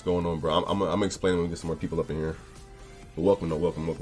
going on, bro? I'm explaining when we get some more people up in here. But welcome, though. Welcome.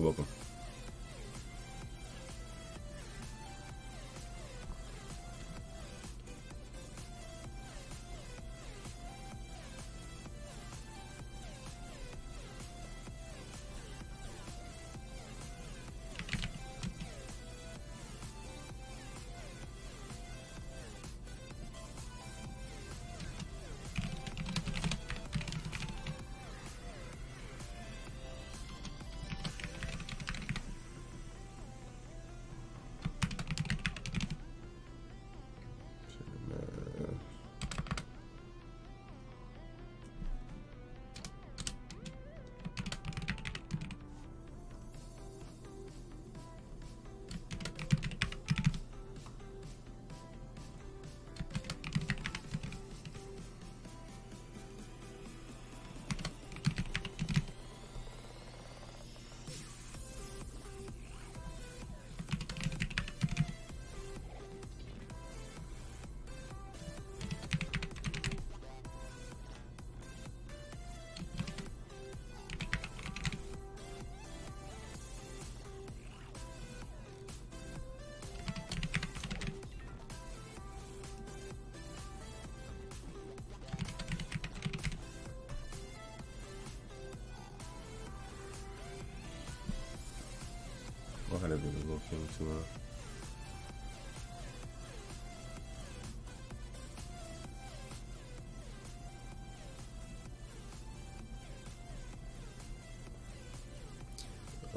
I had a little thing too.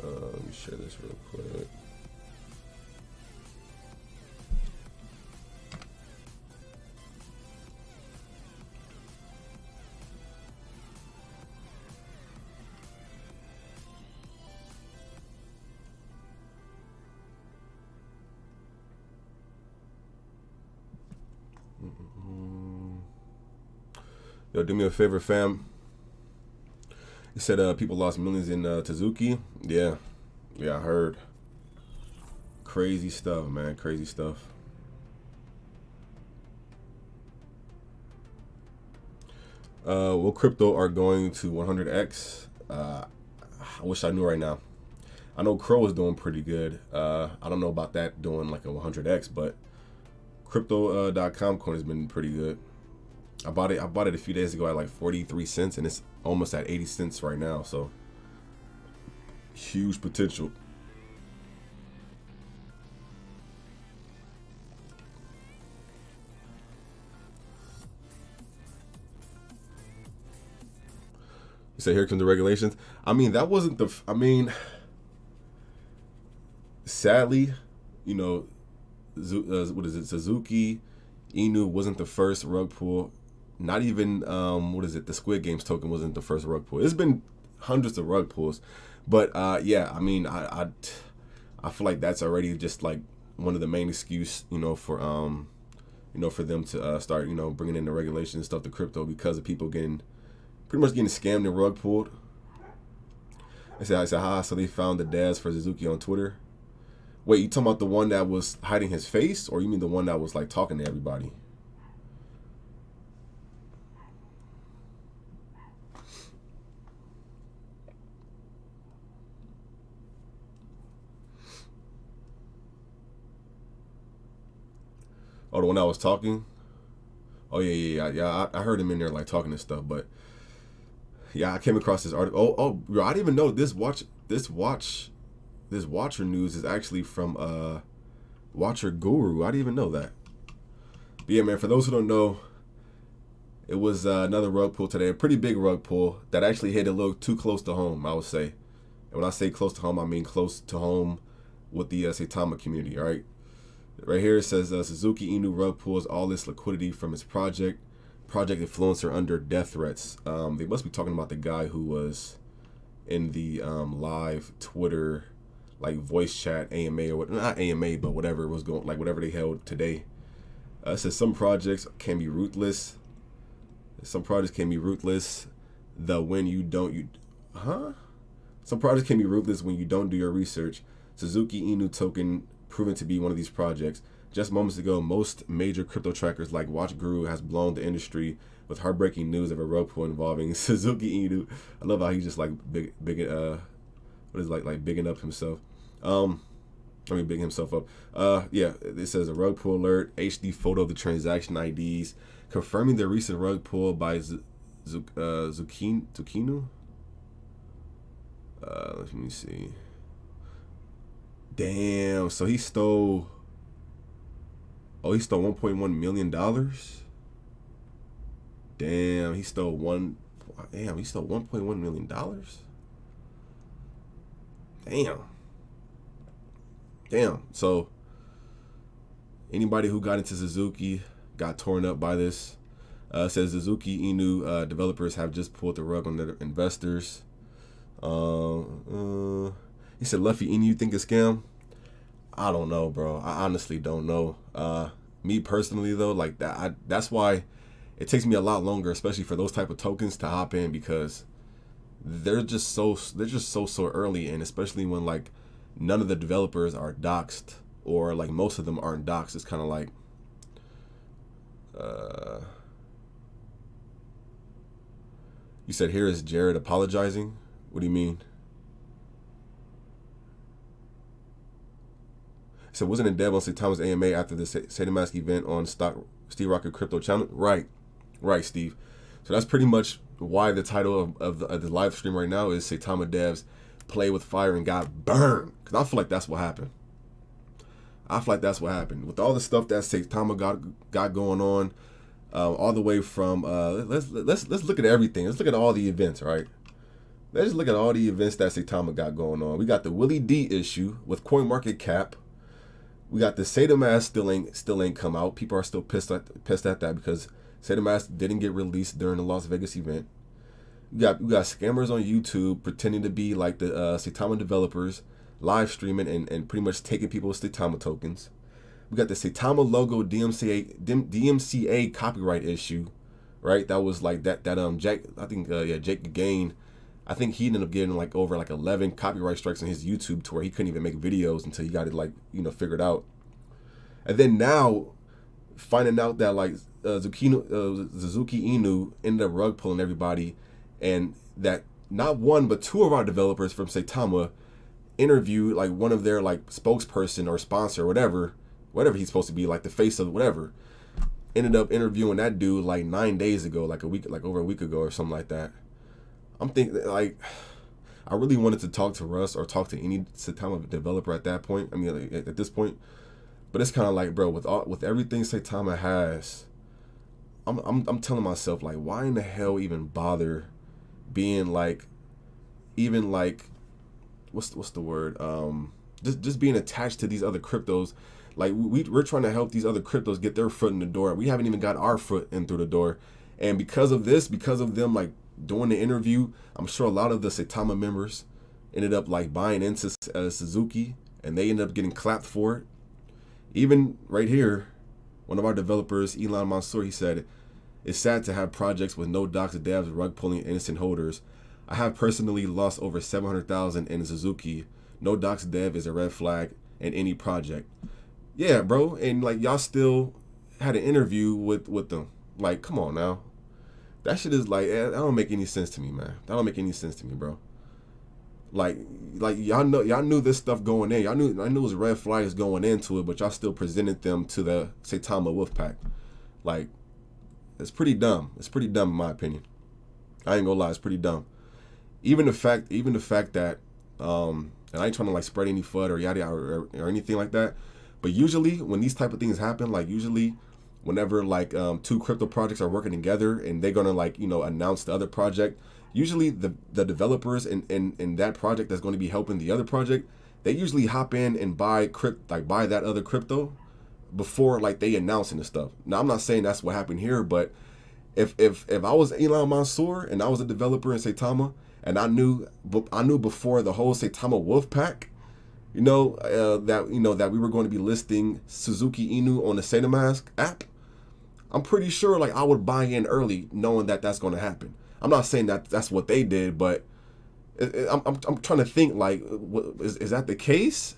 Let me share this real quick. Yo, do me a favor, fam. You said people lost millions in Tsuzuki. Yeah, I heard. Crazy stuff, man. Crazy stuff. What crypto are going to 100x? I wish I knew right now. I know Crow is doing pretty good. I don't know about that doing like a 100x, but crypto.com coin has been pretty good. I bought it a few days ago at like 43 cents, and it's almost at 80 cents right now. So huge potential. You say here comes the regulations. I mean, that wasn't the. I mean, sadly, you know, what is it? Tsuzuki, Inu wasn't the first rug pull. Not even what is it? The Squid Games token wasn't the first rug pull. It's been hundreds of rug pulls, but yeah, I mean, I feel like that's already just like one of the main excuse, you know, for them to start, you know, bringing in the regulations and stuff to crypto because of people pretty much getting scammed and rug pulled. I said, so they found the dads for Tsuzuki on Twitter. Wait, you talking about the one that was hiding his face, or you mean the one that was like talking to everybody? Oh, the one that was talking? Oh, yeah. I heard him in there like talking and stuff, but yeah, I came across this article. Oh, bro, I didn't even know this watcher news is actually from Watcher Guru. I didn't even know that. But yeah, man, for those who don't know, it was another rug pull today, a pretty big rug pull that actually hit a little too close to home, I would say. And when I say close to home, I mean close to home with the Saitama community, all right? Right here it says Tsuzuki Inu rug pulls all this liquidity from his project influencer under death threats. They must be talking about the guy who was in the live Twitter like voice chat AMA, or what, not AMA, but whatever was going, like whatever they held today. It says some projects can be ruthless. Some projects can be ruthless. Some projects can be ruthless when you don't do your research. Tsuzuki Inu token proven to be one of these projects. Just moments ago, most major crypto trackers like Watch Guru has blown the industry with heartbreaking news of a rug pull involving Suzuki Inu. I love how he just like bigging up himself. Bigging himself up. Yeah, it says a rug pull alert, HD photo of the transaction IDs, confirming the recent rug pull by Tsukinu. Let me see. Damn, so he stole. Oh, he stole $1.1 million. Damn, he stole $1.1 million. Damn. So anybody who got into Suzuki got torn up by this. Says Suzuki Inu developers have just pulled the rug on their investors. He said, Luffy Inu, you think it's scam? I don't know, bro. I honestly don't know. Me personally though, like that's why it takes me a lot longer, especially for those type of tokens, to hop in, because they're just so early, and especially when like none of the developers are doxxed, or like most of them aren't doxxed. It's kind of like you said, here is Jared apologizing. What do you mean? So wasn't it dead on Saitama's AMA after the Saitama event on Steve Rocket Crypto Channel? Right, Steve. So that's pretty much why the title of the live stream right now is Saitama devs play with fire and got burned. Because I feel like that's what happened. With all the stuff that Saitama got going on, all the way from let's look at everything. Let's look at all the events, right? Let's just look at all the events that Saitama got going on. We got the Willie D issue with CoinMarketCap. We got the Saitama still ain't come out. People are still pissed at that because Saitama didn't get released during the Las Vegas event. We got scammers on YouTube pretending to be like the Saitama developers, live streaming and pretty much taking people's Saitama tokens. We got the Saitama logo DMCA copyright issue, right? That was like that Jake Gain. I think he ended up getting like over 11 copyright strikes on his YouTube, to where he couldn't even make videos until he got it figured out. And then now finding out that Suzuki Inu ended up rug pulling everybody, and that not one but two of our developers from Saitama interviewed one of their spokesperson or sponsor or whatever he's supposed to be, like the face of whatever, ended up interviewing that dude 9 days ago, over a week ago or something like that. I'm thinking I really wanted to talk to Russ or talk to any Saitama developer at that point. I mean, at this point, but it's kind of bro, with everything Saitama has, I'm telling myself why in the hell even bother being what's the word? Just being attached to these other cryptos. We're trying to help these other cryptos get their foot in the door. We haven't even got our foot in through the door, and because of them doing the interview, I'm sure a lot of the Saitama members ended up buying into Suzuki, and they ended up getting clapped for it. Even right here, one of our developers, Elon Mansour, he said, "It's sad to have projects with no docs of devs rug pulling innocent holders. I have personally lost over 700,000 in Suzuki. No docs dev is a red flag in any project." Yeah, bro, and y'all still had an interview with them. Come on now. That shit is that don't make any sense to me, man. That don't make any sense to me, bro. Y'all knew this stuff going in. I knew it was red flags going into it, but y'all still presented them to the Saitama Wolfpack. It's pretty dumb. It's pretty dumb in my opinion. I ain't gonna lie, it's pretty dumb. Even the fact that and I ain't trying to spread any FUD or yada or anything like that. But usually when these type of things happen, usually whenever two crypto projects are working together and they're gonna announce the other project, usually the developers in that project that's going to be helping the other project, they usually hop in and buy that other crypto before they announcing the stuff. Now I'm not saying that's what happened here, but if I was Elon Mansour and I was a developer in Saitama and I knew before the whole Saitama Wolfpack, that we were going to be listing Suzuki Inu on the Saitama app, I'm pretty sure I would buy in early, knowing that that's going to happen. I'm not saying that that's what they did, but I'm trying to think is that the case?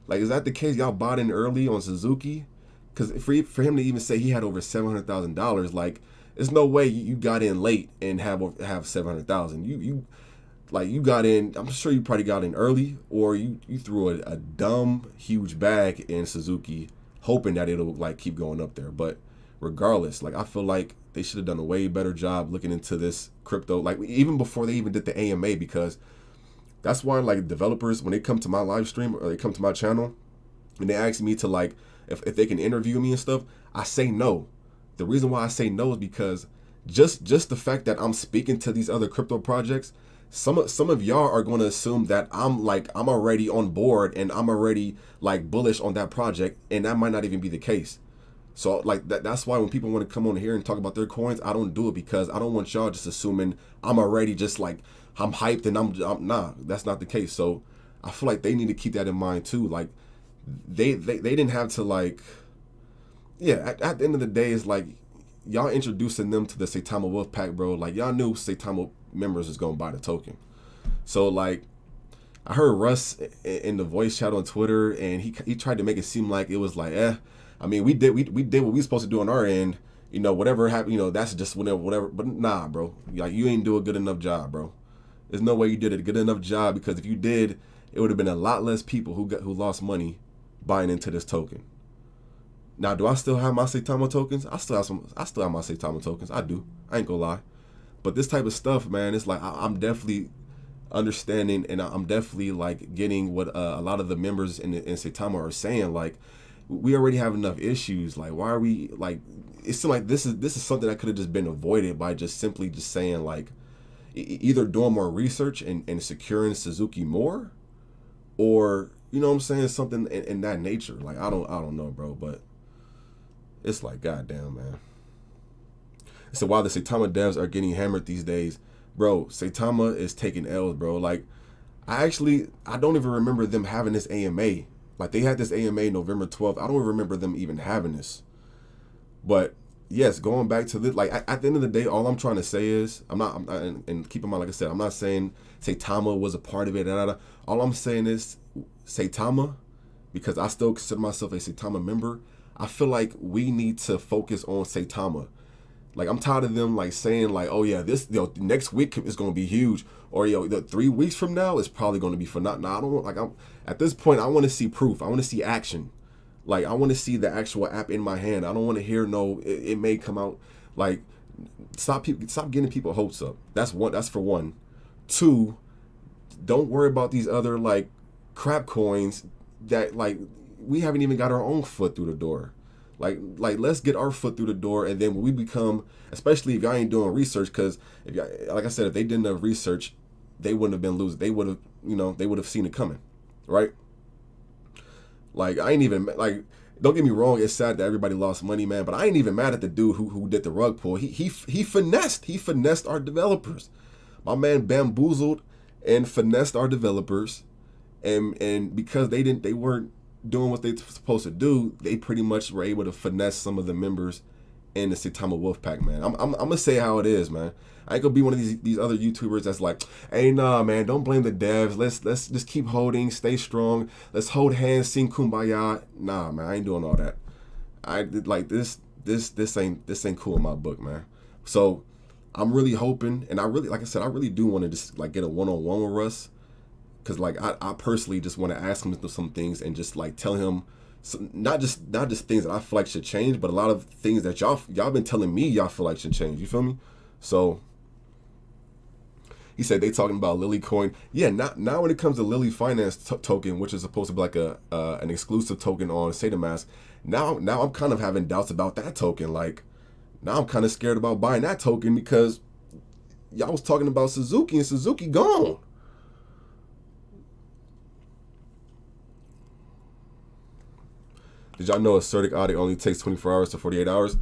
Is that the case? Y'all bought in early on Suzuki, because for him to even say he had over $700,000, like, there's no way you got in late and have 700,000. You got in. I'm sure you probably got in early, or you threw a dumb huge bag in Tsuzuki, hoping that it'll like keep going up there. But regardless, like, I feel like they should have done a way better job looking into this crypto, like even before they even did the AMA, because that's why, like, developers, when they come to my live stream or they come to my channel and they ask me to, like, if they can interview me and stuff, I say no. The reason why I say no is because just the fact that I'm speaking to these other crypto projects, some of y'all are going to assume that I'm already on board and I'm already like bullish on that project, and that might not even be the case. So like that's why when people want to come on here and talk about their coins, I don't do it, because I don't want y'all just assuming I'm already just like I'm hyped and I'm nah, that's not the case. So I feel like they need to keep that in mind too. Like they didn't have to, like, yeah, at the end of the day, it's like y'all introducing them to the Saitama Wolf Pack, bro. Like, y'all knew Saitama members was gonna buy the token. So like, I heard Russ in the voice chat on Twitter, and he tried to make it seem like it was like, I mean, we did what we were supposed to do on our end. You know, whatever happened, you know, that's just whatever. But nah, bro, like, you ain't do a good enough job, bro. There's no way you did a good enough job, because if you did, it would have been a lot less people who lost money buying into this token. Now, do I still have my Saitama tokens? I still have my Saitama tokens. I do. I ain't gonna lie. But this type of stuff, man, it's like I'm definitely understanding, and I'm definitely like getting what a lot of the members in Saitama are saying. Like, we already have enough issues. Like, why are we, like, it seems like this is something that could have just been avoided by just simply just saying, like, either doing more research and securing Tsuzuki more, or, you know what I'm saying, something in that nature. Like, I don't know, bro, but it's like, goddamn, man. So while the Saitama devs are getting hammered these days, bro, Saitama is taking L's, bro. Like, I don't even remember them having this AMA. Like, they had this AMA November 12th. I don't even remember them even having this. But yes, going back to this, like, at the end of the day, all I'm trying to say is, I'm not, and keep in mind, like I said, I'm not saying Saitama was a part of it. All I'm saying is Saitama, because I still consider myself a Saitama member, I feel like we need to focus on Saitama. Like, I'm tired of them, like, saying, like, oh yeah, this, next week is going to be huge, or 3 weeks from now is probably going to be for not. Nah, I don't want, like, at this point, I want to see proof. I want to see action. Like, I want to see the actual app in my hand. I don't want to hear it may come out. Like, stop getting people hopes up. That's for one. Two, don't worry about these other, like, crap coins that, like, we haven't even got our own foot through the door. Like let's get our foot through the door, and then when we become, especially if y'all ain't doing research, because if y'all, like I said, if they didn't have research, they wouldn't have been losing. They would have, they would have seen it coming, right? Like, I ain't even, like, don't get me wrong, it's sad that everybody lost money, man, but I ain't even mad at the dude who did the rug pull. He finessed our developers. My man bamboozled and finessed our developers, and because they weren't doing what they were supposed to do, they pretty much were able to finesse some of the members in the Saitama Wolfpack, man. I'm gonna say how it is, man. I ain't gonna be one of these other YouTubers that's like, hey, nah, man, don't blame the devs. Let's just keep holding, stay strong. Let's hold hands, sing kumbaya. Nah, man, I ain't doing all that. I like this ain't cool in my book, man. So I'm really hoping, and I really, like I said, I really do want to just like get a one-on-one with Russ. Cause like I personally just want to ask him some things and just like tell him not just things that I feel like should change, but a lot of things that y'all been telling me y'all feel like should change. You feel me? So he said they talking about Lily coin. Yeah, now when it comes to Lily finance token, which is supposed to be like an exclusive token on Saitama, now I'm kind of having doubts about that token. Like, now I'm kind of scared about buying that token, because y'all was talking about Tsuzuki, and Tsuzuki gone. Did y'all know a Certic audit only takes 24 hours to 48 hours?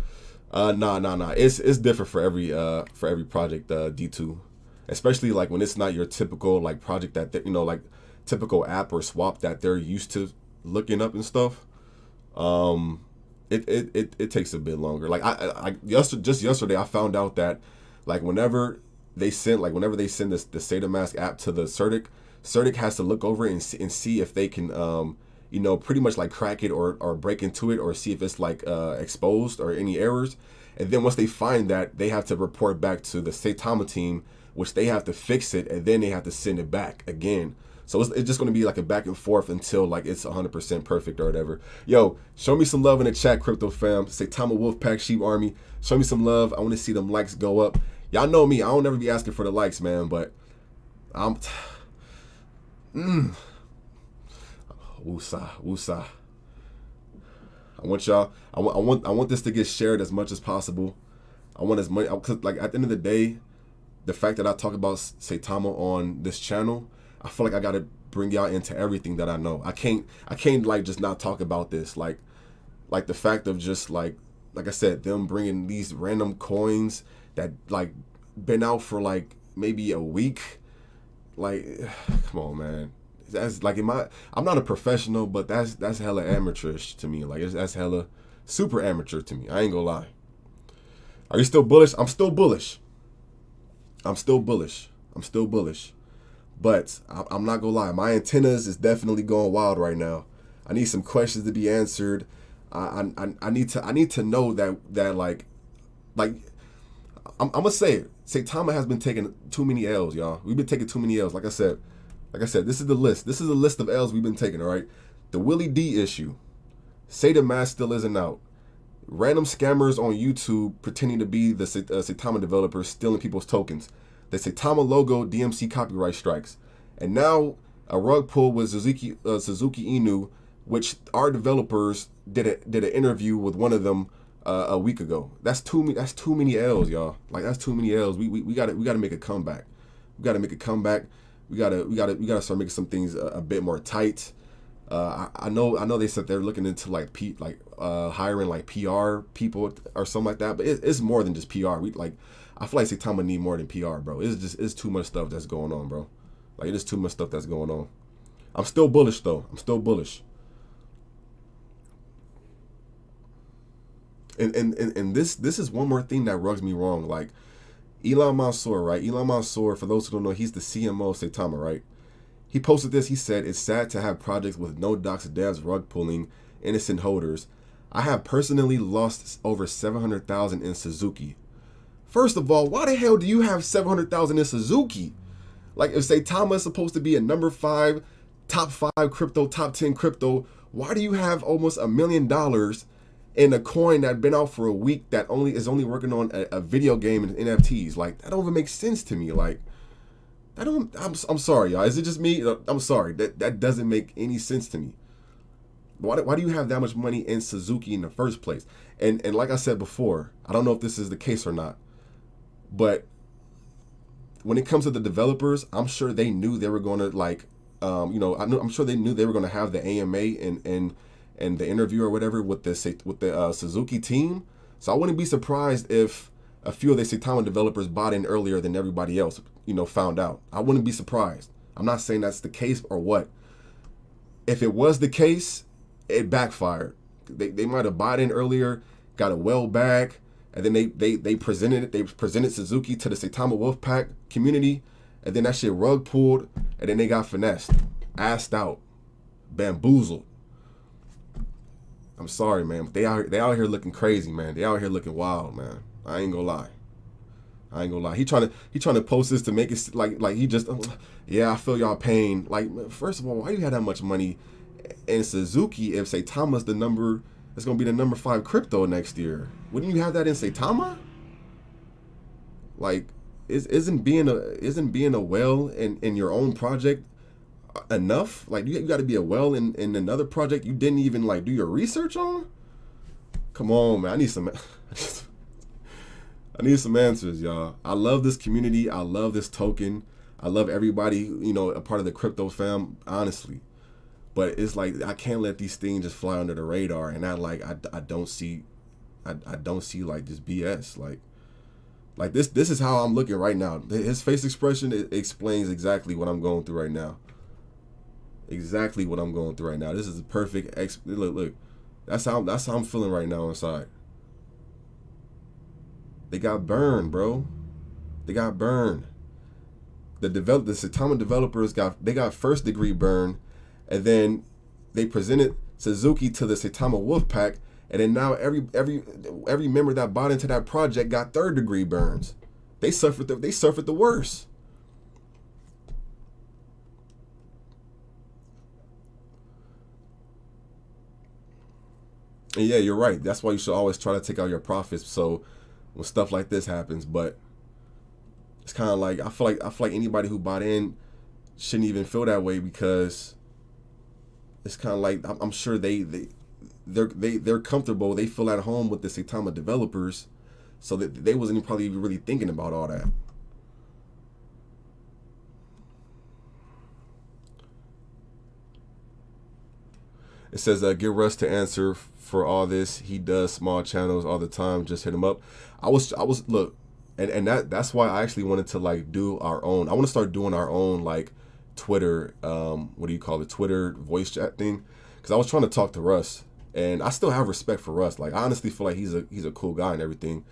Nah. It's different for every project, D2. Especially like when it's not your typical like project that like typical app or swap that they're used to looking up and stuff. It takes a bit longer. Like just yesterday I found out that like whenever they send the Saitama app to the Certic has to look over and see if they can pretty much like crack it or break into it or see if it's like exposed or any errors. And then once they find that, they have to report back to the Saitama team, which they have to fix it, and then they have to send it back again. So it's just going to be like a back and forth until like it's 100% perfect or whatever. Yo, show me some love in the chat, crypto fam. Saitama Wolfpack Sheep Army. Show me some love. I want to see them likes go up. Y'all know me. I don't ever be asking for the likes, man. But I'm. Woosah. I want y'all. I want this to get shared as much as possible. I want as much. Cause like at the end of the day, the fact that I talk about Saitama on this channel, I feel like I gotta bring y'all into everything that I know. I can't like just not talk about this. Like the fact of just like I said, them bringing these random coins that like been out for like maybe a week. Like, come on, man. That's like I'm not a professional, but that's hella amateurish to me. Like that's hella super amateur to me. I ain't gonna lie. Are you still bullish? I'm still bullish. But I'm not gonna lie. My antennas is definitely going wild right now. I need some questions to be answered. I need to know that like I'm gonna say it. Saitama has been taking too many L's, y'all. We've been taking too many L's. Like I said, this is the list. This is a list of L's we've been taking, all right? The Willie D issue. Say the mask still isn't out. Random scammers on YouTube pretending to be the Saitama developers stealing people's tokens. The Saitama logo DMC copyright strikes. And now a rug pull with Suzuki Inu, which our developers did an interview with one of them a week ago. That's too many L's, y'all. Like that's too many L's. We gotta make a comeback. We gotta start making some things a bit more tight. I know they said they're looking into like hiring like PR people or something like that, but it's more than just PR. I feel like Saitama need more than PR, bro. It's too much stuff that's going on, bro. Like it is too much stuff that's going on. I'm still bullish though. And this is one more thing that rubs me wrong. Like Elon Mansour, right? Elon Mansour, for those who don't know, he's the CMO of Saitama, right? He posted this. He said, "It's sad to have projects with no docs, devs, rug pulling, innocent holders. I have personally lost over 700,000 in Tsuzuki." First of all, why the hell do you have 700,000 in Tsuzuki? Like if Saitama is supposed to be a number 5, top 5 crypto, top 10 crypto, why do you have almost $1 million in a coin that been out for a week that is only working on a video game and NFTs? Like that don't even make sense to me. Like I'm sorry, y'all. Is it just me? I'm sorry. That doesn't make any sense to me. Why do you have that much money in Tsuzuki in the first place? And like I said before, I don't know if this is the case or not, but when it comes to the developers, I'm sure they knew they were going to I'm sure they knew they were going to have the AMA and the interview or whatever with the Tsuzuki team. So I wouldn't be surprised if a few of the Saitama developers bought in earlier than everybody else, found out. I wouldn't be surprised. I'm not saying that's the case or what. If it was the case, it backfired. They might have bought in earlier, got a well back, and then they presented Tsuzuki to the Saitama Wolfpack community, and then that shit rug pulled, and then they got finessed, assed out, bamboozled. I'm sorry, man, but they out here looking crazy, man. They out here looking wild, man. I ain't gonna lie. He trying to post this to make it like he just yeah, I feel y'all pain. Like, first of all, why do you have that much money in Tsuzuki if Saitama's it's gonna be the number 5 crypto next year? Wouldn't you have that in Saitama? Like, isn't being a whale in your own project enough? Like, you got to be a whale in another project you didn't even like do your research on? Come on, man. I need some answers, y'all. I love this community. I love this token. I love everybody, a part of the crypto fam, honestly. But it's like I can't let these things just fly under the radar, and I don't see like just BS. Like this is how I'm looking right now. His face expression explains exactly what I'm going through right now. Exactly what I'm going through right now. This is a perfect look. That's how I'm feeling right now inside. They got burned, bro. They got burned. The Saitama developers got first degree burn, and then they presented Tsuzuki to the Saitama wolf pack, and then now every member that bought into that project got third degree burns. They suffered the worst. And yeah, you're right. That's why you should always try to take out your profits. So when stuff like this happens, but it's kind of like I feel like anybody who bought in shouldn't even feel that way, because it's kind of like I'm sure they're comfortable. They feel at home with the Saitama developers, so that they wasn't probably really thinking about all that. It says, get Russ to answer for all this. He does small channels all the time. Just hit him up. I was look, and that's why I actually wanted to like do our own. I want to start doing our own like Twitter, what do you call it? Twitter voice chat thing. Because I was trying to talk to Russ, and I still have respect for Russ. Like I honestly feel like he's a cool guy and everything.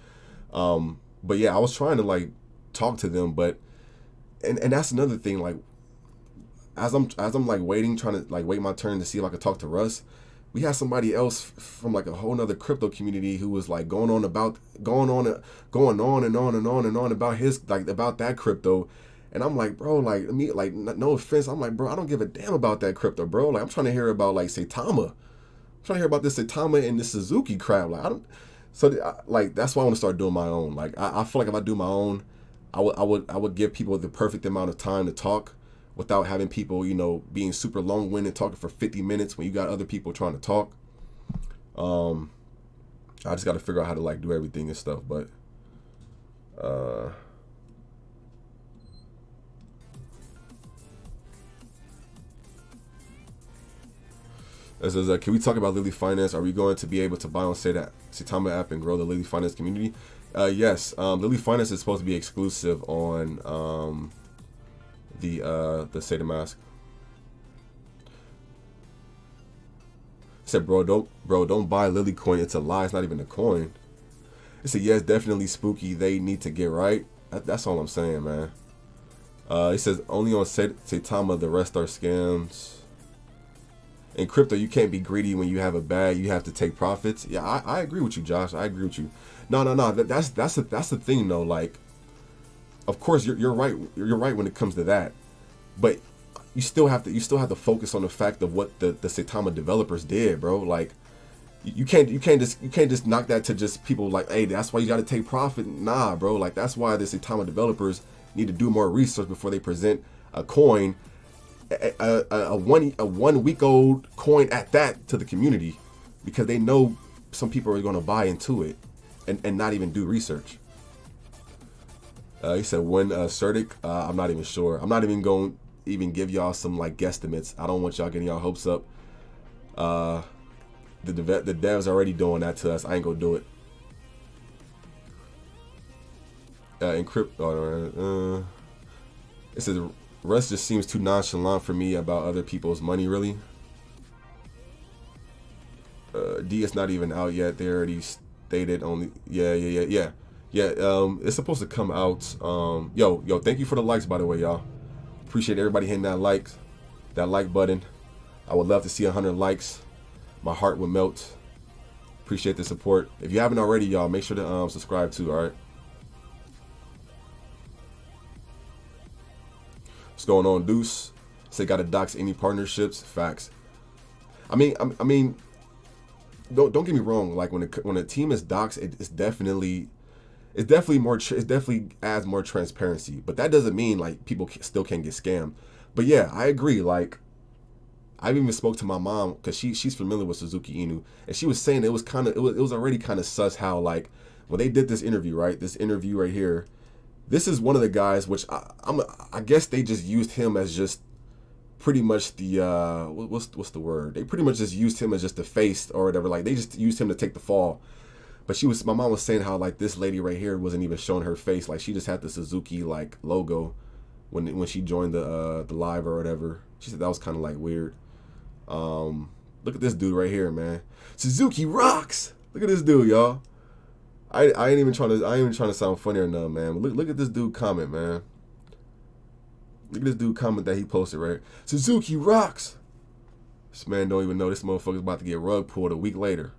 But yeah, I was trying to like talk to them, but and that's another thing. Like as I'm like waiting, trying to like wait my turn to see if I could talk to Russ, we had somebody else from like a whole nother crypto community who was like going on and on about his like about that crypto. And I'm like, bro, like me, like no offense, I'm like, bro, I don't give a damn about that crypto, bro. Like I'm trying to hear about like Saitama. I'm trying to hear about this Saitama and this Tsuzuki crap. Like I don't. So like that's why I want to start doing my own. Like I feel like if I do my own, I would give people the perfect amount of time to talk without having people, you know, being super long-winded talking for 50 minutes when you got other people trying to talk. I just got to figure out how to like do everything and stuff, but it says, can we talk about Lily Finance? Are we going to be able to buy on Saitama app and grow the Lily Finance community? Yes. Lily Finance is supposed to be exclusive on the Saitama app. Said, bro, don't buy Lily coin. It's a lie. It's not even a coin. It said, yeah, it's definitely spooky. They need to get right. That's all I'm saying, man. It says only on Saitama, the rest are scams. In crypto, you can't be greedy when you have a bag. You have to take profits. Yeah, I agree with you, Josh. I agree with you. No. That's the thing, though. Like, of course, you're right. You're right when it comes to that, but you still have to focus on the fact of what the Saitama developers did, bro. Like, you can't just knock that to just people like, hey, that's why you got to take profit. Nah, bro. Like, that's why the Saitama developers need to do more research before they present a coin. A 1 week old coin at that to the community, because they know some people are going to buy into it and not even do research. He said when Certic, I'm not even sure. I'm not even going to even give y'all some like guesstimates. I don't want y'all getting y'all hopes up. The devs already doing that to us. I ain't gonna do it. Encrypt. It says Russ just seems too nonchalant for me about other people's money, really. D is not even out yet. They already stated only. Yeah. It's supposed to come out. Yo, thank you for the likes, by the way, y'all. Appreciate everybody hitting that like button. I would love to see 100 likes. My heart would melt. Appreciate the support. If you haven't already, y'all, make sure to subscribe too. All right. What's going on, Deuce? Say gotta dox any partnerships. Facts. I mean, don't get me wrong. Like when a team is doxed, it definitely adds more transparency. But that doesn't mean like people still can't get scammed. But yeah, I agree. Like I even spoke to my mom because she's familiar with Tsuzuki Inu, and she was saying it was already kind of sus how like when they did this interview right here. This is one of the guys, which I guess they just used him as just pretty much the what's the word? They pretty much just used him as just the face or whatever. Like they just used him to take the fall. But my mom was saying how like this lady right here wasn't even showing her face. Like she just had the Tsuzuki like logo when she joined the live or whatever. She said that was kind of like weird. Look at this dude right here, man. Tsuzuki rocks. Look at this dude, y'all. I ain't even trying to sound funny or nothing, man. But look at this dude comment, man. Look at this dude comment that he posted, right? Tsuzuki rocks. This man don't even know this motherfucker's about to get rug pulled a week later.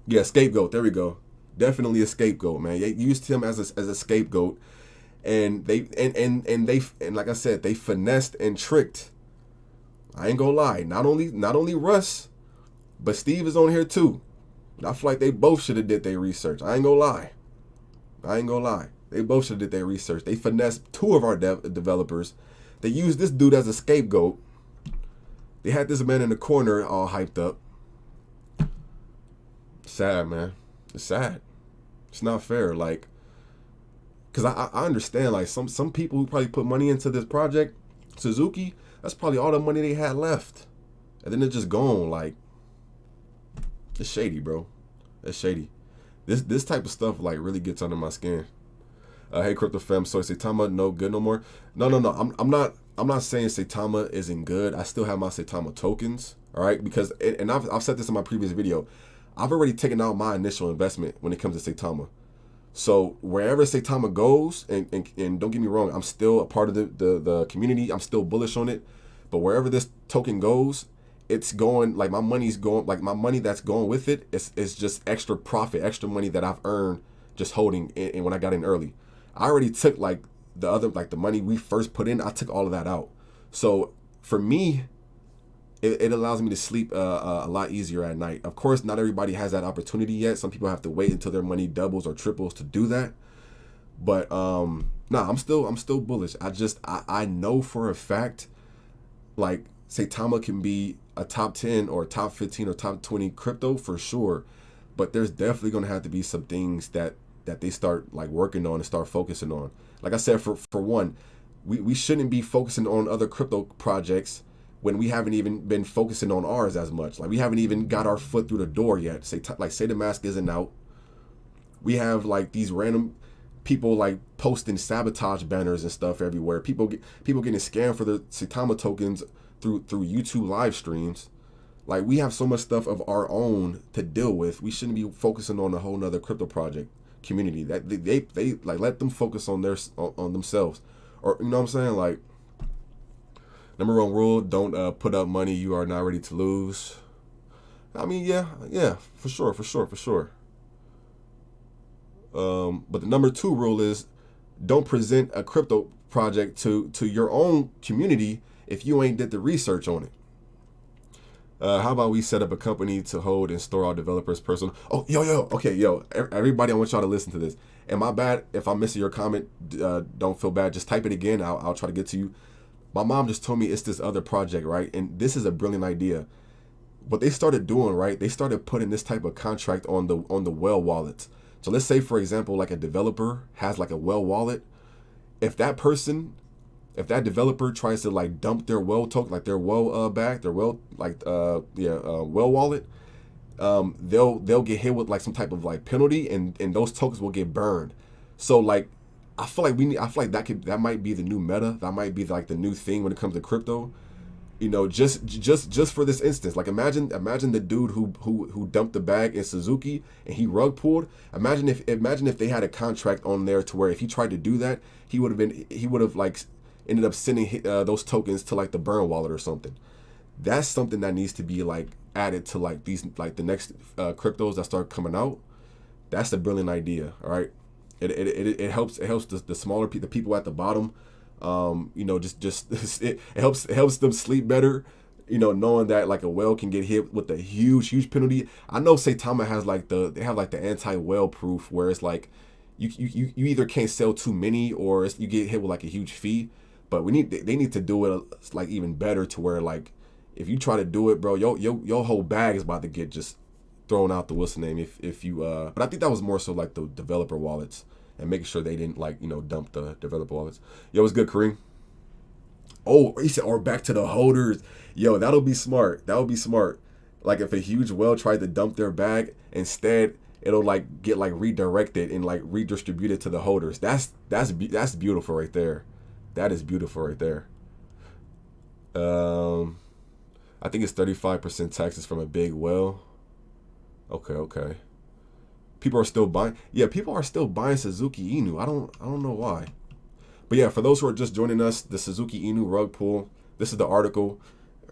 Yeah, scapegoat. There we go. Definitely a scapegoat, man. They used him as a scapegoat, and and like I said, they finessed and tricked. I ain't gonna lie. Not only Russ, but Steve is on here too. I feel like they both should have did their research. I ain't gonna lie. They both should have did their research. They finessed two of our developers. They used this dude as a scapegoat. They had this man in the corner all hyped up. Sad, man. It's sad. It's not fair. Like, because I understand, like, some people who probably put money into this project, Tsuzuki, that's probably all the money they had left. And then it's just gone. Like, it's shady, bro. It's shady. This type of stuff, like, really gets under my skin. Hey, Crypto Fam, so Saitama no good no more? No. I'm not saying Saitama isn't good. I still have my Saitama tokens, all right? Because, and I've said this in my previous video, I've already taken out my initial investment when it comes to Saitama. So wherever Saitama goes, and don't get me wrong, I'm still a part of the community. I'm still bullish on it. But wherever this token goes, it's going, like, my money's going, like, my money that's going with it is just extra profit, extra money that I've earned just holding in when I got in early. I already took, like, the other, like, the money we first put in, I took all of that out. So for me, it allows me to sleep a lot easier at night. Of course, not everybody has that opportunity yet. Some people have to wait until their money doubles or triples to do that. But I'm still bullish. I know for a fact, like, Saitama can be a top 10 or top 15 or top 20 crypto for sure. But there's definitely going to have to be some things that they start, like, working on and start focusing on. Like I said, for one, we shouldn't be focusing on other crypto projects when we haven't even been focusing on ours as much. Like, we haven't even got our foot through the door yet. Say the mask isn't out. We have, like, these random people, like, posting sabotage banners and stuff everywhere. People getting scammed for the Saitama tokens through YouTube live streams. Like, we have so much stuff of our own to deal with. We shouldn't be focusing on a whole nother crypto project community. That they like, let them focus on on themselves. Or, you know what I'm saying? Like, number one rule, don't put up money you are not ready to lose. I mean, yeah, for sure. But the number two rule is, don't present a crypto project to your own community if you ain't did the research on it. How about we set up a company to hold and store our developers' personal... Oh, everybody, I want y'all to listen to this. And my bad if I'm missing your comment. Don't feel bad. Just type it again. I'll try to get to you. My mom just told me it's this other project, right? And this is a brilliant idea. What they started doing, right? They started putting this type of contract on the whale wallets. So let's say, for example, like, a developer has, like, a whale wallet. If that developer tries to, like, dump their whale token, like their whale whale wallet, they'll get hit with, like, some type of, like, penalty, and those tokens will get burned. So, like, I feel like that might be the new meta. That might be, like, the new thing when it comes to crypto. You know, just for this instance, like, imagine the dude who dumped the bag in Tsuzuki and he rug pulled. Imagine if they had a contract on there to where if he tried to do that, he would have like ended up sending those tokens to, like, the burn wallet or something. That's something that needs to be, like, added to, like, these, like, the next cryptos that start coming out. That's a brilliant idea. All right. It helps the smaller the people at the bottom. You know, it helps them sleep better, you know, knowing that, like, a whale can get hit with a huge penalty. I know Saitama has, like, they have, like, the anti-whale proof, where it's like you either can't sell too many or you get hit with, like, a huge fee. But they need to do it, like, even better, to where, like, if you try to do it, bro, your whole bag is about to get just thrown out the whistle name if you but I think that was more so, like, the developer wallets, and making sure they didn't, like, you know, dump the developer wallets. Yo, what's good, Kareem? Oh, he said, or back to the holders. Yo, that'll be smart. That would be smart. Like, if a huge whale tried to dump their bag, instead it'll, like, get, like, redirected and, like, redistributed to the holders. That's beautiful right there. That is beautiful right there. I think it's 35% taxes from a big whale. Okay. People are still buying. Yeah, people are still buying Suzuki Inu. I don't know why. But yeah, for those who are just joining us, the Suzuki Inu rug pull. This is the article.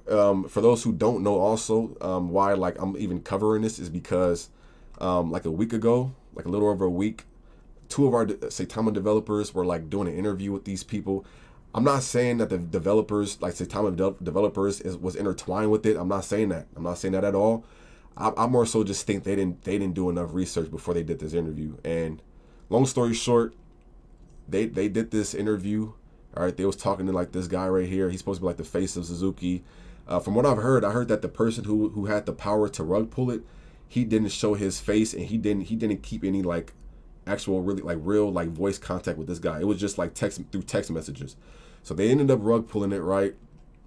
For those who don't know, also why like I'm even covering this is because like a week ago, like a little over a week, two of our Saitama developers were like doing an interview with these people. I'm not saying that the developers, like Saitama developers, was intertwined with it. I'm not saying that. I'm not saying that at all. I more so just think they didn't do enough research before they did this interview. And long story short, they did this interview. All right, they was talking to like this guy right here. He's supposed to be like the face of Suzuki. From what I've heard, I heard that the person who had the power to rug pull it, he didn't show his face, and he didn't keep any like actual really like real like voice contact with this guy. It was just like through text messages. So they ended up rug pulling it, right?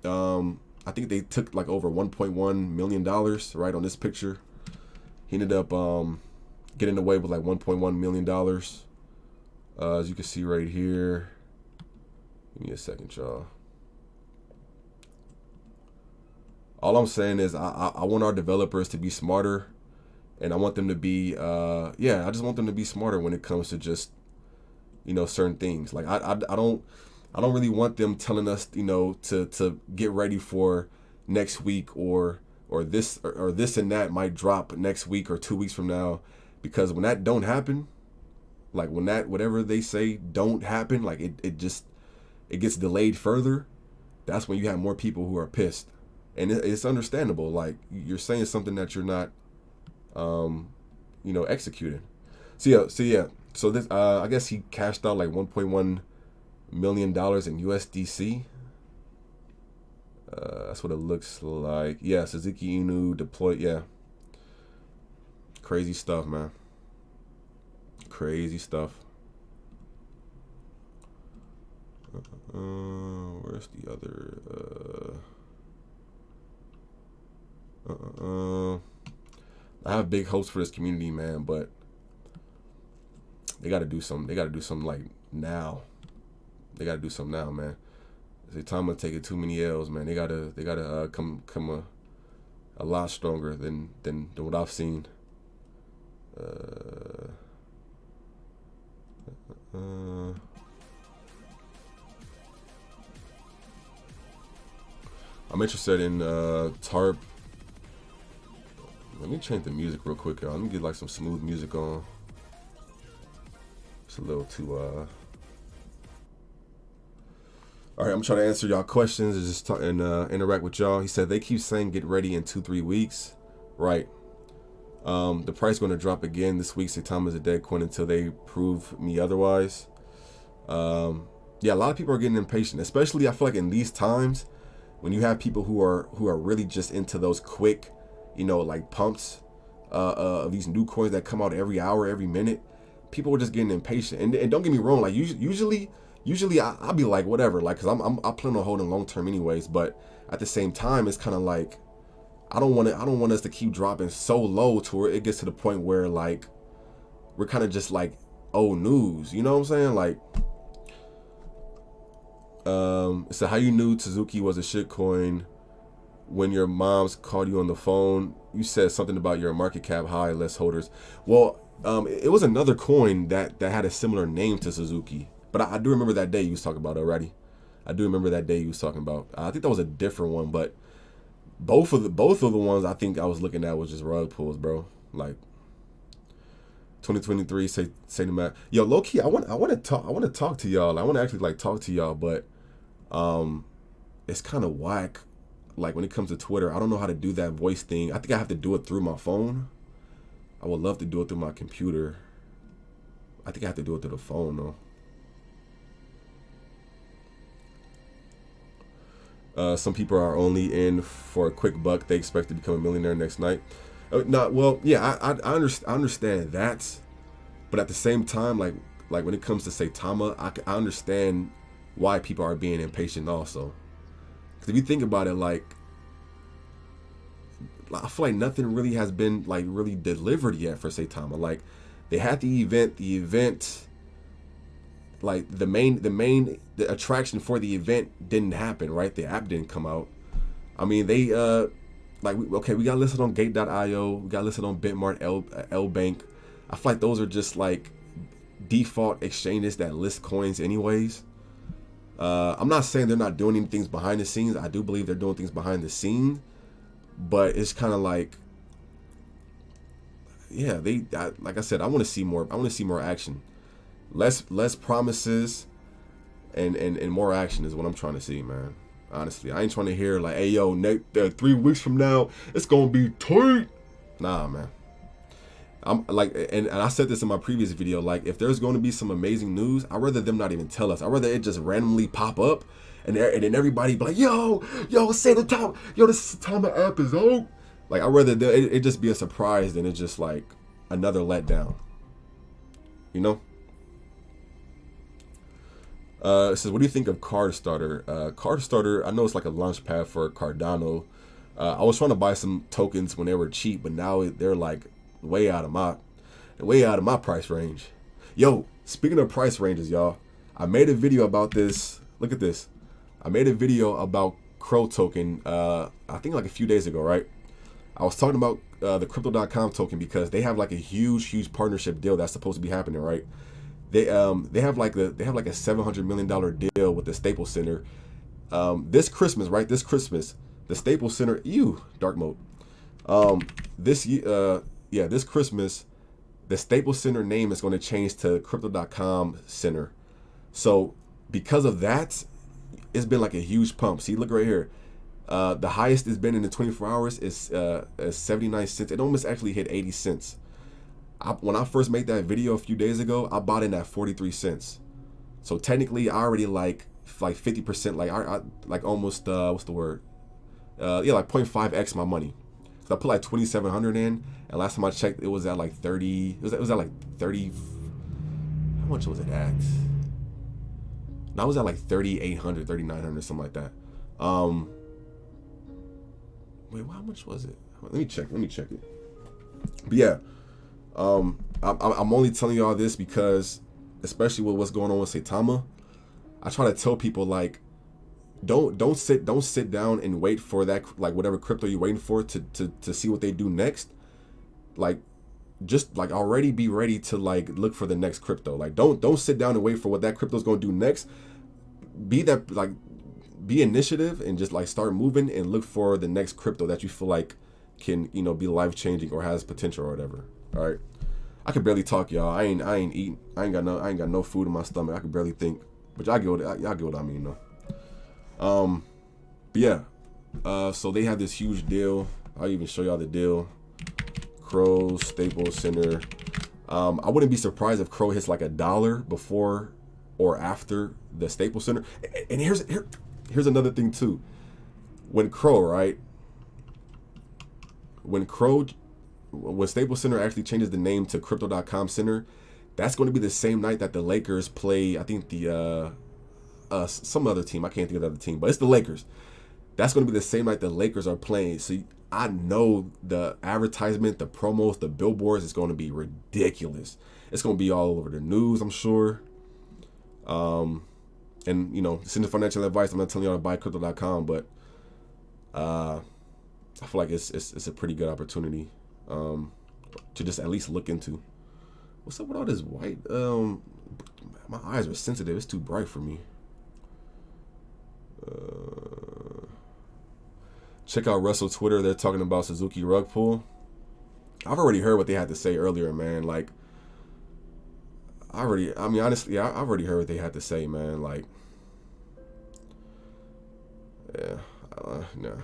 I think they took like over $1.1 million, right, on this picture. He ended up getting away with like $1.1 million. As you can see right here. Give me a second, y'all. All I'm saying is I want our developers to be smarter, and I want them to be I just want them to be smarter when it comes to just, you know, certain things. Like I don't really want them telling us, you know, to get ready for next week or this and that might drop next week or 2 weeks from now, because when that don't happen, like when that whatever they say don't happen, like it gets delayed further. That's when you have more people who are pissed, and it's understandable. Like you're saying something that you're not, you know, executing. So this I guess he cashed out like $1.1 million in USDC. That's what it looks like. Yeah, Suzuki Inu deployed. Yeah, crazy stuff, man. Crazy stuff. Where's the other? I have big hopes for this community, man, but they got to do something. They got to do something like now. They got to do something now, man. Saitama taking too many L's, man. They gotta come a lot stronger than what I've seen. I'm interested in TARP. Let me change the music real quick, y'all. Let me get like some smooth music on. It's a little too All right, I'm trying to answer y'all questions and just talk and interact with y'all. He said they keep saying get ready in 2-3 weeks, right? The price going to drop again this week. Saitama is a dead coin until they prove me otherwise. Yeah, a lot of people are getting impatient, especially I feel like in these times when you have people who are really just into those quick, you know, like pumps of these new coins that come out every hour, every minute. People are just getting impatient, and don't get me wrong, like usually I'll be like whatever, like because I plan on holding long term anyways. But at the same time, it's kind of like I don't want us to keep dropping so low to where it gets to the point where like we're kind of just like old news. You know what I'm saying? Like, so how you knew Tsuzuki was a shit coin when your moms called you on the phone? You said something about your market cap high, less holders. Well, it was another coin that had a similar name to Tsuzuki. But I do remember that day you was talking about already. I do remember that day you was talking about. I think that was a different one, but both of the ones I think I was looking at was just rug pulls, bro. Like 2023, say the math. Yo, low key, I want to talk to y'all. I want to actually like talk to y'all, but it's kind of whack. Like when it comes to Twitter, I don't know how to do that voice thing. I think I have to do it through my phone. I would love to do it through my computer. I think I have to do it through the phone though. Some people are only in for a quick buck. They expect to become a millionaire next night. Well, yeah, I understand that, but at the same time, like when it comes to Saitama, I understand why people are being impatient also. Because if you think about it, like I feel like nothing really has been like really delivered yet for Saitama. Like they had the event. Like the attraction for the event didn't happen, right? The app didn't come out. I mean, they we got listed on Gate.io, we got listed on Bitmart, L Bank. I feel like those are just like default exchanges that list coins anyways. I'm not saying they're not doing any things behind the scenes. I do believe they're doing things behind the scene, but it's kind of like, yeah, like I said, I want to see more. I want to see more action, less promises, and more action is what I'm trying to see, man. Honestly, I ain't trying to hear like, hey yo, 3 weeks from now it's gonna be tight. Nah, man. I'm like, and I said this in my previous video, like if there's going to be some amazing news, I'd rather them not even tell us. I'd rather it just randomly pop up and then everybody be like, yo, say the time, yo, this Saitama app is out. Like I'd rather it just be a surprise than it's just like another letdown, you know? It says, what do you think of Card Starter? Card Starter, I know it's like a launch pad for Cardano. I was trying to buy some tokens when they were cheap, but now they're like way out of my price range. Yo, speaking of price ranges, y'all, I made a video about this. Look at this. I made a video about Crow token, I think like a few days ago, right? I was talking about the crypto.com token because they have like a huge partnership deal that's supposed to be happening, right? They have like a $700 million deal with the Staples Center. This Christmas, right? This Christmas, the Staples Center, dark mode. This Christmas, the Staples Center name is going to change to crypto.com Center. So because of that, it's been like a huge pump. See, look right here. The highest it's been in the 24 hours is 79 cents. It almost actually hit 80 cents. When I first made that video a few days ago, I bought in at 43 cents. So technically, I already like 50%, like I like almost what's the word? Like 0.5x my money. So I put like 2,700 in, and last time I checked, it was at like 30. It was at like 30. How much was it at? No, I was at like 3,800, 3,900, something like that. Wait, how much was it? Let me check it. But yeah, I'm only telling y'all this because, especially with what's going on with Saitama, I try to tell people like, don't sit down and wait for that, like whatever crypto you're waiting for to see what they do next. Like, just like already be ready to like look for the next crypto. Like don't sit down and wait for what that crypto is going to do next. Be initiative and just like start moving and look for the next crypto that you feel like can, be life changing or has potential or whatever. All right. I can barely talk, y'all. I ain't eating. I ain't got no food in my stomach. I can barely think. But y'all get what I mean though. But yeah. So they have this huge deal. I'll even show y'all the deal. Crow Staples Center. I wouldn't be surprised if Crow hits like $1 before or after the Staples Center. And here's another thing too. When Staples Center actually changes the name to crypto.com Center, that's going to be the same night that the Lakers play, I think some other team. I can't think of the other team, but it's the Lakers. That's going to be the same night the Lakers are playing. So I know the advertisement, the promos, the billboards is going to be ridiculous. It's going to be all over the news, I'm sure. And this isn't financial advice. I'm not telling y'all to buy crypto.com, but I feel like it's a pretty good opportunity to just at least look into. What's up with all this white? My eyes are sensitive. It's too bright for me. Check out Russell Twitter. They're talking about Tsuzuki rug pull. I've already heard what they had to say earlier, man. Like, honestly, I've already heard what they had to say, man. Like, yeah, no.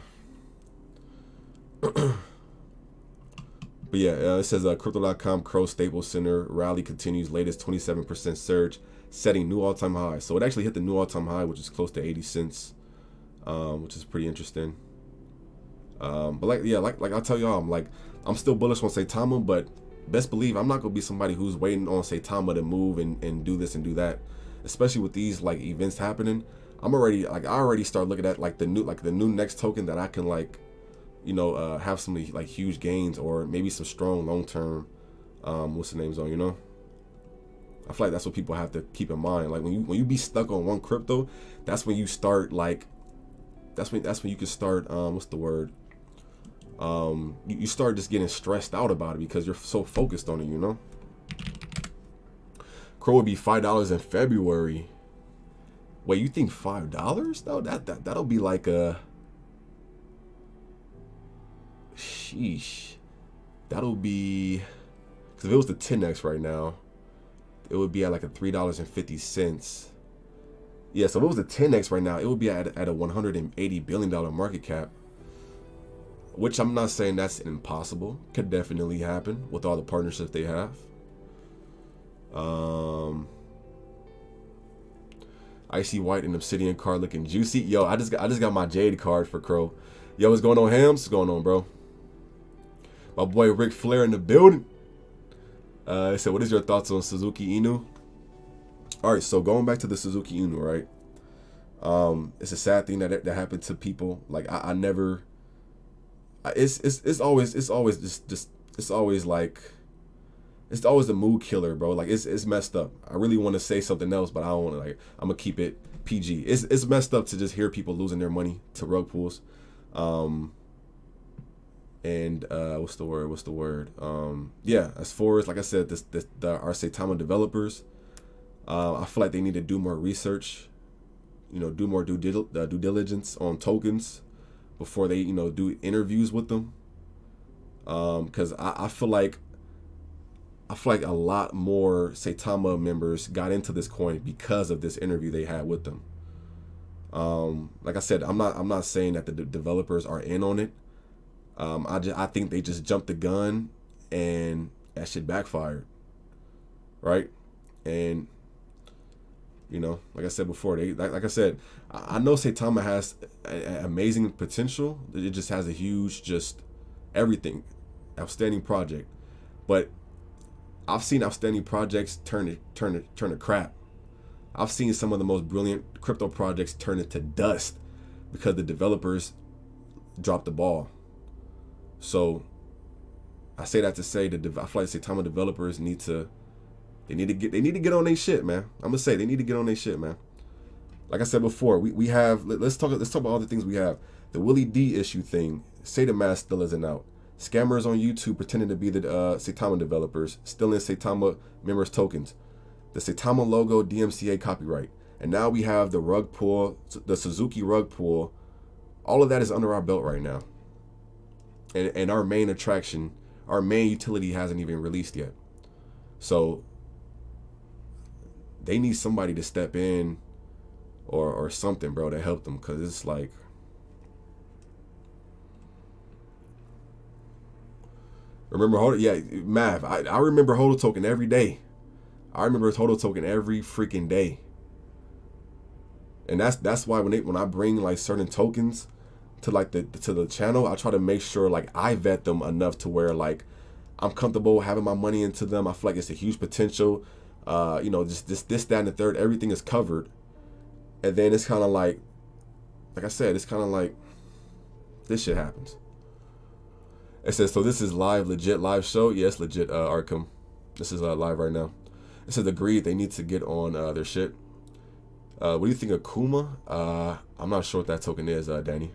But yeah, it says crypto.com Crow Staples Center rally continues, latest 27% surge, setting new all-time high. So it actually hit the new all-time high, which is close to 80 cents, which is pretty interesting. But like I'll tell y'all, I'm still bullish on Saitama, but best believe I'm not gonna be somebody who's waiting on Saitama to move and do this and do that, especially with these like events happening. I already start looking at like the new next token that I can have some like huge gains or maybe some strong long-term what's the names on, I feel like that's what people have to keep in mind. Like when you be stuck on one crypto, that's when you start that's when you can start what's the word, you start just getting stressed out about it because you're so focused on it. Crow would be $5 in February. Wait, you think $5 though? That'll be like a sheesh. That'll be, because if it was the 10x right now, it would be at like a $3.50. Yeah, so if it was the 10x right now, it would be at a $180 billion market cap. Which I'm not saying that's impossible. Could definitely happen with all the partnerships they have. Icy White and Obsidian card looking juicy. Yo, I just got my Jade card for Crow. Yo, what's going on, Hams? What's going on, bro? My boy Ric Flair in the building. He said, what is your thoughts on Tsuzuki Inu? All right, so going back to the Tsuzuki Inu, right? It's a sad thing that happened to people. Like I never. It's always a mood killer, bro. Like it's messed up. I really want to say something else, but I don't want to. Like, I'm gonna keep it PG. It's messed up to just hear people losing their money to rug pools. And what's the word? Yeah, as far as, like I said, our Saitama developers, I feel like they need to do more research, do more due diligence on tokens before they, do interviews with them. Because I feel like a lot more Saitama members got into this coin because of this interview they had with them. Like I said, I'm not saying that the developers are in on it. I think they just jumped the gun and that shit backfired, right? And like I said before, like I said, I know Saitama has amazing potential. It just has a huge, just everything, outstanding project. But I've seen outstanding projects turn to crap. I've seen some of the most brilliant crypto projects turn into dust because the developers dropped the ball. So I say that to say that I feel like Saitama developers need to get on their shit, man. I'm gonna say they need to get on their shit, man. Like I said before, we have, let's talk about all the things we have. The Willie D issue thing. Saitama still isn't out. Scammers on YouTube pretending to be the Saitama developers, stealing Saitama members' tokens. The Saitama logo, DMCA copyright. And now we have the rug pull, the Tsuzuki rug pull. All of that is under our belt right now. And our main attraction, our main utility hasn't even released yet. So they need somebody to step in or something, bro, to help them. Because it's like, remember HODL? Yeah, Mav. I remember HODL token every day. I remember HODL token every freaking day. And that's why when I bring like certain tokens to like the channel, I try to make sure like I vet them enough to where like I'm comfortable having my money into them. I feel like it's a huge potential. Just this, that, and the third. Everything is covered. And then it's kind of like I said, it's kind of like this shit happens. It says, so this is legit live show. Yes, legit, Arkham. This is live right now. It says, agreed, they need to get on their shit. What do you think of Kuma? I'm not sure what that token is, Danny.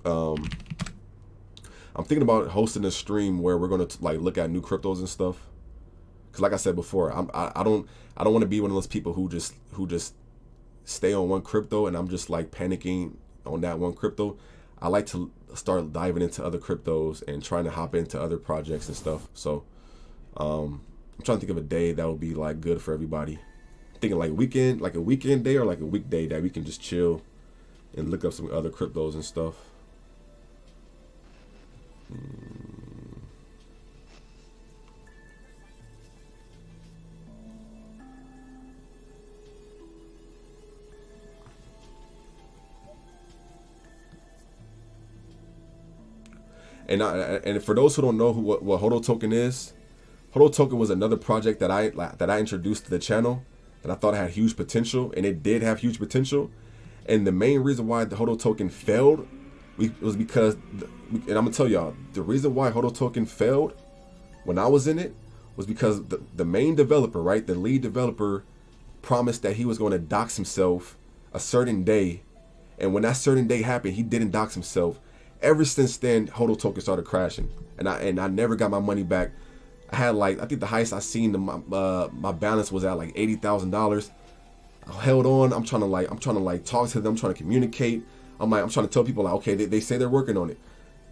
I'm thinking about hosting a stream where we're gonna like look at new cryptos and stuff. Cause like I said before, I don't want to be one of those people who just stay on one crypto and I'm just like panicking on that one crypto. I like to start diving into other cryptos and trying to hop into other projects and stuff. So I'm trying to think of a day that would be like good for everybody. I'm thinking like a weekend day or like a weekday that we can just chill and look up some other cryptos and stuff. And for those who don't know what HODL token is, HODL token was another project that I introduced to the channel that I thought had huge potential, and it did have huge potential. And the main reason why the HODL token failed was because, and I'm gonna tell y'all, the reason why HODL token failed when I was in it was because the main developer, right, the lead developer, promised that he was going to dox himself a certain day, and when that certain day happened, he didn't dox himself. Ever since then, HODL token started crashing, and I never got my money back. I had I think the highest I seen my balance was at like $80,000, held on. I'm trying to like talk to them, trying to communicate. I'm trying to tell people like, okay, they say they're working on it.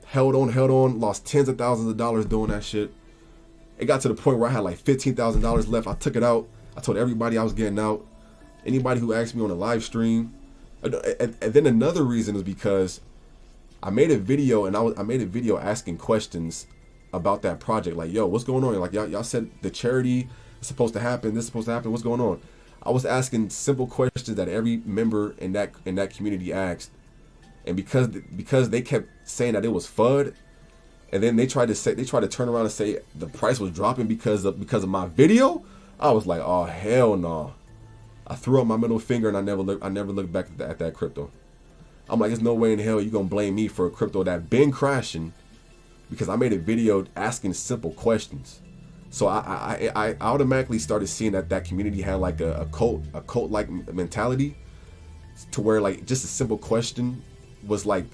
Held on, lost tens of thousands of dollars doing that shit. It got to the point where I had like $15,000 left. I took it out. I told everybody I was getting out. Anybody who asked me on a live stream. And then another reason is because I made a video, and I made a video asking questions about that project. Like, yo, what's going on? Like, y'all said the charity is supposed to happen. This is supposed to happen. What's going on? I was asking simple questions that every member in that community asked. And because they kept saying that it was FUD, and then they tried to turn around and say the price was dropping because of my video, I was like, oh hell no. I threw up my middle finger and I never looked back at that crypto. I'm like, there's no way in hell you're gonna blame me for a crypto that been crashing because I made a video asking simple questions. So I automatically started seeing that community had like a cult like mentality, to where like just a simple question was like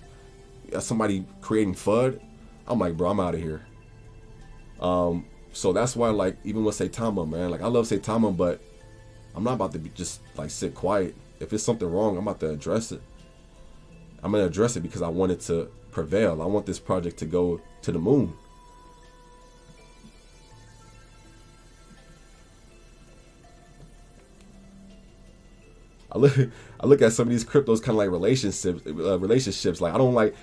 somebody creating FUD. I'm like, bro, I'm out of here. So that's why, like, even with Saitama, man, like I love Saitama, but I'm not about to just like sit quiet. If it's something wrong, I'm about to address it. I'm gonna address it because I want it to prevail. I want this project to go to the moon. I look at some of these cryptos kind of like relationships. Like I don't like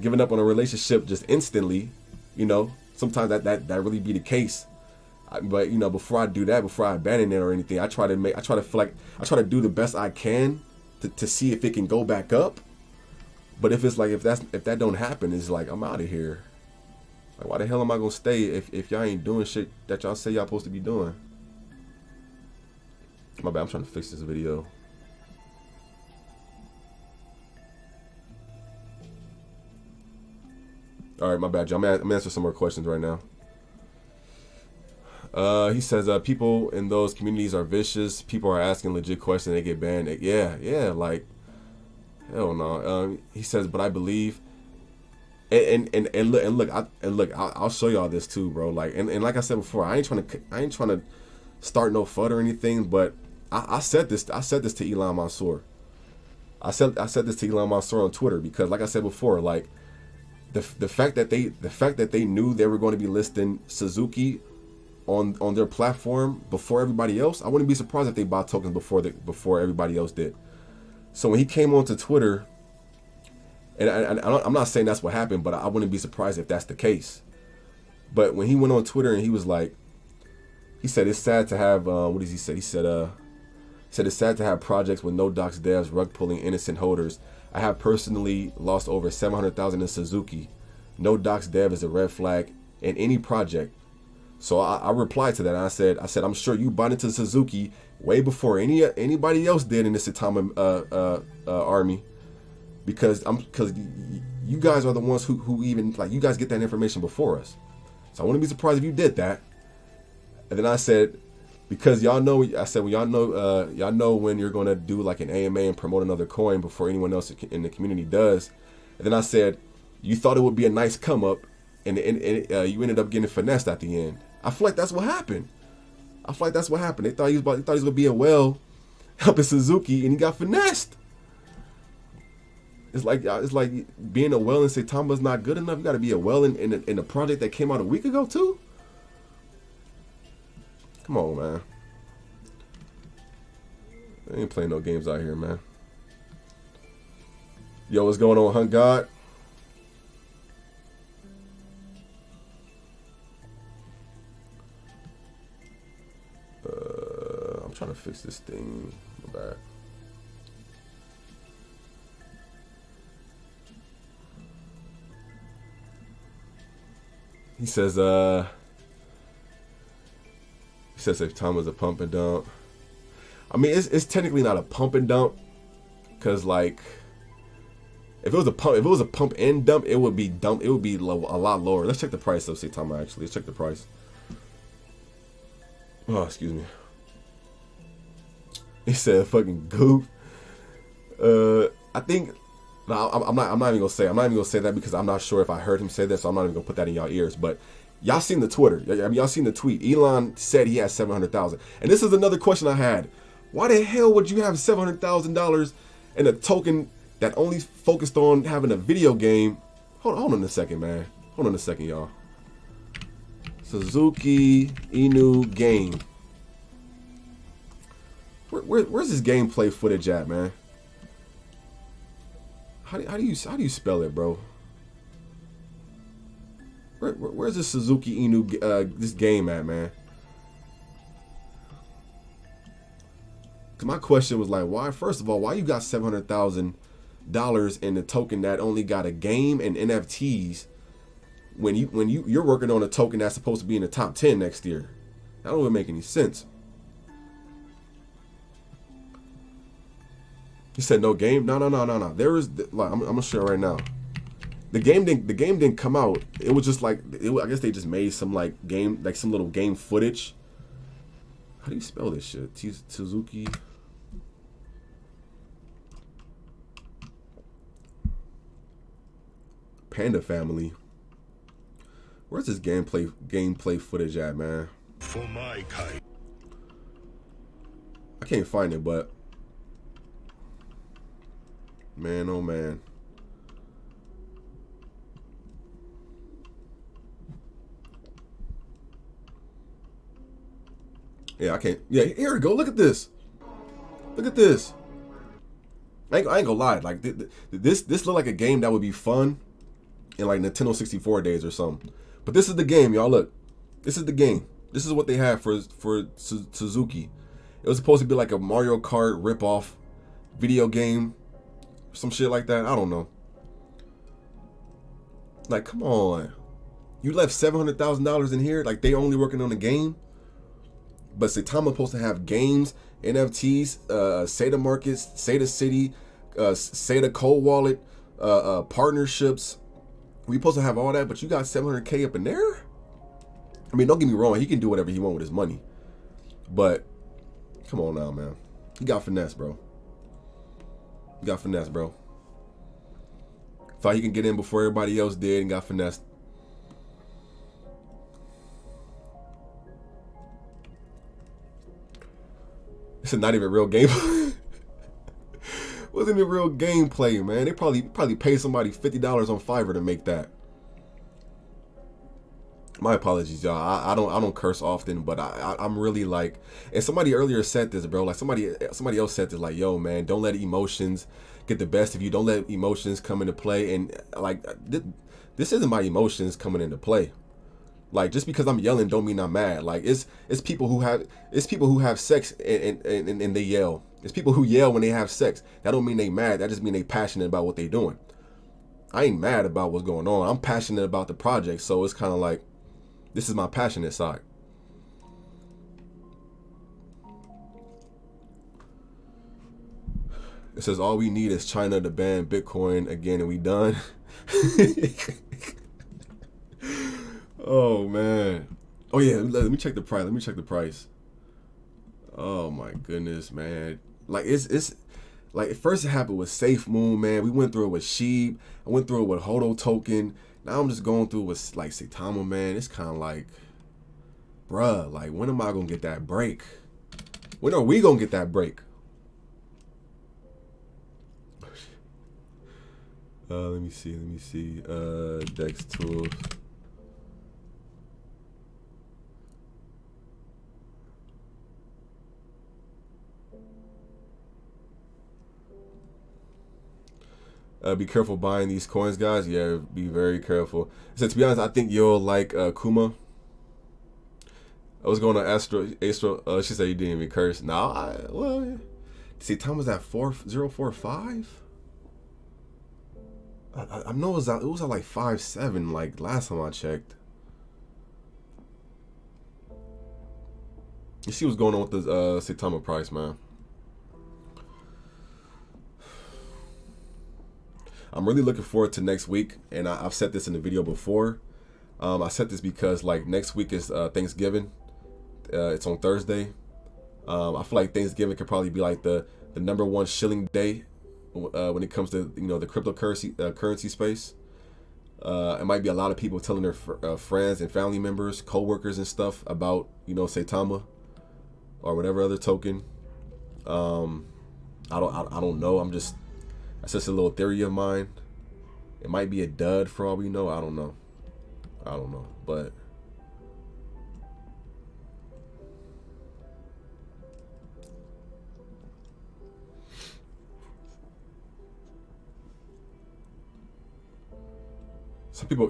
giving up on a relationship just instantly. You know, sometimes that really be the case. But you know, before I do that, before I abandon it or anything, I try to do the best I can to see if it can go back up. But if that don't happen, it's like I'm out of here. Like, why the hell am I gonna stay if y'all ain't doing shit that y'all say y'all supposed to be doing? My bad, I'm trying to fix this video. All right, my bad, John. I'm gonna answer some more questions right now. He says, people in those communities are vicious. People are asking legit questions. They get banned. Yeah, like, hell no. He says, but I believe, and look, I'll show y'all this too, bro. Like, and like I said before, I ain't trying to start no FUD or anything, but I said this to Elon Mansour. I said this to Elon Mansour on Twitter because, like I said before, like the fact that they knew they were going to be listing Tsuzuki on their platform before everybody else, I wouldn't be surprised if they bought tokens before everybody else did. So when he came onto Twitter, and I'm not saying that's what happened, but I wouldn't be surprised if that's the case. But when he went on Twitter and he was like, he said it's sad to have what does he say? He said it's sad to have projects with no docs devs rug pulling innocent holders. I have personally lost over 700,000 in Tsuzuki. No docs dev is a red flag in any project. So I replied to that and I said I'm sure you bought into Tsuzuki way before anybody else did in the Saitama army, because you guys are the ones who even, like, you guys get that information before us. So I wouldn't be surprised if you did that. And then I said, because y'all know, y'all know when you're gonna do like an AMA and promote another coin before anyone else in the community does. And then I said, you thought it would be a nice come up, and you ended up getting finessed at the end. I feel like that's what happened. They thought he was gonna be a well helping Tsuzuki, and he got finessed. It's like being a well in Saitama is not good enough. You got to be a well in a project that came out a week ago too. Come on, man. I ain't playing no games out here, man. Yo, what's going on, Hunt God? I'm trying to fix this thing. My bad. He says if Tom was a pump and dump. I mean, it's technically not a pump and dump, because like if it was a pump and dump, it would be a lot lower. Let's check the price of Saitama actually. Let's check the price. Oh, excuse me. He said fucking goof. I think no, I'm not even gonna say that because I'm not sure if I heard him say that, so I'm not even gonna put that in y'all ears. But y'all seen the Twitter. I mean, y'all seen the tweet. Elon said he has 700,000. And this is another question I had. Why the hell would you have $700,000 in a token that only focused on having a video game? Hold on a second, man. Hold on a second, y'all. Tsuzuki Inu game. Where's this gameplay footage at, man? How do you spell it, bro? Where's this Tsuzuki Inu this game at, man? Cause my question was like, why? First of all, why you got $700,000 in the token that only got a game and NFTs when you're working on a token that's supposed to be in the top 10 next year? That don't even make any sense. He said no game. No. There is, like, I'm gonna show you right now. The game didn't come out. It was just like, I guess they just made some like game, like some little game footage. How do you spell this shit? Tsuzuki. Panda family. Where's this gameplay footage at, man? For my kind. I can't find it, but man, oh man. Yeah, I can't. Yeah, here we go. Look at this. Look at this. I ain't gonna lie. Like this look like a game that would be fun in like Nintendo 64 days or something. But this is the game, y'all. Look, this is the game. This is what they have for Tsuzuki. It was supposed to be like a Mario Kart ripoff video game, some shit like that. I don't know. Like, come on. You left $700,000 in here. Like, they only working on a game. But Saitama supposed to have games, NFTs, SATA markets, SATA City, SATA Cold Wallet, partnerships. We supposed to have all that, but you got 700K up in there? I mean, don't get me wrong. He can do whatever he want with his money. But, come on now, man. He got finesse, bro. He got finesse, bro. Thought he can get in before everybody else did and got finessed. This is not even real gameplay. Wasn't even real gameplay, man. They probably paid somebody $50 on Fiverr to make that. My apologies, y'all. I don't curse often, but I'm really like, and somebody earlier said this, bro. Like somebody else said this, like, yo, man, don't let emotions get the best of you. Don't let emotions come into play. And like, this isn't my emotions coming into play. Like, just because I'm yelling don't mean I'm mad. Like, it's people who have sex and they yell. It's people who yell when they have sex. That don't mean they mad. That just mean they passionate about what they doing. I ain't mad about what's going on. I'm passionate about the project. So it's kind of like, this is my passionate side. It says all we need is China to ban Bitcoin again and we done. Oh man. Oh yeah, let me check the price. Oh my goodness, man. Like it's like at first it happened with Safe Moon, man. We went through it with Sheep. I went through it with Hodo Token. Now I'm just going through it with like Saitama, man. It's kind of like, bruh, like when am I gonna get that break? When are we gonna get that break? Let me see. Dex tools. Be careful buying these coins, guys. Yeah, be very careful. So to be honest, I think you'll like Kuma. I was going to Astro. She said you didn't even curse. Nah, well, see, Tom was at 4045. I know it was at like 5.7. Like last time I checked. You see what's going on with the Saitama price, man. I'm really looking forward to next week, and I've said this in the video before. I said this because like next week is Thanksgiving. It's on Thursday. I feel like Thanksgiving could probably be like the #1 shilling day when it comes to the cryptocurrency currency space. It might be a lot of people telling their friends and family members, co-workers and stuff about Saitama or whatever other token. I don't know. That's just a little theory of mine. It might be a dud for all we know. I don't know. But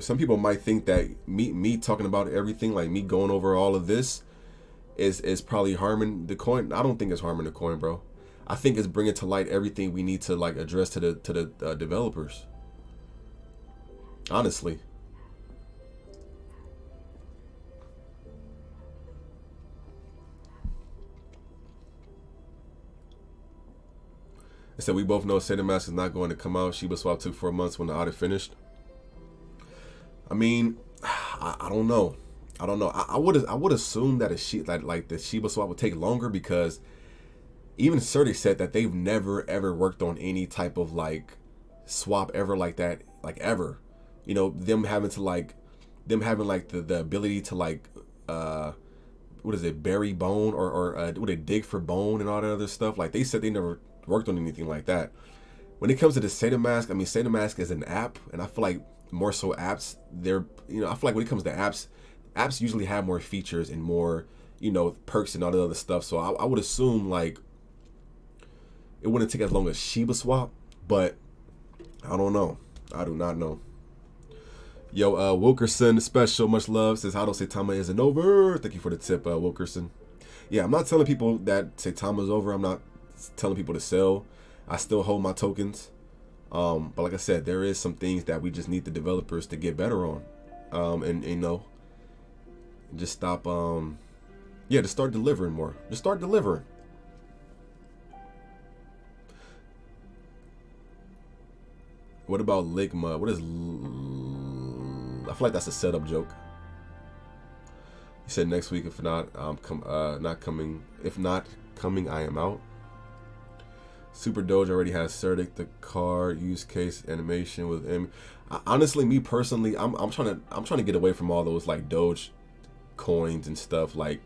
some people might think that me talking about everything, like me going over all of this, is probably harming the coin. I don't think it's harming the coin, bro. I think it's bringing to light everything we need to like address to the developers. Honestly. I said we both know Saitama is not going to come out. Shiba swap took 4 months when the audit finished. I mean, I don't know. I would assume that the Shiba swap would take longer, because even Certic said that they've never ever worked on any type of like swap ever like that, like ever. You know, them having the ability to like what is it, bury bone or what they dig for bone and all that other stuff. Like they said they never worked on anything like that. When it comes to the Saitama, I mean, Saitama is an app, and I feel like more so apps, I feel like when it comes to apps usually have more features and more, perks and all the other stuff. So I would assume like it wouldn't take as long as Shiba swap, but I don't know. I do not know. Yo, Wilkerson special, much love, says how do Saitama isn't over. Thank you for the tip, Wilkerson. Yeah, I'm not telling people that Saitama's over. I'm not telling people to sell. I still hold my tokens. But like I said, there is some things that we just need the developers to get better on. And just stop, just start delivering more. Just start delivering. What about Ligma? What is... I feel like that's a setup joke. He said next week, if not, not coming. If not coming, I am out. Super Doge already has Certic, the card use case animation with him. Honestly, me personally, I'm trying to get away from all those like Doge coins and stuff. Like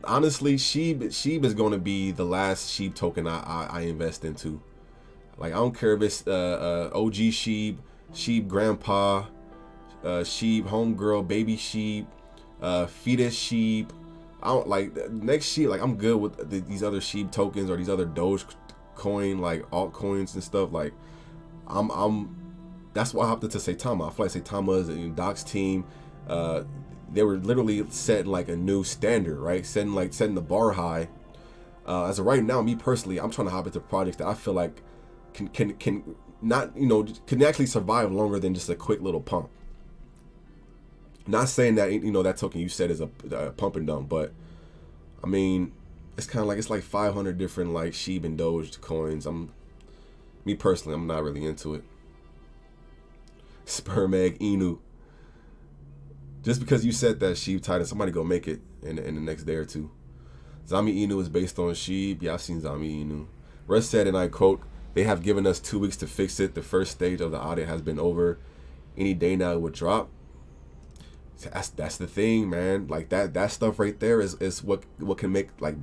honestly, Sheep is going to be the last Sheep token I invest into. Like I don't care if it's OG Sheep, Sheep Grandpa, Sheep Homegirl, Baby Sheep, Fetus Sheep. I don't like next Sheep. Like I'm good with these other Sheep tokens or these other Doge coin like altcoins and stuff. Like I'm. That's why I hopped into Saitama. I feel like Saitama is a Doc's team. They were literally setting like a new standard, right? Setting the bar high. As of right now, me personally, I'm trying to hop into projects that I feel like can not can actually survive longer than just a quick little pump. Not saying that that token you said is a pump and dump, but I mean it's kind of like it's like 500 different like Sheep and Doge coins. Me personally, I'm not really into it. Sperm egg Inu. Just because you said that Sheep Titan, somebody go make it in the next day or two. Zami Inu is based on Sheep. Yeah, I've seen Zami Inu. Russ said, and I quote, "They have given us 2 weeks to fix it. The first stage of the audit has been over. Any day now it would drop." That's the thing, man. Like that stuff right there is what can make, like,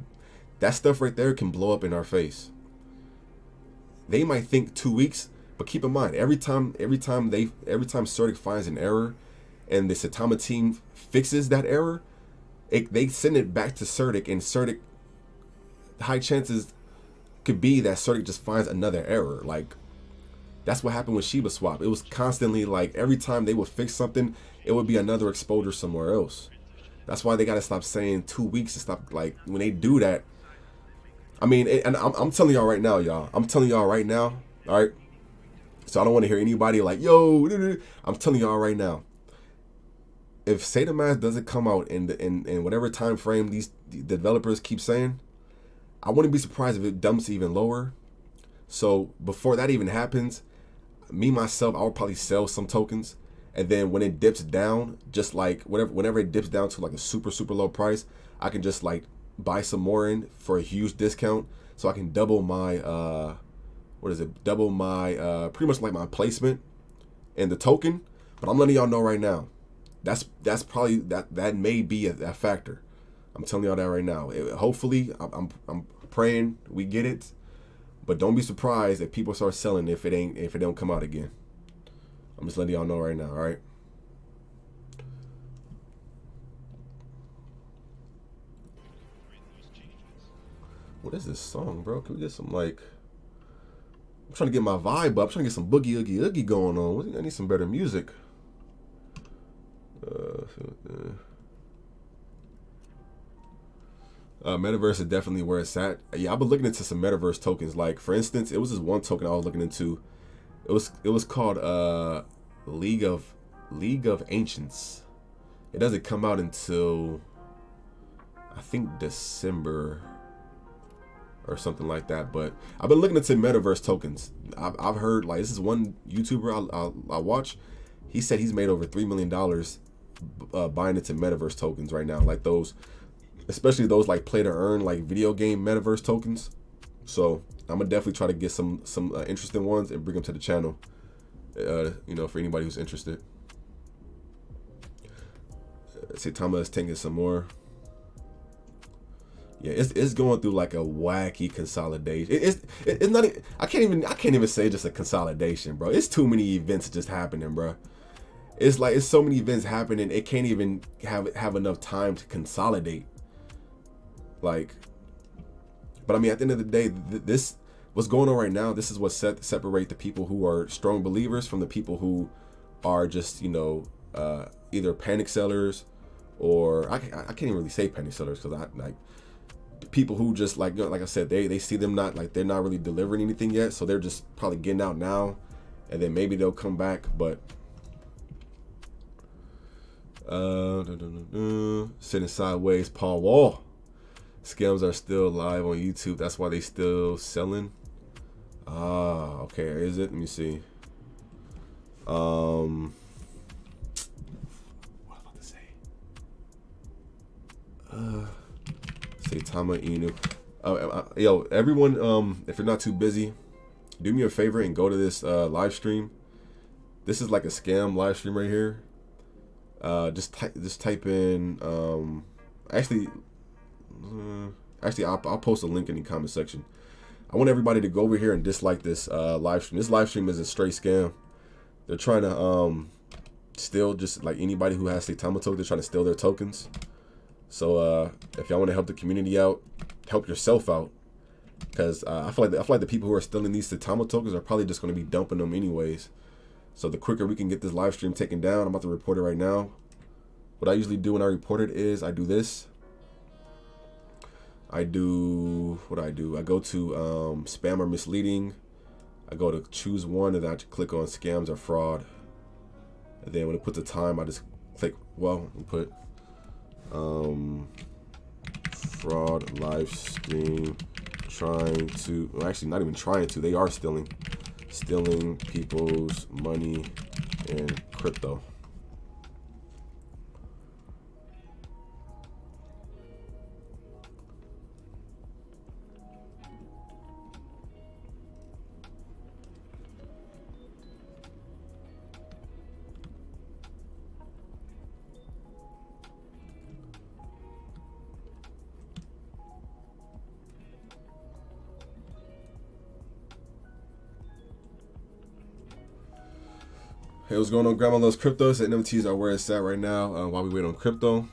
that stuff right there can blow up in our face. They might think 2 weeks, but keep in mind, every time Certic finds an error and the Saitama team fixes that error, they send it back to Certic, and Certic, high chances could be that Certic just finds another error. Like that's what happened with Shiba Swap. It was constantly like every time they would fix something, it would be another exposure somewhere else. That's why they gotta stop saying 2 weeks and stop. Like when they do that, I mean, and I'm telling y'all right now, y'all. I'm telling y'all right now. All right. So I don't want to hear anybody like, yo. I'm telling y'all right now. If Saitama doesn't come out in whatever time frame the developers keep saying, I wouldn't be surprised if it dumps even lower. So before that even happens, me myself, I'll probably sell some tokens, and then when it dips down, just like whenever it dips down to like a super low price, I can just like buy some more in for a huge discount, so I can double my double my pretty much like my placement in the token. But I'm letting y'all know right now, that's probably that may be a factor. I'm telling y'all that right now. Hopefully, I'm praying we get it, but don't be surprised if people start selling if it don't come out again. I'm just letting y'all know right now. All right. What is this song, bro? Can we get some like? I'm trying to get my vibe up. I'm trying to get some boogie oogie oogie going on. I need some better music. Metaverse is definitely where it's at. Yeah, I've been looking into some metaverse tokens. Like for instance, it was this one token I was looking into. It was called League of Ancients. It doesn't come out until I think December or something like that. But I've been looking into metaverse tokens. I've heard like this is one YouTuber I watch. He said he's made over $3 million buying into metaverse tokens right now. Like those, especially those like play to earn like video game metaverse tokens. So I'm gonna definitely try to get some interesting ones and bring them to the channel. You know, for anybody who's interested. Saitama is taking some more. Yeah, it's going through like a wacky consolidation. It's not. I can't even say just a consolidation, bro. It's too many events just happening, bro. It's like it's so many events happening. It can't even have enough time to consolidate. Like, but I mean, at the end of the day, this what's going on right now. This is what separate the people who are strong believers from the people who are just, you know, either panic sellers or I can't even really say panic sellers because I like people who just like I said, they see them not like they're not really delivering anything yet, so they're just probably getting out now, and then maybe they'll come back. But sitting sideways, Paul Wall. Scams are still live on YouTube. That's why they still selling. Ah, okay. Is it? Let me see. What was I about to say? Saitama Inu. Yo, everyone, if you're not too busy, do me a favor and go to this live stream. This is like a scam live stream right here. Just type in actually I'll post a link in the comment section. I want everybody to go over here and dislike this live stream. This live stream is a straight scam. They're trying to steal just like anybody who has Saitama tokens. They're trying to steal their tokens. So if y'all want to help the community out, help yourself out, because I feel like the people who are stealing these Saitama tokens are probably just going to be dumping them anyways. So the quicker we can get this live stream taken down, I'm about to report it right now. What I usually do when I report it is I do this. I go to spam or misleading. I go to choose one, and then I click on scams or fraud. And then when it puts a time, I just click, well, and put fraud live stream trying to, well, actually not even trying to, they are stealing people's money and crypto. Hey, what's going on, Grandma Loves Crypto? So NFTs are where it's at right now while we wait on crypto.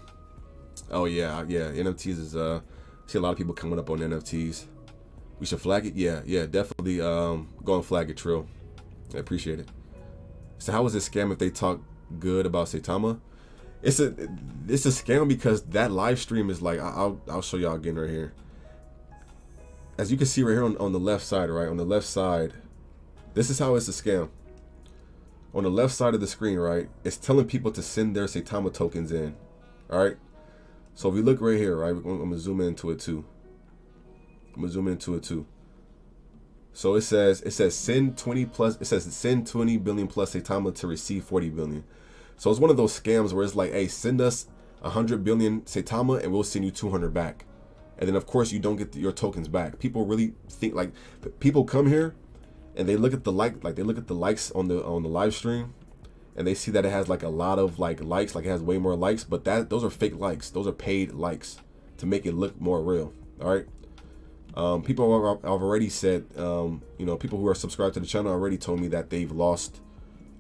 Oh, yeah. NFTs is, see a lot of people coming up on NFTs. We should flag it? Yeah, definitely go and flag it, Trill. I appreciate it. So how is it scam if they talk good about Saitama? It's a scam because that live stream is like, I'll show y'all again right here. As you can see right here on the left side, right? On the left side, this is how it's a scam. On the left side of the screen, right, it's telling people to send their Saitama tokens in. All right. So if we look right here, right, I'm gonna zoom into it too. So it says send 20 plus. It says send 20 billion plus Saitama to receive 40 billion. So it's one of those scams where it's like, hey, send us 100 billion Saitama and we'll send you 200 back. And then of course you don't get your tokens back. People really think like people come here and they look at the likes on the live stream, and they see that it has like a lot of likes, like it has way more likes, but those are fake likes. Those are paid likes. to make it look more real. All right. People have already said, you know, people who are subscribed to the channel already told me that they've lost,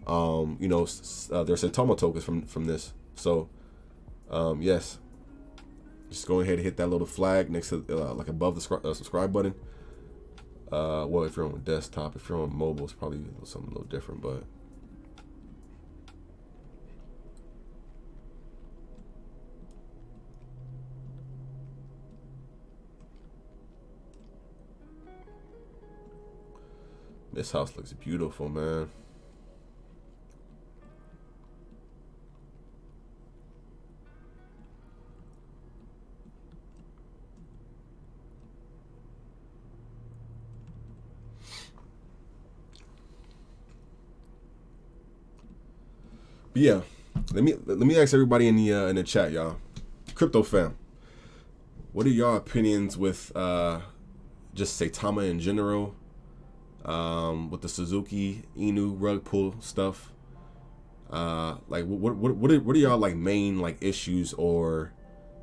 you know, their Saitama tokens from this. So, yes, just go ahead and hit that little flag next to, like above the subscribe button. Well, if you're on desktop, if you're on mobile, it's probably something a little different, but. This house looks beautiful, man. But yeah, let me ask everybody in the chat, y'all. Crypto fam, what are y'all opinions with just Saitama in general? With the Tsuzuki Inu rug pull stuff, like what are y'all like main like issues or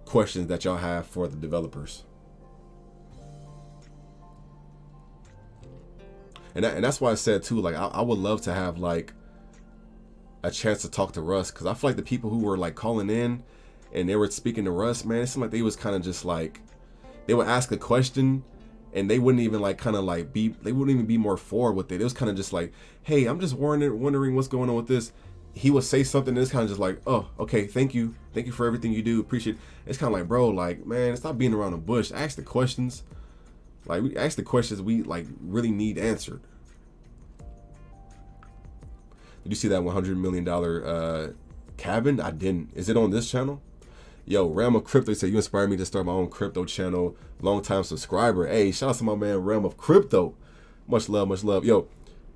questions that y'all have for the developers? And that's why I said too, like I would love to have like a chance to talk to Russ, because I feel like the people who were like calling in and they were speaking to Russ, man, it seemed like they was kind of just like, they would ask a question and they wouldn't even like kind of like they wouldn't even be more forward with it. It was kind of just like, hey, I'm just wondering what's going on with this. He would say something and it's kind of just like, oh, okay, thank you for everything you do, appreciate it. It's kind of like, bro, like, man, stop beating around the bush, ask the questions. Like, we ask the questions we like really need answered. Did you see that $100 million cabin? I didn't. Is it on this channel? Yo, Realm of Crypto said, you inspired me to start my own crypto channel. Long time subscriber. Hey, shout out to my man Realm of Crypto. Much love, much love. Yo,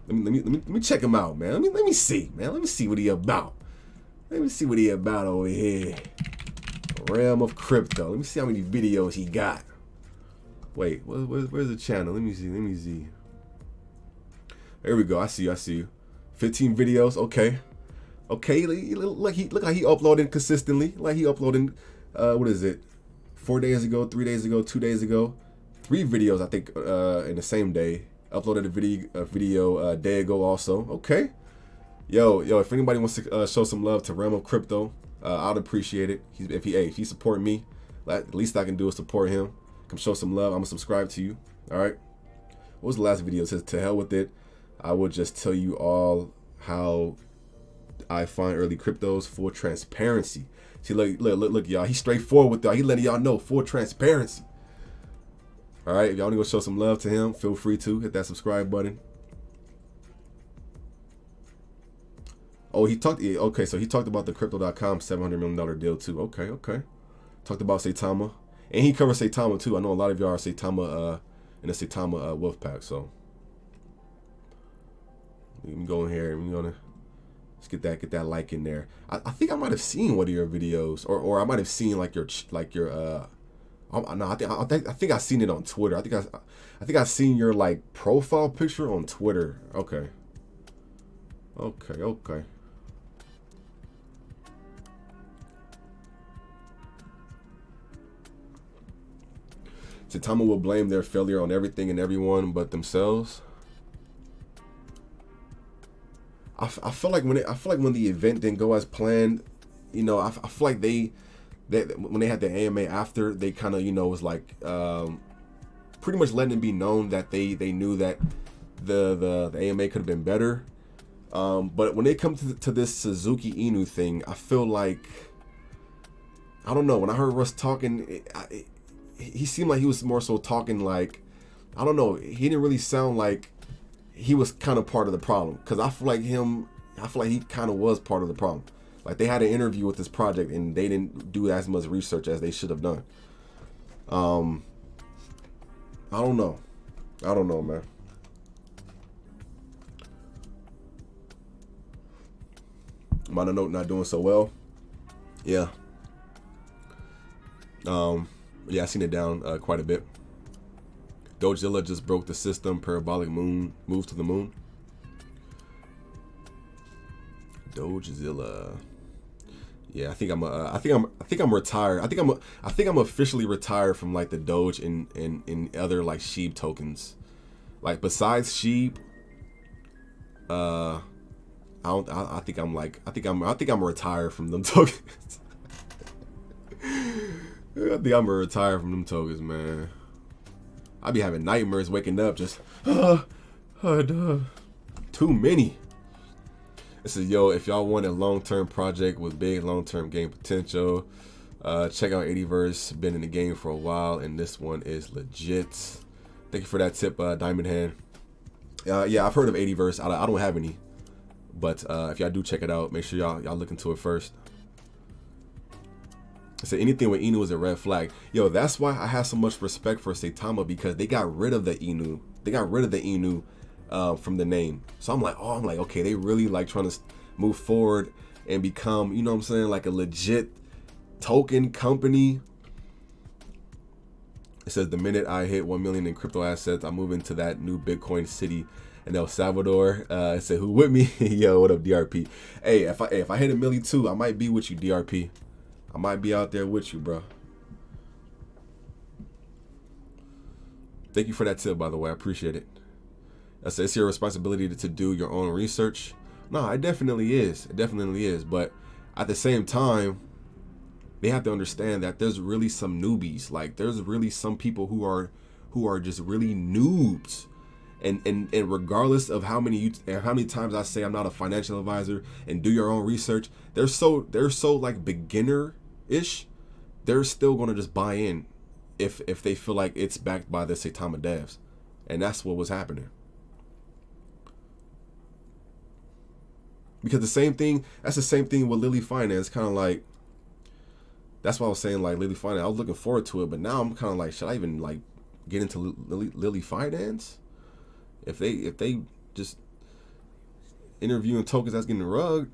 let me check him out, man. Let me see, man. Let me see what he about. Let me see what he about over here. Realm of Crypto. Let me see how many videos he got. Wait, where's the channel? Let me see. There we go. I see you. 15 videos. Okay. Look how he uploading consistently. Like he uploading, what is it? 4 days ago, 3 days ago, 2 days ago, 3 videos I think in the same day. Uploaded a video a day ago also. Okay. Yo, if anybody wants to show some love to Realm of Crypto, I'd appreciate it. If he support me, at least I can do is support him. Come show some love. I'm gonna subscribe to you. All right. What was the last video? It says, to hell with it. I will just tell you all how I find early cryptos, full transparency. See, look, y'all. He's straightforward with y'all. He letting y'all know full transparency. All right. If y'all want to go show some love to him, feel free to hit that subscribe button. Oh, he talked. Okay, so he talked about the crypto.com $700 million deal too. Okay. Talked about Saitama, and he covered Saitama too. I know a lot of y'all are Saitama in the Saitama wolf pack. So we can go in here and we're gonna. Let's get that like in there. I think I might have seen one of your videos, or I might have seen like your no, I think I seen it on Twitter. I think I seen your like profile picture on Twitter. Okay. Saitama will blame their failure on everything and everyone but themselves. I feel like when the event didn't go as planned, you know, I feel like they when they had the AMA after, they kind of, you know, was like pretty much letting it be known that they knew that the AMA could have been better. But when they come to this Tsuzuki Inu thing, I feel like, I don't know, when I heard Russ talking, he seemed like he was more so talking like, I don't know, he didn't really sound like he was kind of part of the problem, because I feel like he kind of was part of the problem. Like, they had an interview with this project and they didn't do as much research as they should have done. I don't know, man. Minor note, not doing so well. Yeah. Yeah, I seen it down quite a bit. Dogezilla just broke the system. Parabolic moon move to the moon. Dogezilla. Yeah, I think I'm retired. I think I'm officially retired from like the Doge and other like Sheep tokens. Like besides Sheep, I don't. I think I'm like. I think I'm retired from them tokens. I think I'm retired from them tokens, man. I be having nightmares waking up just too many. It says, yo, if y'all want a long-term project with big long-term game potential, check out 80verse. Been in the game for a while, and this one is legit. Thank you for that tip, Diamond Hand. Yeah, I've heard of 80verse. I don't have any, but if y'all do check it out, make sure y'all look into it first. I said anything with Inu is a red flag. Yo, that's why I have so much respect for Saitama, because they got rid of the Inu. They got rid of the Inu from the name. So I'm like, okay, they really like trying to move forward and become, you know what I'm saying, like a legit token company. It says the minute I hit 1 million in crypto assets, I move into that new Bitcoin city in El Salvador. It said, who with me? Yo, what up, DRP? Hey, if I hit 1 million too, I might be with you, DRP. I might be out there with you, bro. Thank you for that tip, by the way. I appreciate it. I say it's your responsibility to do your own research. No, it definitely is. It definitely is. But at the same time, they have to understand that there's really some newbies. Like there's really some people who are just really noobs. And regardless of how many times I say I'm not a financial advisor and do your own research, they're so like beginner-ish. They're still gonna just buy in if they feel like it's backed by the Saitama devs, and that's what was happening. Because that's the same thing with Lily Finance. Kind of like, that's why I was saying like Lily Finance. I was looking forward to it, but now I'm kind of like, should I even like get into Lily Finance? If they just interviewing tokens that's getting rugged.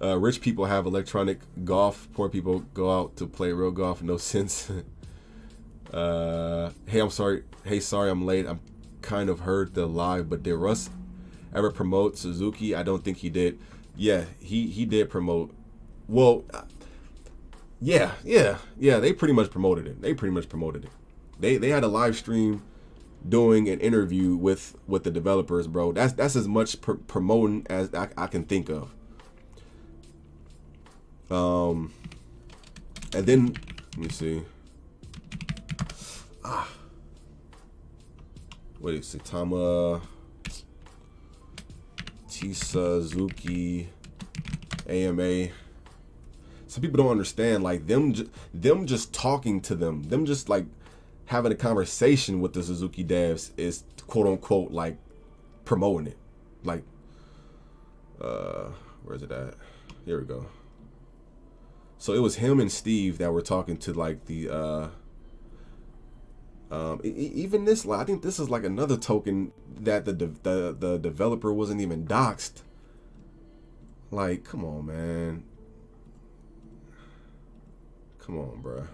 Rich people have electronic golf. Poor people go out to play real golf. No sense. Hey, I'm sorry. Hey, sorry I'm late. I'm kind of heard the live, but did Russ ever promote Tsuzuki? I don't think he did. Yeah, he did promote. Well, yeah. They pretty much promoted it. They had a live stream doing an interview with the developers, bro. That's as much promoting as I can think of. And then let me see. Wait, Saitama, Tsuzuki, AMA. Some people don't understand, like them just talking to them just like having a conversation with the Tsuzuki devs is quote unquote like promoting it. Like, where's it at? Here we go. So it was him and Steve that were talking to like the even this, like, I think this is like another token that the developer wasn't even doxed. Like, come on, man. Come on, bruh.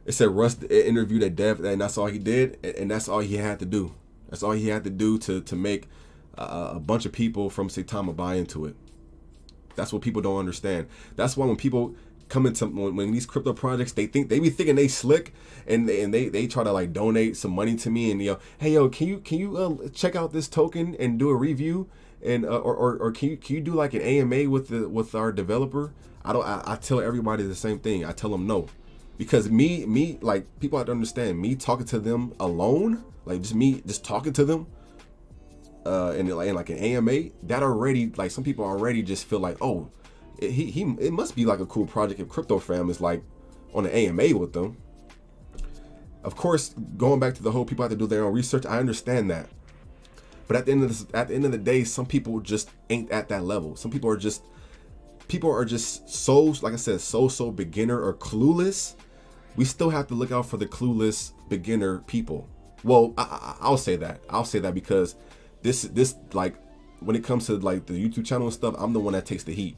It said Russ interviewed a dev, and that's all he did, and that's all he had to do. That's all he had to do to make a bunch of people from Saitama buy into it. That's what people don't understand. That's why when people come into when these crypto projects, they be thinking they slick, and they try to like donate some money to me, and hey can you check out this token and do a review, and or can you do like an AMA with our developer? I tell everybody the same thing. I tell them no, because me like, people have to understand, me talking to them alone, like just talking to them. And like an AMA, that already, like, some people already just feel like, oh, it must be like a cool project if Crypto Fam is like on an AMA with them. Of course, going back to the whole people have to do their own research, I understand that. But at the end of the day, some people just ain't at that level. Some people are just so, like I said, so beginner or clueless. We still have to look out for the clueless beginner people. Well, I'll say that because this like, when it comes to like the YouTube channel and stuff, I'm the one that takes the heat.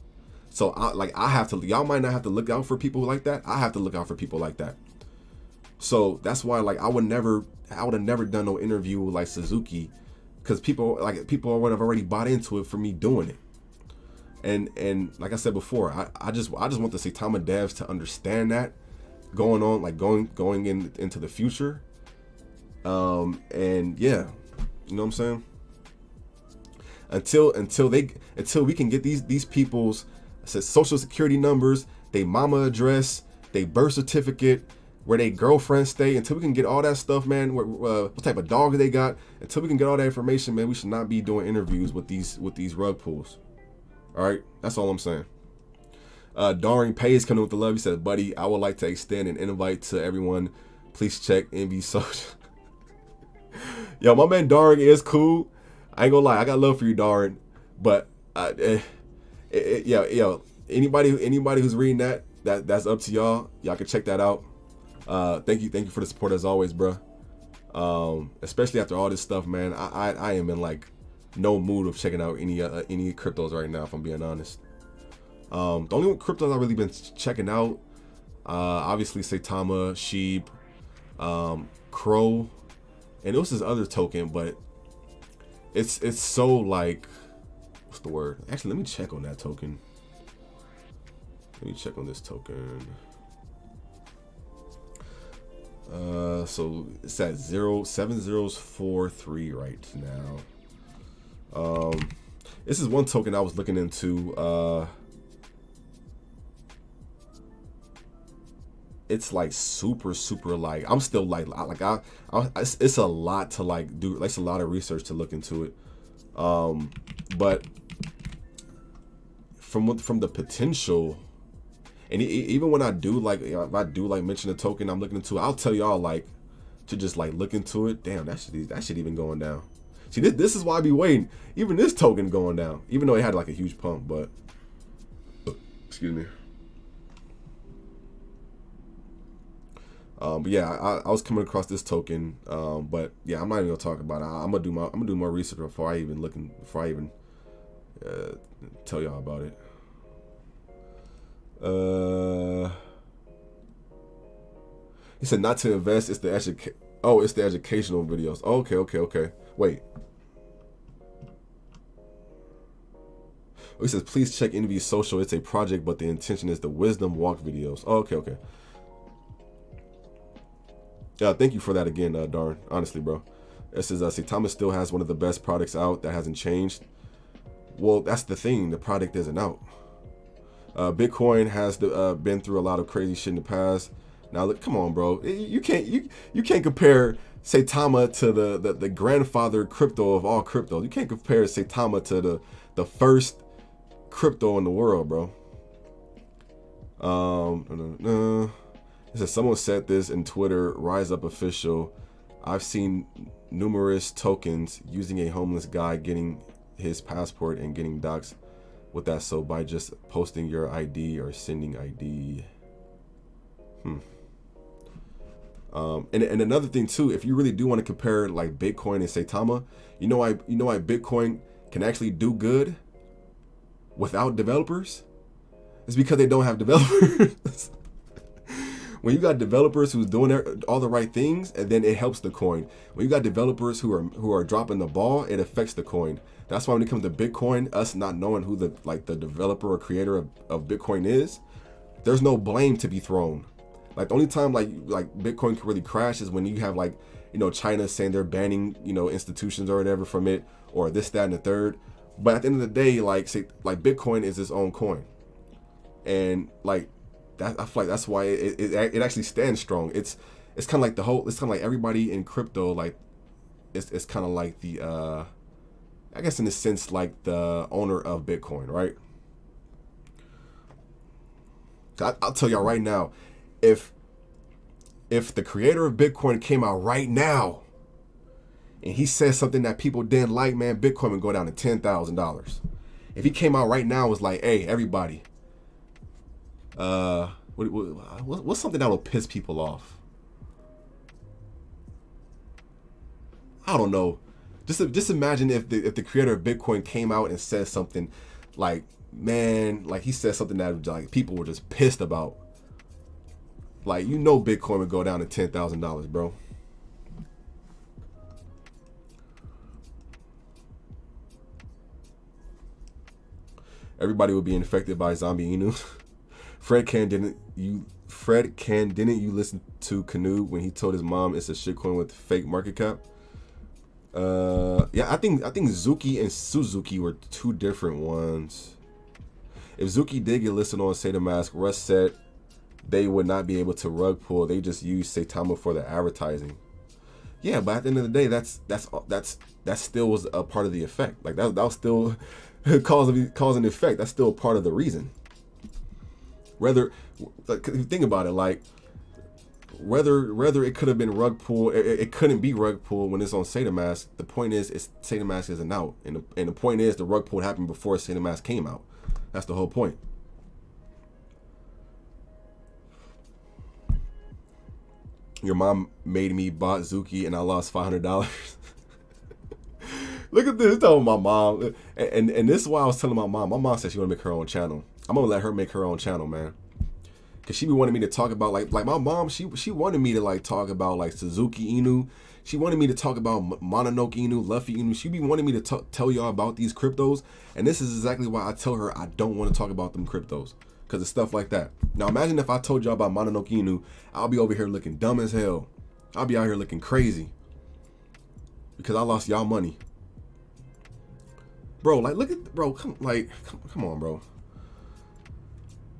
So I have to, y'all might not have to look out for people like that. I have to look out for people like that. So that's why, like, I would have never done no interview with like Tsuzuki because people would have already bought into it for me doing it. And like I said before, I just want the Saitama devs to understand that going on, like going into the future. And yeah, you know what I'm saying? Until we can get these people's social security numbers, they mama address, they birth certificate, where they girlfriends stay, until we can get all that stuff, man, what type of dog they got, until we can get all that information, man, we should not be doing interviews with these rug pulls. All right, that's all I'm saying. Daring Pays coming with the love. He said, buddy, I would like to extend an invite to everyone. Please check Envy Social. Yo, my man Daring is cool. I ain't gonna lie, I got love for you, Daring. But yo, anybody who's reading that's up to y'all. Y'all can check that out. Thank you for the support as always, bro. Especially after all this stuff, man. I am in like no mood of checking out any cryptos right now, if I'm being honest. The only cryptos I've really been checking out, obviously Saitama, Sheep, Crow, and it was this other token, but it's so like, what's the word? Actually, let me check on that token. Let me check on this token. So it's at 0.7043 right now. This is one token I was looking into. It's like super like, I'm still like it's a lot to like do. Like, it's a lot of research to look into it. But from the potential, and even when I do like, if I do like mention a token I'm looking into, I'll tell y'all like to just like look into it. Damn, that shit even going down. See, this is why I be waiting. Even this token going down, even though it had like a huge pump. But excuse me. But yeah, I was coming across this token. But yeah, I'm not even gonna talk about it. I'm gonna do more research before I even tell y'all about it. He said not to invest. It's the educational videos. Okay. Wait. He says please check Envy Social. It's a project, but the intention is the wisdom walk videos. Okay. Thank you for that again, Darn. Honestly, bro. It says Saitama still has one of the best products out that hasn't changed. Well, that's the thing. The product isn't out. Bitcoin has been through a lot of crazy shit in the past. Now, look, come on, bro. You can't compare Saitama to the grandfather crypto of all cryptos. You can't compare Saitama to the first crypto in the world, bro. It says someone said this in Twitter, Rise Up Official. I've seen numerous tokens using a homeless guy getting his passport and getting doxxed with that, so by just posting your ID or sending ID. And another thing too, if you really do want to compare like Bitcoin and Saitama, you know why Bitcoin can actually do good without developers? It's because they don't have developers. When you got developers who's doing all the right things, and then it helps the coin. When you got developers who are dropping the ball, it affects the coin. That's why when it comes to Bitcoin, us not knowing who the developer or creator of Bitcoin is, there's no blame to be thrown. Like the only time like Bitcoin can really crash is when you have like, China saying they're banning, institutions or whatever from it, or this, that, and the third. But at the end of the day, like Bitcoin is its own coin, and like that, I feel like that's why it actually stands strong. It's kind of like everybody in crypto, like it's kind of like the I guess in a sense like the owner of Bitcoin, right? So I'll tell y'all right now, if the creator of Bitcoin came out right now and he says something that people didn't like, man, Bitcoin would go down to $10,000. If he came out right now and was like, hey, everybody, what's something that will piss people off? I don't know. Just imagine if the creator of Bitcoin came out and said something like, man, like he said something that like people were just pissed about. Like, Bitcoin would go down to $10,000, bro. everybody would be infected by zombie Inu. Didn't you listen to Canoe when he told his mom it's a shitcoin with fake market cap? Yeah, I think Zuki and Tsuzuki were two different ones. If Zuki did get listed on Saitama, Russ said they would not be able to rug pull. They just use Saitama for the advertising. Yeah, but at the end of the day, that still was a part of the effect. Like that was still cause and effect. That's still part of the reason. Whether, like, if you think about it, like whether it could have been rug pull, it couldn't be rug pull when it's on Saitama. The point is, Saitama isn't out, and the point is the rug pull happened before Saitama came out. That's the whole point. Your mom made me bought Zuki and I lost $500. Look at this, telling my mom, and this is why I was telling my mom. My mom said she want to make her own channel. I'm gonna let her make her own channel, man. Cause she be wanting me to talk about like my mom. She wanted me to like talk about like Tsuzuki Inu. She wanted me to talk about Mononoke Inu, Luffy Inu. She be wanting me to tell y'all about these cryptos, and this is exactly why I tell her I don't want to talk about them cryptos, cause it's stuff like that. Now imagine if I told y'all about Mononoke Inu, I'll be over here looking dumb as hell. I'll be out here looking crazy because I lost y'all money, bro. Like look at come on, bro.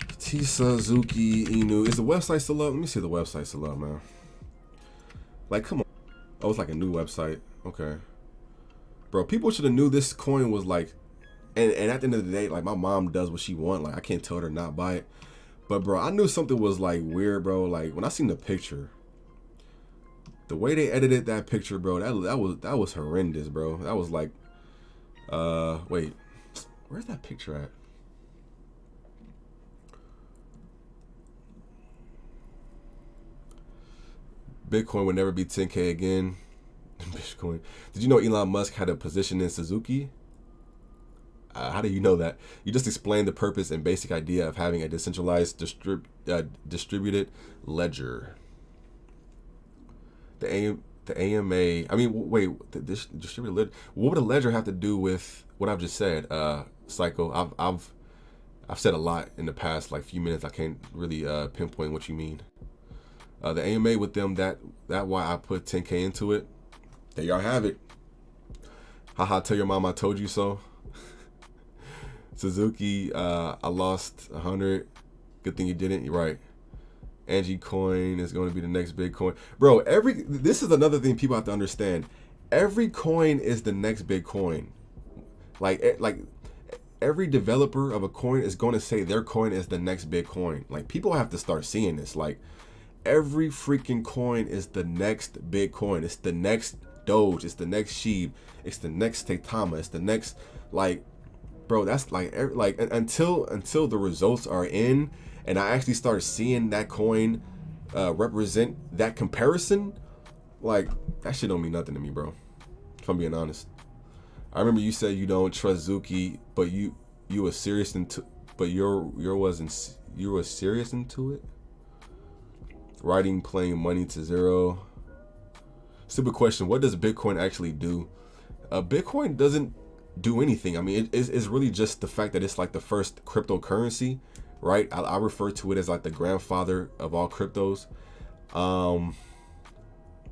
Tsuzuki Inu. Is the website still up? Let me see if the website still up, man. Like, come on. Oh, it's like a new website. Okay. Bro, people should have knew this coin was like, and at the end of the day, like my mom does what she want. Like I can't tell her to not buy it. But bro, I knew something was like weird, bro. Like when I seen the picture, the way they edited that picture, bro, that was horrendous, bro. That was like, wait, where's that picture at? Bitcoin would never be 10K again. Bitcoin. Did you know Elon Musk had a position in Tsuzuki? How do you know that? You just explained the purpose and basic idea of having a decentralized distributed ledger. The AMA. I mean, wait. The distributed ledger. What would a ledger have to do with what I've just said? Psycho. I've said a lot in the past like few minutes. I can't really pinpoint what you mean. The AMA with them, that why I put 10K into it. There y'all have it. Haha, tell your mom I told you so. Suzuki, I lost 100. Good thing you didn't. You're right. Angie coin is going to be the next big coin. Bro, this is another thing people have to understand. Every coin is the next big coin. Like every developer of a coin is going to say their coin is the next big coin. Like people have to start seeing this. Like every freaking coin is the next big coin. It's the next Doge. It's the next Shiba. It's the next Saitama. It's the next, like, bro, that's like until the results are in and I actually start seeing that coin represent that comparison, like that shit don't mean nothing to me, bro. If I'm being honest. I remember you said you don't trust Zuki, but you were serious into, but you were serious into it. Writing, playing money to zero. Stupid question. What does Bitcoin actually do? Bitcoin doesn't do anything. I mean, it's really just the fact that it's like the first cryptocurrency, right? I refer to it as like the grandfather of all cryptos.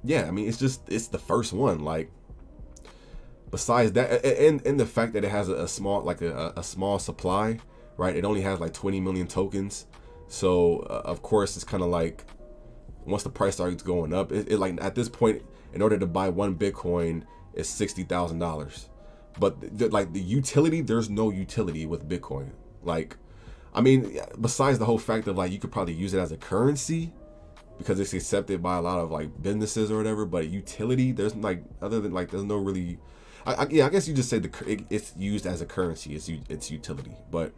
Yeah, I mean, it's the first one. Like, besides that, and the fact that it has a small, like a small supply, right? It only has like 20 million tokens. So, of course, it's kind of like, once the price starts going up, it like at this point, in order to buy one Bitcoin, it's $60,000. But like the utility, there's no utility with Bitcoin. Like, I mean, besides the whole fact of like you could probably use it as a currency because it's accepted by a lot of like businesses or whatever. But utility, there's like other than like there's no really. I guess you just say it's used as a currency. It's utility, but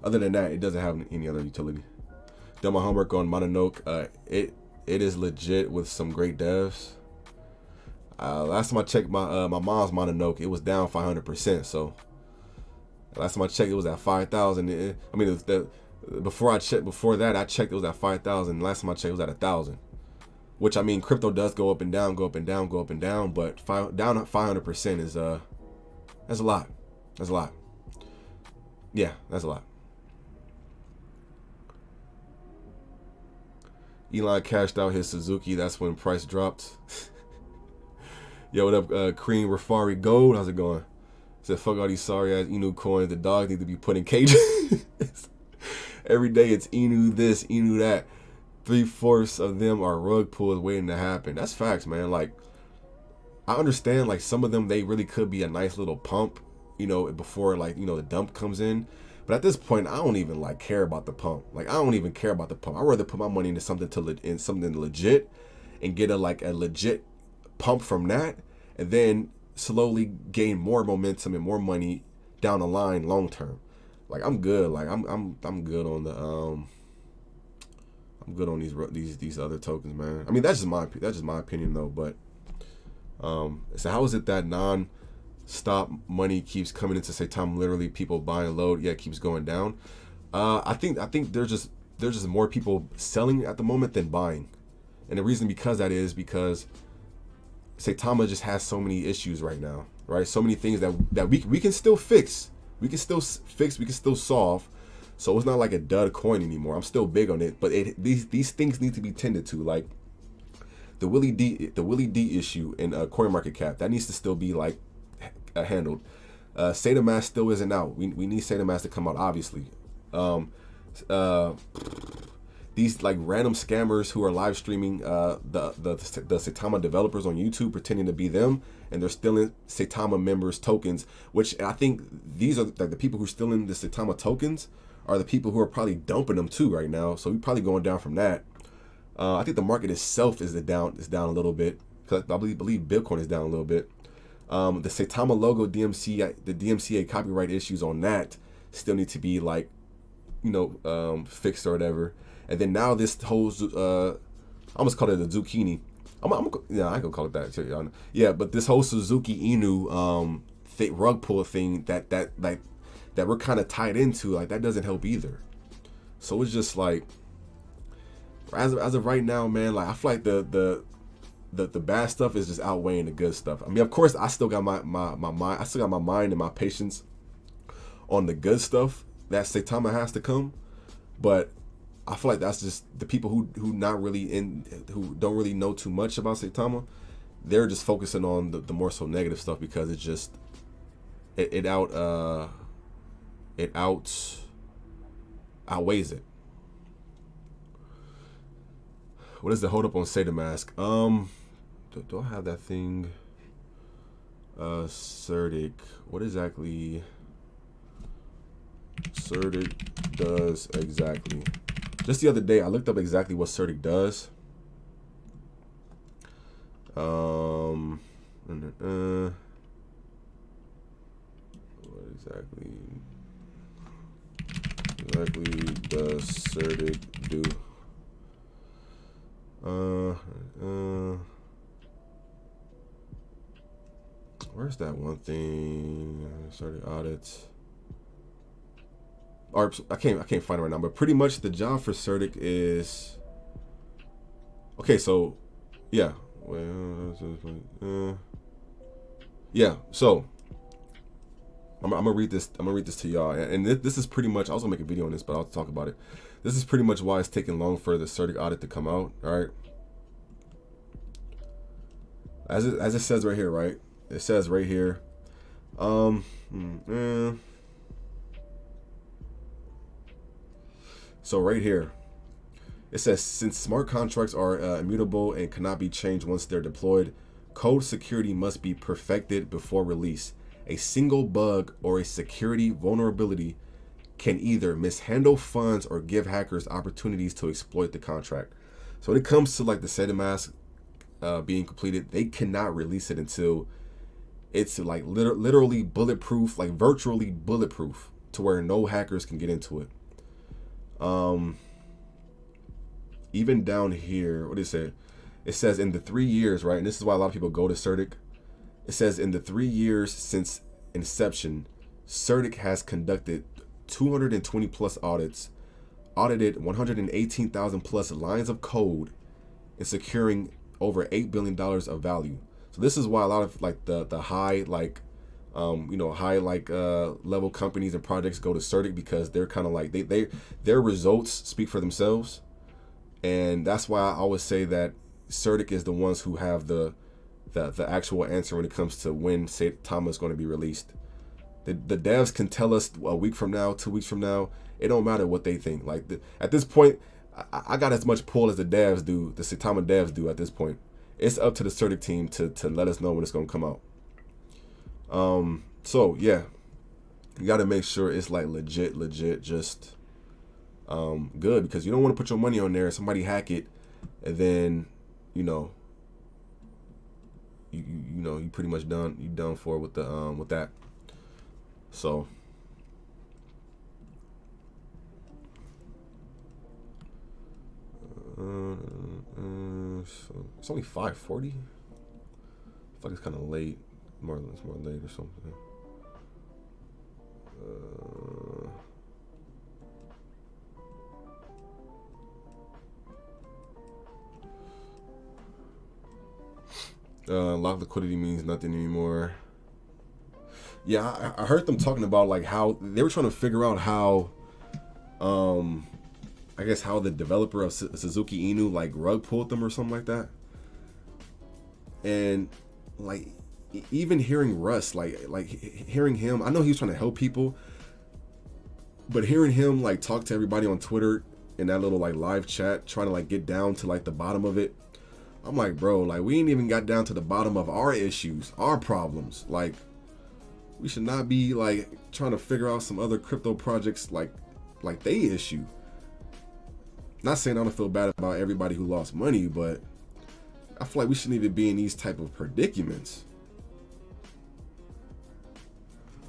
other than that, it doesn't have any other utility. Done my homework on Mononoke. It is legit with some great devs. Last time I checked my mom's Mononoke, it was down 500%. So last time I checked, it was at 5,000. I mean, before that I checked, it was at 5,000. Last time I checked, it was at 1,000. Which, I mean, crypto does go up and down, go up and down, go up and down, but down at 500% is that's a lot. That's a lot. Yeah, that's a lot. Elon cashed out his Suzuki. That's when price dropped. Yo, what up, Cream Rafari Gold? How's it going? Said, fuck all these sorry ass Inu coins. The dog need to be put in cages. Every day it's Inu this, Inu that. 3/4 of them are rug pulls waiting to happen. That's facts, man. Like, I understand, like, some of them, they really could be a nice little pump, you know, before, like, you know, the dump comes in. But at this point, I don't even, like, care about the pump. Like, I don't even care about the pump. I'd rather put my money into something legit and get a legit pump from that, and then slowly gain more momentum and more money down the line long term. Like, I'm good. Like, I'm good on the I'm good on these other tokens, man. I mean, that's just my opinion though. But so how is it that non-stop money keeps coming into Saitama? Literally, people buying load, yeah, it keeps going down. I think there's just more people selling at the moment than buying, and the reason because Saitama just has so many issues right now, right? So many things that we can still fix. We can still fix. We can still solve. So it's not like a dud coin anymore. I'm still big on it, but these things need to be tended to. Like the Willie D issue in CoinMarketCap, that needs to still be like handled. Saitama still isn't out. We need Saitama to come out, obviously. These like random scammers who are live streaming the Saitama developers on YouTube pretending to be them, and they're stealing Saitama members tokens, which I think these are like the people who are stealing the Saitama tokens are the people who are probably dumping them too right now. So we're probably going down from that. I think the market itself is down a little bit, because I believe Bitcoin is down a little bit. The Saitama logo DMCA copyright issues on that still need to be like, you know, fixed or whatever. And then now this whole I almost call it a zucchini. Yeah, I can call it that. Yeah, but this whole Suzuki Inu rug pull thing that we're kind of tied into, like, that doesn't help either. So it's just like, as of right now, man, like, I feel like the bad stuff is just outweighing the good stuff. I mean, of course, I still got my mind, I still got my mind and my patience on the good stuff that Saitama has to come, but I feel like that's just the people who don't really know too much about Saitama. They're just focusing on the more so negative stuff, because it's just it outweighs it. What is the hold up on Saitama? Do I have that thing? Certic. What exactly Certic does exactly? Just the other day, I looked up exactly what Certic does. What exactly does Certic do? Where's that one thing? Certic audits. Or I can't find it right now. But pretty much the job for Certic is okay. So yeah, yeah. So I'm gonna read this. I'm gonna read this to y'all, and this is pretty much. I was gonna make a video on this, but I'll talk about it. This is pretty much why it's taking long for the Certic audit to come out. All right. As it says right here, right? It says right here. So right here, it says, since smart contracts are immutable and cannot be changed once they're deployed, code security must be perfected before release. A single bug or a security vulnerability can either mishandle funds or give hackers opportunities to exploit the contract. So when it comes to like the Saitama being completed, they cannot release it until it's like literally bulletproof, like virtually bulletproof, to where no hackers can get into it. Even down here, what did it say? It says in the 3 years, right? And this is why a lot of people go to Certic. It says in the 3 years since inception, Certic has conducted 220 plus audits, audited 118,000 plus lines of code, and securing over $8 billion of value. So this is why a lot of like the high like You know, high like level companies and projects go to Certic because they're kind of like their results speak for themselves, and that's why I always say that Certic is the ones who have the actual answer when it comes to when Saitama is going to be released. The devs can tell us a week from now, 2 weeks from now. It don't matter what they think. Like at this point, I got as much pull as the devs do, the Saitama devs do at this point. It's up to the Certic team to let us know when it's gonna come out. So yeah, you got to make sure it's like legit, just good, because you don't want to put your money on there, somebody hack it, and then you know you pretty much done for with the with that. So it's only 5:40. I feel like it's kind of late. It's more late or something. Lock liquidity means nothing anymore. Yeah, I heard them talking about like how they were trying to figure out how, I guess how the developer of Tsuzuki Inu like rug pulled them or something like that. And like even hearing Russ, like hearing him, I know he was trying to help people, but hearing him like talk to everybody on Twitter in that little like live chat, trying to like get down to like the bottom of it, I'm like, bro, like we ain't even got down to the bottom of our issues, our problems. Like we should not be like trying to figure out some other crypto projects like they issue. Not saying I don't feel bad about everybody who lost money, but I feel like we shouldn't even be in these type of predicaments.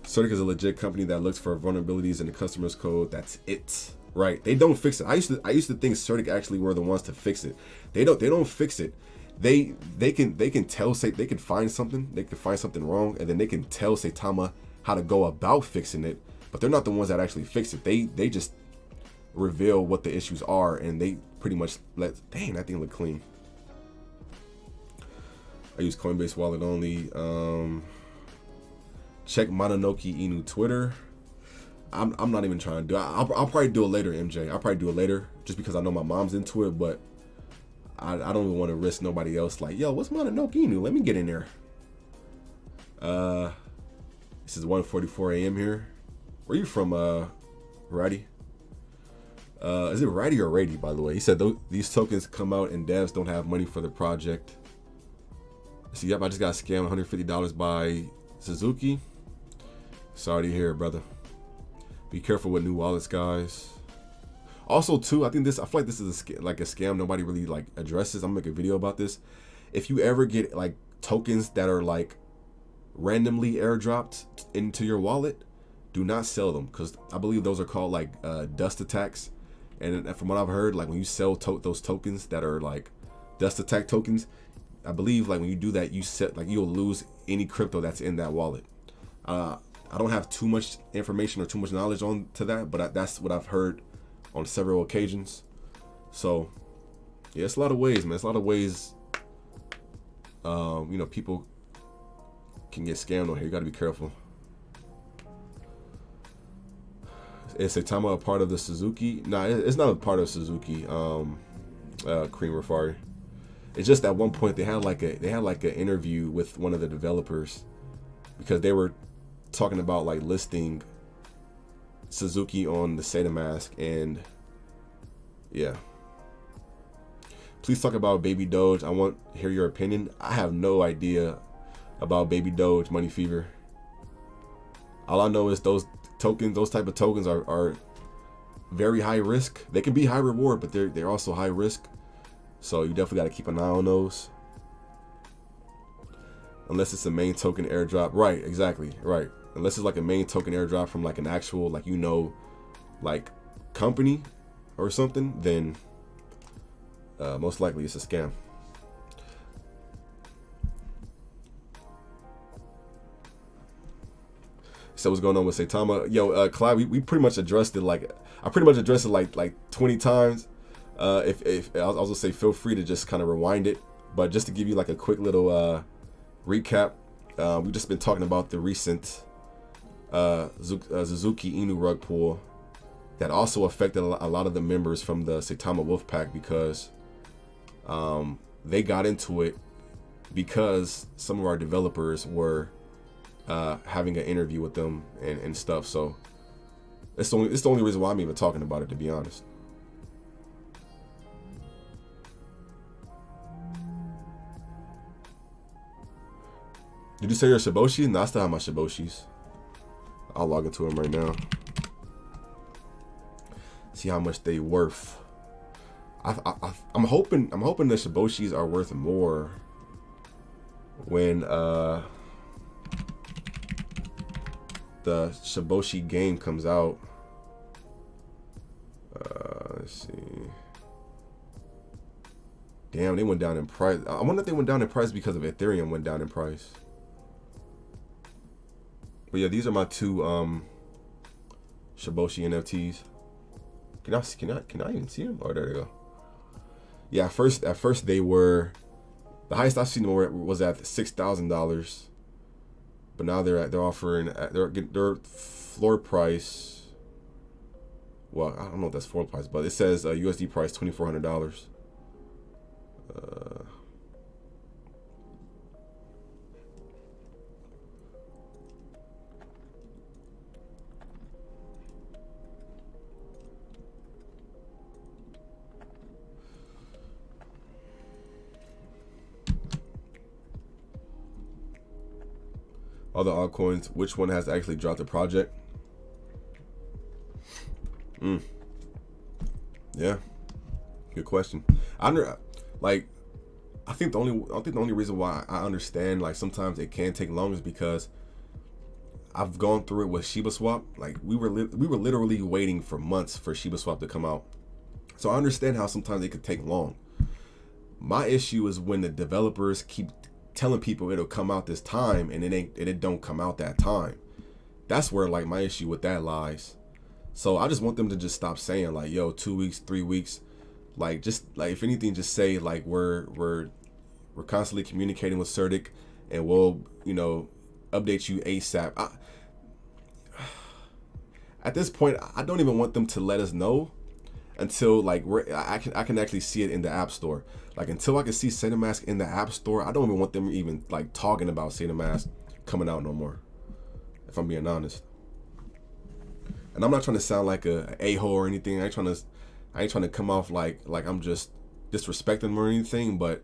Certic is a legit company that looks for vulnerabilities in the customer's code. That's it, right? They don't fix it. I used to think Certic actually were the ones to fix it. They don't fix it. They can tell, say they can find something. They can find something wrong, and then they can tell Saitama how to go about fixing it. But they're not the ones that actually fix it. They just reveal what the issues are, and they pretty much let. Dang, that thing look clean. I use Coinbase wallet only. Check Mononoke Inu Twitter. I'm not even trying to do it. I'll probably do it later, MJ. I'll probably do it later just because I know my mom's into it, but I don't even want to risk nobody else like, yo, what's Mononoke Inu? Let me get in there. This is 1:44 a.m. here. Where you from, Ratty? Is it Ratty or Rady, by the way? He said these tokens come out and devs don't have money for the project. So yep, I just got scammed $150 by Tsuzuki. Sorry to hear, brother. Be careful with new wallets, guys. Also, too, I feel like this is a scam nobody really like addresses. I'm gonna make a video about this. If you ever get like tokens that are like randomly airdropped into your wallet, do not sell them, because I believe those are called like dust attacks. And from what I've heard, like when you sell those tokens that are like dust attack tokens, I believe like when you do that, you'll lose any crypto that's in that wallet. I don't have too much information or too much knowledge on to that, but that's what I've heard on several occasions. So yeah, it's a lot of ways, man. It's a lot of ways. People can get scammed on here. You got to be careful. Is Saitama a part of the Tsuzuki? Nah, it's not a part of Tsuzuki. Cream Refari. It's just at one point they had like an interview with one of the developers because they were talking about like listing Tsuzuki on the Saitama, and yeah. Please talk about Baby Doge. I want to hear your opinion. I have no idea about Baby Doge Money Fever. All I know is those type of tokens are very high risk. They can be high reward, but they're also high risk. So you definitely got to keep an eye on those. Unless it's a main token airdrop. Right, exactly. Right. Unless it's like a main token airdrop from like an actual, like company or something, then most likely it's a scam. So what's going on with Saitama? Yo, Clyde, we pretty much addressed it. I pretty much addressed it like 20 times. If I'll also say, feel free to just kind of rewind it. But just to give you like a quick little recap, we've just been talking about the recent Tsuzuki Inu rug pull that also affected a lot of the members from the Saitama wolf pack, because they got into it because some of our developers were having an interview with them and stuff. So it's the only reason why I'm even talking about it, to be honest. Did you say your shiboshi? No, I still have my shiboshis. I'll log into them right now. See how much they worth. I'm hoping the shiboshis are worth more when the shiboshi game comes out. Let's see. Damn, they went down in price. I wonder if they went down in price because of Ethereum went down in price. But yeah, these are my two shiboshi NFTs. Can I even see them? Oh, there they go. Yeah, at first they were, the highest I've seen them was at $6,000, but now they're offering their floor price. Well, I don't know if that's floor price, but it says USD price $2,400. Other altcoins, which one has actually dropped a project? Yeah, good question. I think the only reason why I understand like sometimes it can take long is because I've gone through it with Shiba Swap. Like we were literally waiting for months for Shiba Swap to come out, so I understand how sometimes it could take long. My issue is when the developers keep telling people it'll come out this time and it don't come out that time. That's where like my issue with that lies. So I just want them to just stop saying like, yo, 2 weeks, 3 weeks. Like just like if anything, just say like we're constantly communicating with Certic and we'll, you know, update you ASAP. At this point, I don't even want them to let us know until like I can actually see it in the App Store. Like until I can see Saitama in the App Store, I don't even want them even like talking about Saitama coming out no more, if I'm being honest. And I'm not trying to sound like a a-hole or anything. I ain't trying to come off like I'm just disrespecting them or anything, but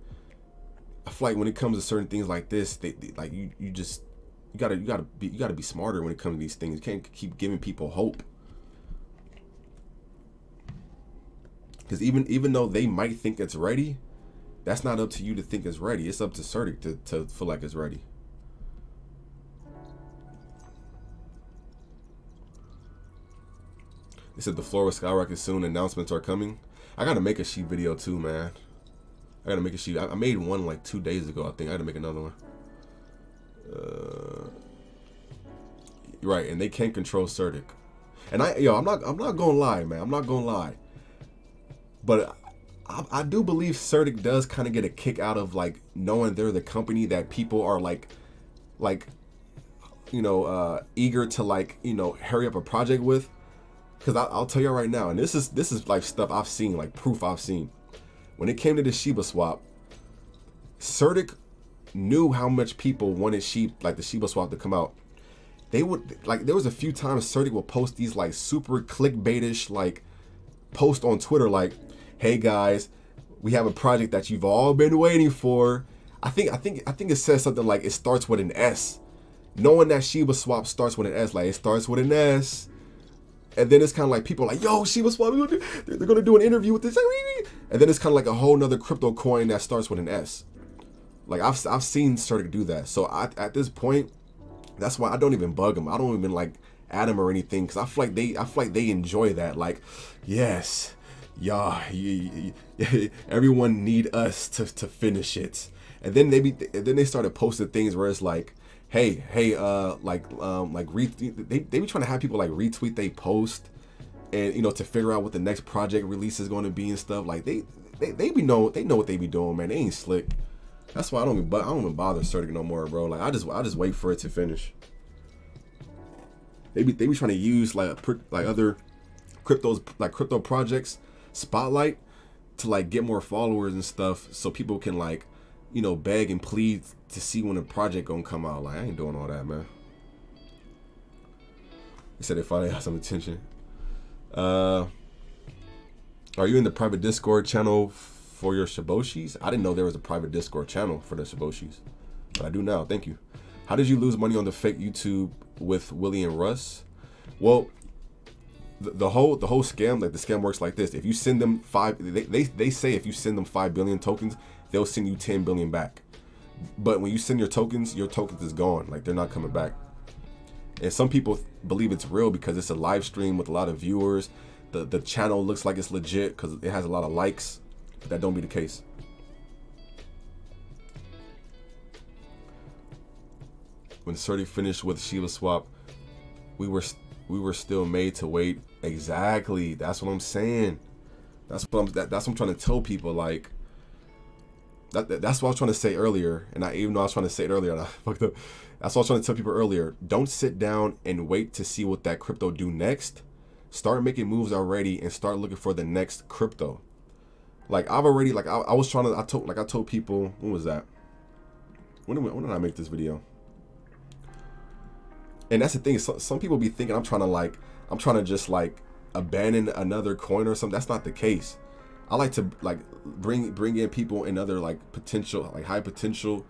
I feel like when it comes to certain things like this, they like you gotta be smarter when it comes to these things. You can't keep giving people hope. Because even though they might think it's ready, that's not up to you to think it's ready. It's up to Certic to feel like it's ready. They said the floor will skyrocket soon. Announcements are coming. I gotta make a sheet video too, man. I gotta make a sheet. I made one like 2 days ago. I think I gotta make another one. Right, and they can't control Certic. And I'm not gonna lie, man. I'm not gonna lie. But I do believe Certic does kind of get a kick out of like knowing they're the company that people are like you know eager to like, you know, hurry up a project with. Because I'll tell you right now, and this is like stuff I've seen, like proof I've seen. When it came to the Shiba swap, Certic knew how much people wanted the Shiba swap to come out. They would like, there was a few times Certic would post these like super clickbaitish like post on Twitter like, hey guys, we have a project that you've all been waiting for. I think it says something like it starts with an S. Knowing that Shiba swap starts with an S, like it starts with an S. And then it's kind of like people are like, yo, Shiba swap, they're gonna do an interview with this. And then it's kind of like a whole nother crypto coin that starts with an S. Like I've seen Certic do that. So at this point, that's why I don't even bug them. I don't even like add them or anything, because I feel like they enjoy that. Like, yes, yeah, everyone need us to finish it. And then they started posting things where it's like, hey, like they be trying to have people like retweet they post, and you know, to figure out what the next project release is going to be and stuff. Like they know what they be doing, man. They ain't slick. That's why I don't even bother starting no more, bro. Like I just wait for it to finish. They be trying to use like other cryptos, like crypto projects spotlight to like get more followers and stuff, so people can like, you know, beg and plead to see when a project gonna come out. Like I ain't doing all that, man. They said they finally got some attention. Are you in the private Discord channel for your shiboshis? I didn't know there was a private Discord channel for the shiboshis, but I do now. Thank you. How did you lose money on the fake YouTube with Willie and Russ? Well, the whole scam, like the scam works like this. If you send them they say if you send them 5 billion tokens, they'll send you 10 billion back. But when you send your tokens is gone. Like they're not coming back. And some people believe it's real because it's a live stream with a lot of viewers. The channel looks like it's legit because it has a lot of likes. But that don't be the case. When Serti finished with Shiba swap, we were still made to wait. Exactly. That's what I'm saying. That's what I'm trying to tell people. Like that's what I was trying to say earlier. And even though I was trying to say it earlier, and I fucked up. That's what I was trying to tell people earlier. Don't sit down and wait to see what that crypto do next. Start making moves already and start looking for the next crypto. Like I've already, like I was trying to, I told people, when was that? When did I make this video? And that's the thing. Some people be thinking I'm trying to just like abandon another coin or something. That's not the case. I like to like bring in people in other like potential, like high potential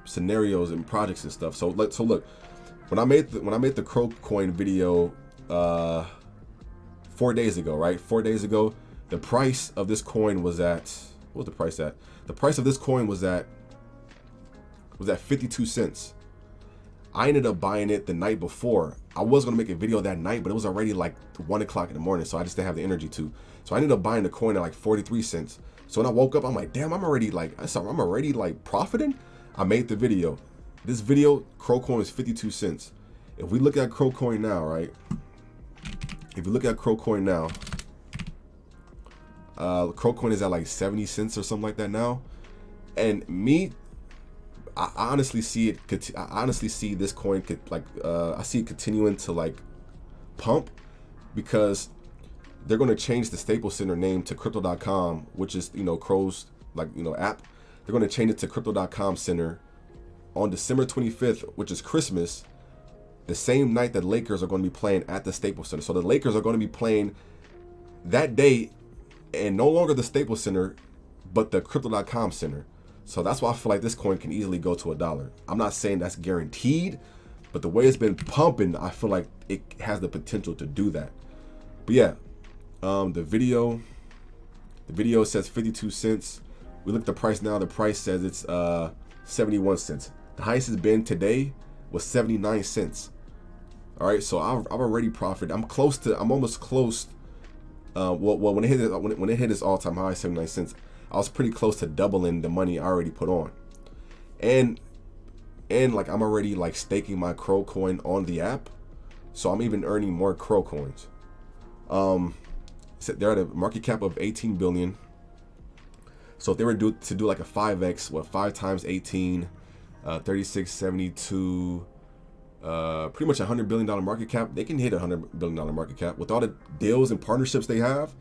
scenarios and projects and stuff. So look, when I made the Crow coin video 4 days ago, right? 4 days ago, the price of this coin was at, what was the price at? The price of this coin was at 52 cents. I ended up buying it the night before. I was gonna make a video that night, but it was already like 1 o'clock in the morning, so I just didn't have the energy to. So I ended up buying the coin at like 43 cents. So when I woke up, I'm like, damn, I'm already like profiting. I made the video. This video, Crow coin is 52 cents. If we look at Crow coin now, right? If you look at Crow coin now, Crow coin is at like 70 cents or something like that now. And me, I honestly see it. I honestly see this coin could like. I see it continuing to like pump because they're going to change the Staples Center name to Crypto.com, which is, you know, Crow's like, you know, app. They're going to change it to Crypto.com Center on December 25th, which is Christmas, the same night that Lakers are going to be playing at the Staples Center. So the Lakers are going to be playing that day, and no longer the Staples Center, but the Crypto.com Center. So that's why I feel like this coin can easily go to $1. I'm not saying that's guaranteed, but the way it's been pumping, I feel like it has the potential to do that. But yeah, the video says 52 cents. We look at the price now. The price says it's 71 cents. The highest it's been today was 79 cents. All right, so I've already profited. I'm almost close. Well, when it hit its all-time high, 79 cents, I was pretty close to doubling the money I already put on. And like I'm already like staking my Crow coin on the app, so I'm even earning more Crow coins. So they're at a market cap of 18 billion. So if they were to do like a 5x, what, 5 times 18, 3672, pretty much $100 billion market cap. They can hit $100 billion market cap with all the deals and partnerships they have.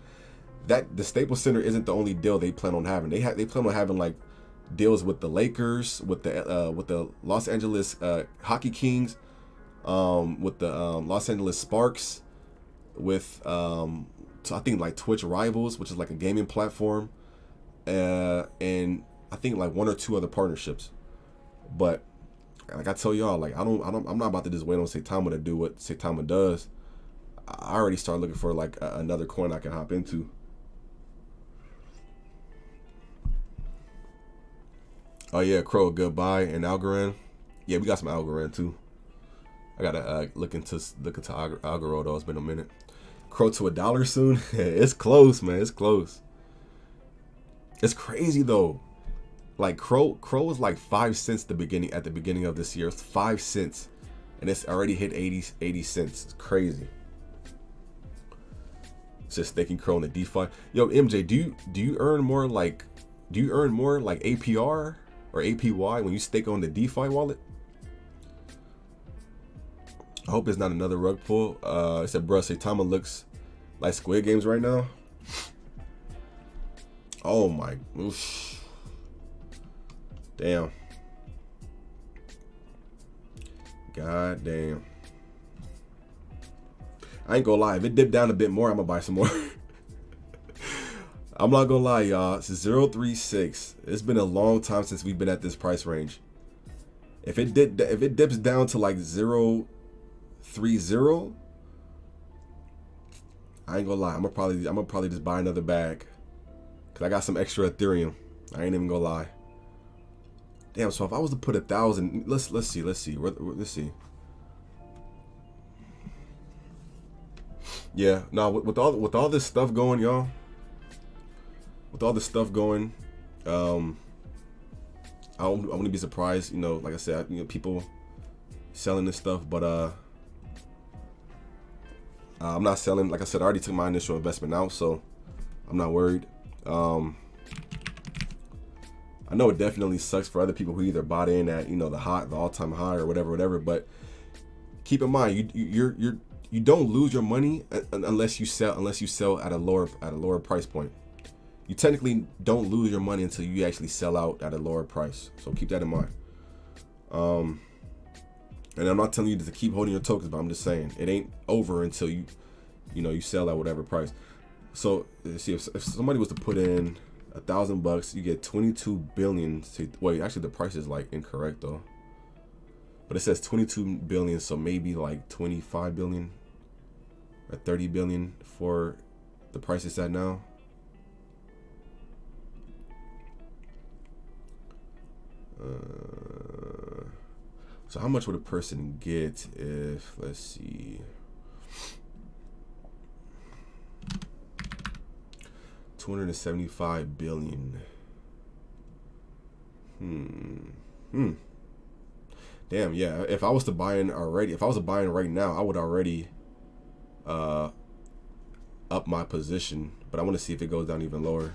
That the Staples Center isn't the only deal they plan on having. They plan on having like deals with the Lakers, with the Los Angeles Hockey Kings, with the Los Angeles Sparks, with I think like Twitch Rivals, which is like a gaming platform, and I think like 1 or 2 other partnerships. But like I tell y'all, like I'm not about to just wait on Saitama to do what Saitama does. I already started looking for like another coin I can hop into. Oh yeah, Crow, goodbye, and Algorand. Yeah, we got some Algorand too. I gotta look into Algorand though. It's been a minute. Crow to $1 soon. It's close, man. It's close. It's crazy though. Like Crow was like 5 cents at the beginning of this year. It's 5 cents, and it's already hit 80 cents. It's crazy. It's just staking Crow in the DeFi. Yo, MJ, do you earn more like Do you earn more like APR or APY when you stake on the DeFi wallet? I hope it's not another rug pull. It said, bro, Saitama looks like Squid Games right now. Oh my, oof. Damn. God damn. I ain't gonna lie, if it dipped down a bit more, I'm gonna buy some more. I'm not gonna lie, y'all. It's 0.36. It's been a long time since we've been at this price range. If it dips down to like 0.30, I ain't gonna lie. I'm gonna probably just buy another bag, cause I got some extra Ethereum. I ain't even gonna lie. Damn. So if I was to put 1,000, let's see. Let's see. Yeah. No. With all this stuff going, y'all. With all this stuff going, I wouldn't be surprised. You know, like I said, you know, people selling this stuff, but I'm not selling. Like I said, I already took my initial investment out, so I'm not worried. I know it definitely sucks for other people who either bought in at, you know, the all-time high or whatever. But keep in mind, you don't lose your money unless you sell at a lower price point. You technically don't lose your money until you actually sell out at a lower price. So keep that in mind. And I'm not telling you to keep holding your tokens, but I'm just saying it ain't over until you sell at whatever price. So let's see, if somebody was to put in $1,000, you get 22 billion. Wait, actually the price is like incorrect though. But it says 22 billion, so maybe like 25 billion or 30 billion for the price it's at now. So how much would a person get if, let's see, 275 billion. Damn, yeah. If I was to buy in right now, I would already up my position, but I want to see if it goes down even lower.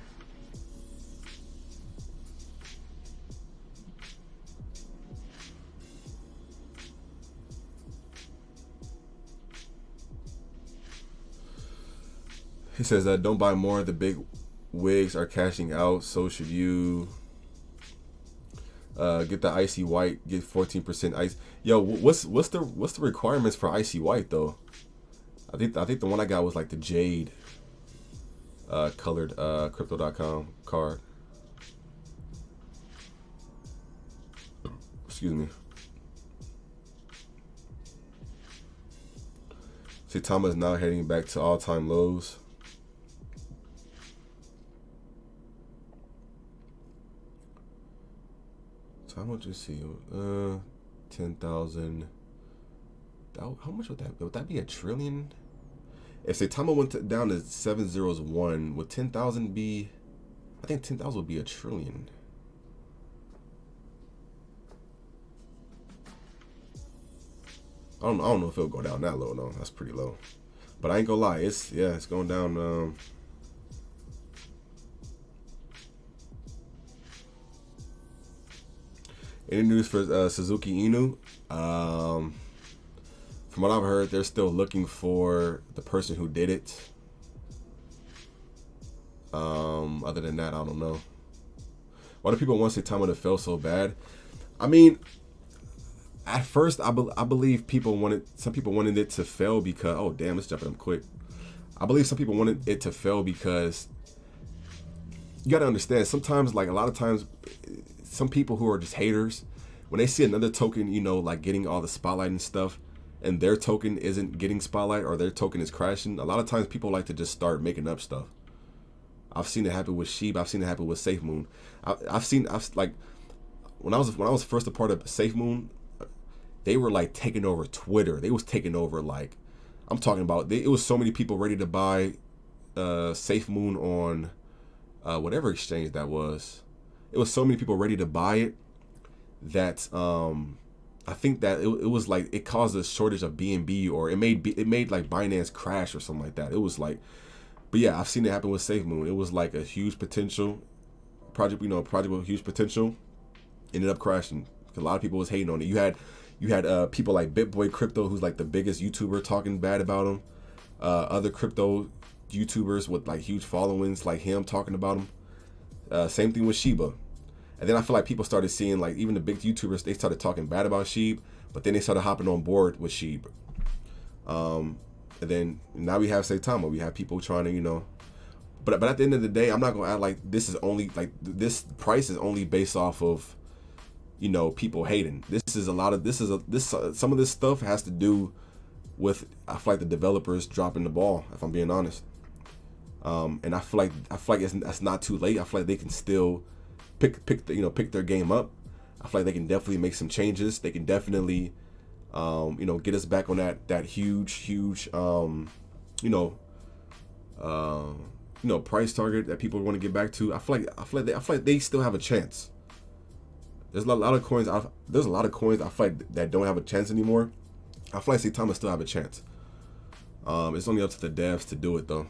He says that don't buy more. The big wigs are cashing out. So should you. Get the icy white. Get 14% ice. Yo, what's the requirements for icy white though? I think the one I got was like the jade colored crypto.com card. Excuse me. Saitama is now heading back to all-time lows. So how much is he? 10,000. How much would that? Would that be a trillion? If Saitama went down to 701, would 10,000 be? I think 10,000 would be a trillion. I don't know if it'll go down that low. No, that's pretty low. But I ain't gonna lie, it's going down. Any news for Tsuzuki Inu? From what I've heard, they're still looking for the person who did it. Other than that, I don't know. Why do people want Saitama to fail so bad? I mean, at first, I believe some people wanted it to fail because, oh damn, let's jump in quick. I believe some people wanted it to fail because you got to understand, sometimes, like a lot of times, some people who are just haters, when they see another token, you know, like getting all the spotlight and stuff, and their token isn't getting spotlight or their token is crashing, a lot of times people like to just start making up stuff. I've seen it happen with Shiba. I've seen it happen with SafeMoon. I've like when I was first a part of SafeMoon, they were like taking over Twitter. They was taking over, like, I'm talking about, it was so many people ready to buy SafeMoon on whatever exchange that was. It was so many people ready to buy it that I think that it was like it caused a shortage of BNB, or it made like Binance crash or something like that. It was like, but yeah, I've seen it happen with SafeMoon. It was like a huge potential, project with huge potential, ended up crashing. A lot of people was hating on it. You had people like BitBoy Crypto, who's like the biggest YouTuber, talking bad about him. Other crypto YouTubers with like huge followings like him talking about him. Same thing with Shiba. And then I feel like people started seeing, like, even the big YouTubers, they started talking bad about Sheeb, but then they started hopping on board with Sheeb. And then now we have Saitama. We have people trying to, but at the end of the day, I'm not gonna act like this is only, like, this price is only based off of, people hating. Some of this stuff has to do with, I feel like, the developers dropping the ball, if I'm being honest. And I feel like it's not too late. I feel like they can still pick their game up. I feel like they can definitely make some changes. They can definitely get us back on that huge price target that people want to get back to. I feel like they still have a chance. There's a lot of coins. There's a lot of coins I feel like that don't have a chance anymore. I feel like Saitama still have a chance. It's only up to the devs to do it though.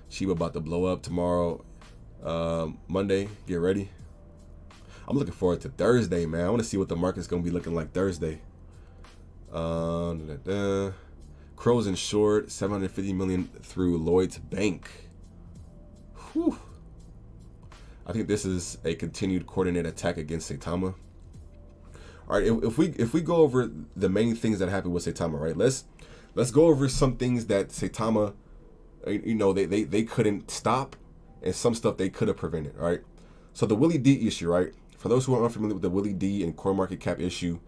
Shiba about to blow up tomorrow, Monday. Get ready. I'm looking forward to Thursday, man. I want to see what the market's gonna be looking like Thursday. Crows in short, 750 million through Lloyd's Bank. Whew. I think this is a continued coordinated attack against Saitama. All right, if we go over the main things that happened with Saitama, right? Let's go over some things that Saitama, they couldn't stop, and some stuff they could have prevented. All right. So the Willie D issue, right? For those who are unfamiliar with the Willie D and CoinMarketCap issue,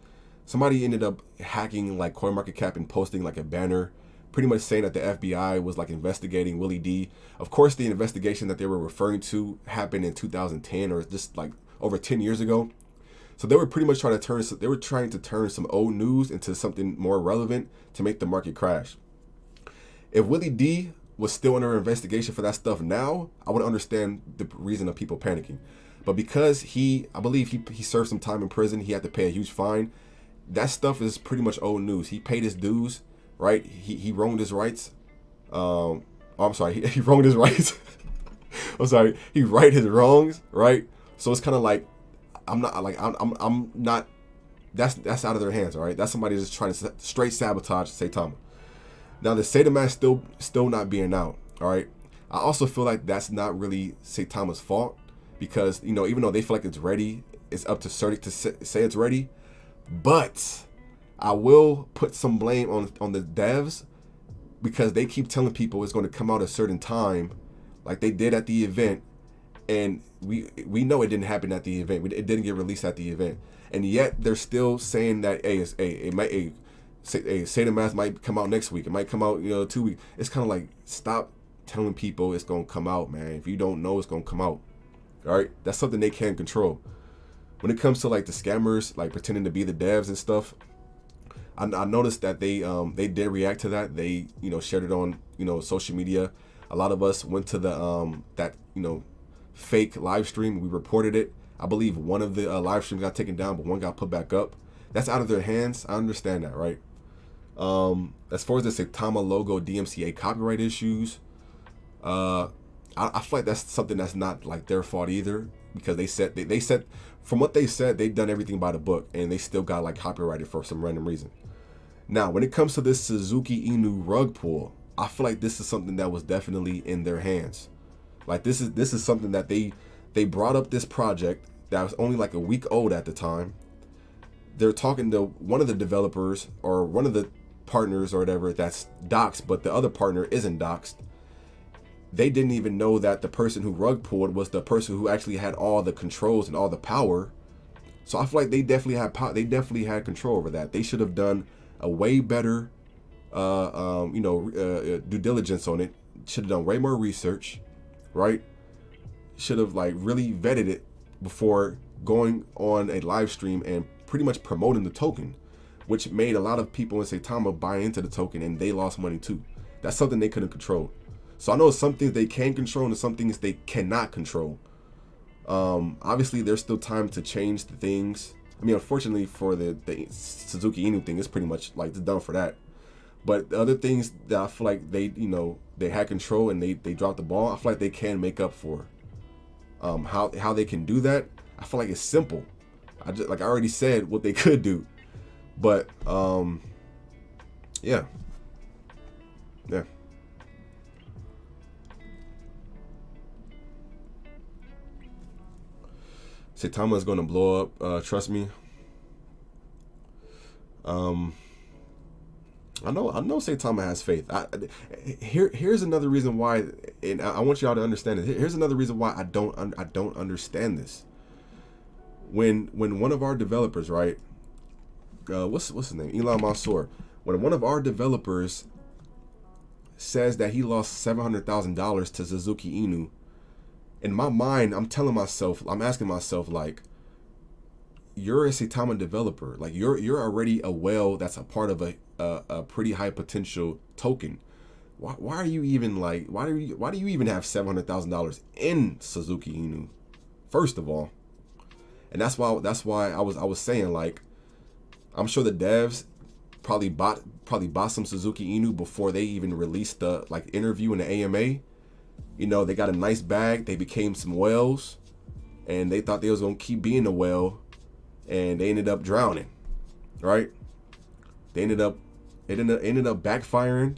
somebody ended up hacking like CoinMarketCap and posting like a banner, pretty much saying that the FBI was like investigating Willie D. Of course, the investigation that they were referring to happened in 2010, or just like over 10 years ago. So they were pretty much trying to turn some old news into something more relevant to make the market crash. If Willie D was still under investigation for that stuff now, I would understand the reason of people panicking. But because I believe he served some time in prison, he had to pay a huge fine. That stuff is pretty much old news. He paid his dues, right? He wronged his rights. I'm sorry, he wronged his rights. I'm sorry, he righted his wrongs, right? So it's kind of like, I'm not. That's out of their hands, all right? That's somebody just trying to straight sabotage Saitama. Now the Saitama still not being out, all right? I also feel like that's not really Saitama's fault, because even though they feel like it's ready, it's up to Certic to say it's ready. But I will put some blame on the devs, because they keep telling people it's going to come out a certain time, like they did at the event, and we know it didn't happen at the event. It didn't get released at the event, and yet they're still saying that Saitama might come out next week. It might come out 2 weeks. It's kind of like, stop telling people it's gonna come out, man. If you don't know, it's gonna come out. All right, that's something they can't control. When it comes to like the scammers, like pretending to be the devs and stuff, I noticed that they did react to that. They shared it on social media. A lot of us went to the that fake live stream. We reported it. I believe one of the live streams got taken down, but one got put back up. That's out of their hands. I understand that, right? As far as the Saitama logo DMCA copyright issues, I feel like that's something that's not like their fault either, because they said from what they said, they've done everything by the book, and they still got like copyrighted for some random reason. Now, when it comes to this Tsuzuki Inu rug pull, I feel like this is something that was definitely in their hands. Like this is something that they brought up this project that was only like a week old at the time. They're talking to one of the developers or one of the partners or whatever that's doxxed, but the other partner isn't doxxed. They didn't even know that the person who rug pulled was the person who actually had all the controls and all the power. So I feel like they definitely had control over that. They should have done a way better due diligence on it. Should have done way more research, right? Should have like really vetted it before going on a live stream and pretty much promoting the token, which made a lot of people in Saitama buy into the token, and they lost money too. That's something they couldn't control. So I know some things they can control and some things they cannot control. Obviously, there's still time to change the things. I mean, unfortunately for the Tsuzuki Inu thing, it's pretty much like it's done for that. But the other things that I feel like they they had control and they dropped the ball. I feel like they can make up for how they can do that. I feel like it's simple. I already said what they could do, but yeah. Saitama is going to blow up. Trust me. I know Saitama has faith. Here's another reason why, and I want y'all to understand it. Here's another reason why I don't understand this. When one of our developers, right? What's his name? Elon Mansour. When one of our developers says that he lost $700,000 to Tsuzuki Inu, in my mind, I'm asking myself, like, you're a Saitama developer. Like, you're already a whale that's a part of a pretty high potential token. Why are you even like, why do you even have $700,000 in Tsuzuki Inu? First of all. And that's why I was saying, like, I'm sure the devs probably bought some Tsuzuki Inu before they even released the like interview in the AMA. You know, they got a nice bag. They became some whales, and they thought they was gonna keep being a whale, and they ended up drowning. Right? It ended up backfiring.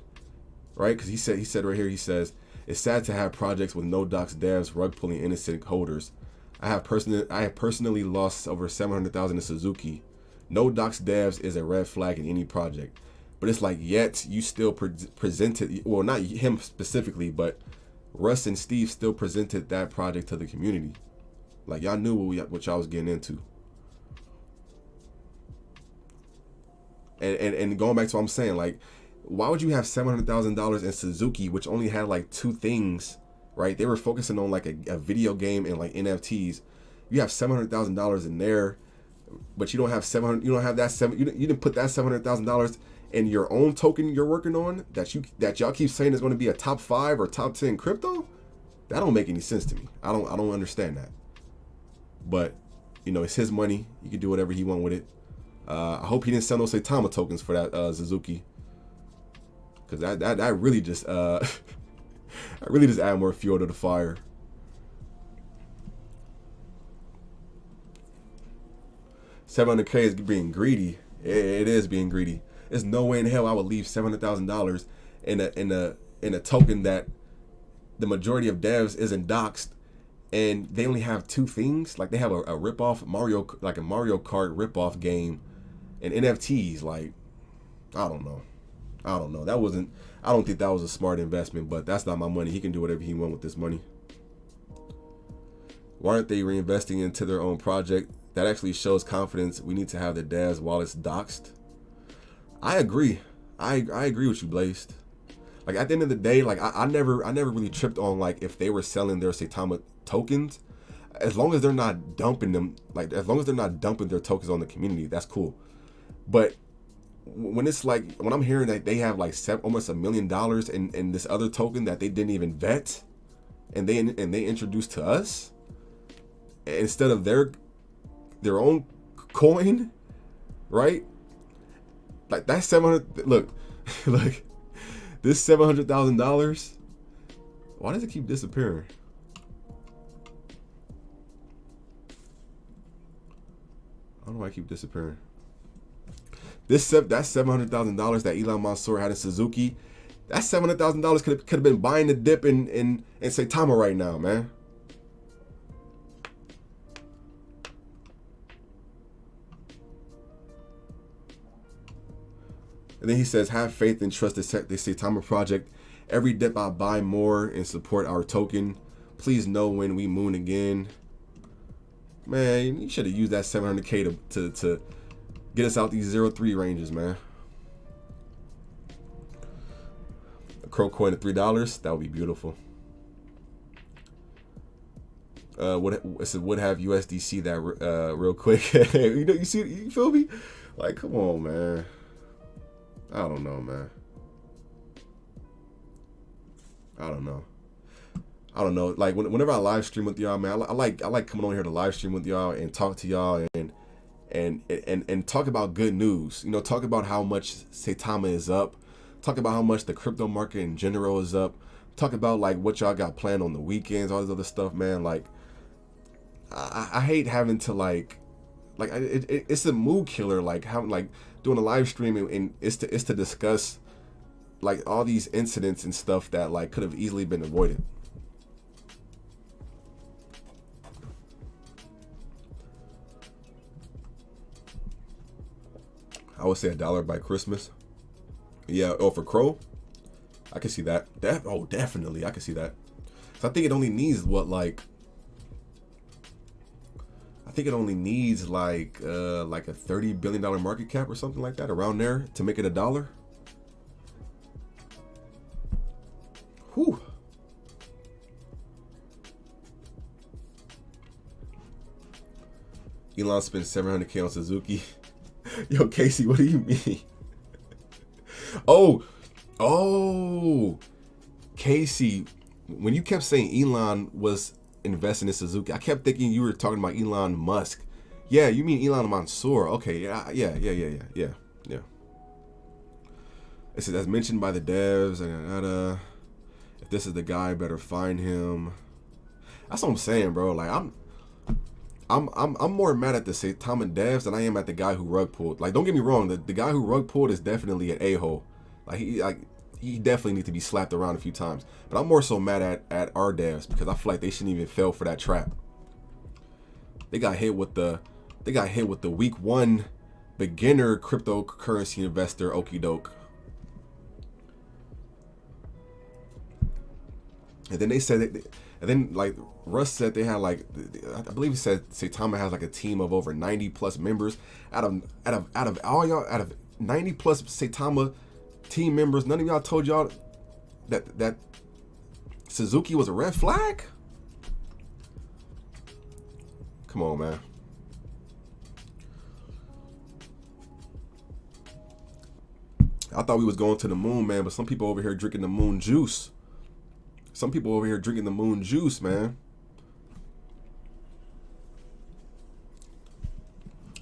Right? Because he said right here, he says, it's sad to have projects with no docs devs rug pulling innocent holders. I have personally lost over 700,000 to Tsuzuki. No docs devs is a red flag in any project. But it's like, yet you still presented, well, not him specifically, but Russ and Steve still presented that project to the community. Like, y'all knew what y'all was getting into. And going back to what I'm saying, like, why would you have $700,000 in Tsuzuki, which only had like 2 things, right? They were focusing on like a video game and like NFTs. You have $700,000 in there, but you don't have you didn't put that $700,000 in your own token you're working on that y'all keep saying is going to be a top 5 or top 10 crypto. That don't make any sense to me. I don't understand that. But you know, it's his money. He can do whatever he want with it. I hope he didn't sell no Saitama tokens for that Tsuzuki, because that really just I really just add more fuel to the fire. $700K is being greedy. It is being greedy. There's no way in hell I would leave $700,000 in a token that the majority of devs isn't doxed, and they only have 2 things. Like, they have a ripoff Mario Kart ripoff game and NFTs. Like, I don't know. I don't think that was a smart investment, but that's not my money. He can do whatever he wants with this money. Why aren't they reinvesting into their own project? That actually shows confidence. We need to have the devs wallets doxed. I agree. I agree with you, Blazed. Like, at the end of the day, like, I never really tripped on, like, if they were selling their Saitama tokens, as long as they're not dumping them, like, as long as they're not dumping their tokens on the community, that's cool. But when it's like, when I'm hearing that they have like almost $1 million in this other token that they didn't even vet, and they introduced to us instead of their own coin, right? Like, that's 700. Look, this $700,000. Why does it keep disappearing? I don't know why I keep disappearing. That $700,000 that Elon Mansour had in Tsuzuki, that $700,000 could have been buying the dip in Saitama right now, man. And then he says, have faith and trust the Saitama project. Every dip I buy more and support our token. Please know when we moon again. Man, you should have used that $700K to get us out these 0.3 ranges, man. A crow coin at $3, that would be beautiful. Would have USDC that real quick. You see, you feel me? Like, come on, man. I don't know, man. I don't know. Like, whenever I live stream with y'all, man, I like coming on here to live stream with y'all and talk to y'all and talk about good news. You know, talk about how much Saitama is up. Talk about how much the crypto market in general is up. talk about like what y'all got planned on the weekends, all this other stuff, man. Like, I hate having to it's a mood killer. Like having like doing a live stream and it's to discuss like all these incidents and stuff that like could have easily been avoided. I would say $1 by Christmas. Yeah. Oh, for Crow, I can see that. Oh, definitely, I can see that. So I think it only needs what like. I think it only needs like a $30 billion market cap or something like that, around there, to make it $1. Whew. Elon spent 700K on Tsuzuki. Yo, Casey, what do you mean? Oh, Casey, when you kept saying Elon was investing in Tsuzuki, I kept thinking you were talking about Elon Musk. Yeah, you mean Elon Mansour. Okay, yeah. It says, as mentioned by the devs, if this is the guy, better find him. That's what I'm saying, bro. Like I'm more mad at the Saitama devs than I am at the guy who rug pulled. Like, don't get me wrong, the guy who rug pulled is definitely an a-hole. Like he definitely needs to be slapped around a few times. But I'm more so mad at our devs because I feel like they shouldn't even fail for that trap. They got hit with the week 1 beginner cryptocurrency investor okie doke. And then they said and then like Russ said they had like, I believe he said Saitama has like a team of over 90 plus members. Out of all y'all, out of 90 plus Saitama team members, none of y'all told y'all that Tsuzuki was a red flag? Come on, man. I thought we was going to the moon, man, but some people over here drinking the moon juice. Man.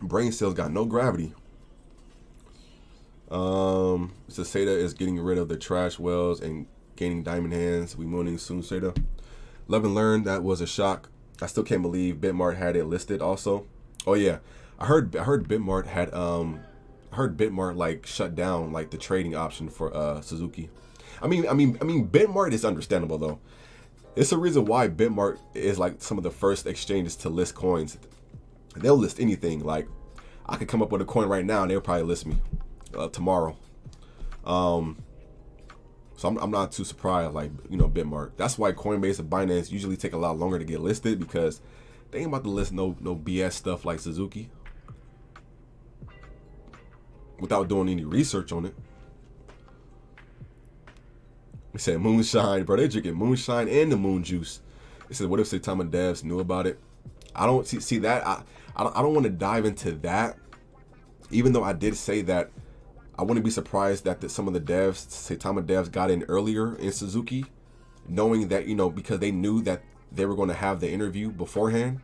Brain cells got no gravity. Seda is getting rid of the trash wells and gaining diamond hands. We mooning soon, Seda. Love and learn, that was a shock. I still can't believe Bitmart had it listed also. Oh yeah, I heard Bitmart had like shut down like the trading option for Tsuzuki. I mean Bitmart is understandable though. It's a reason why Bitmart is like some of the first exchanges to list coins. They'll list anything. Like, I could come up with a coin right now and they'll probably list me tomorrow. So I'm not too surprised, like, Bitmart. That's why Coinbase and Binance usually take a lot longer to get listed, because they ain't about to list no BS stuff like Tsuzuki without doing any research on it. They said moonshine, bro. They drinking moonshine and the moon juice. They said, what if Saitama devs knew about it? I don't see that. I don't want to dive into that, even though I did say that I wouldn't be surprised that some of the devs, Saitama devs, got in earlier in Tsuzuki, knowing that, because they knew that they were going to have the interview beforehand.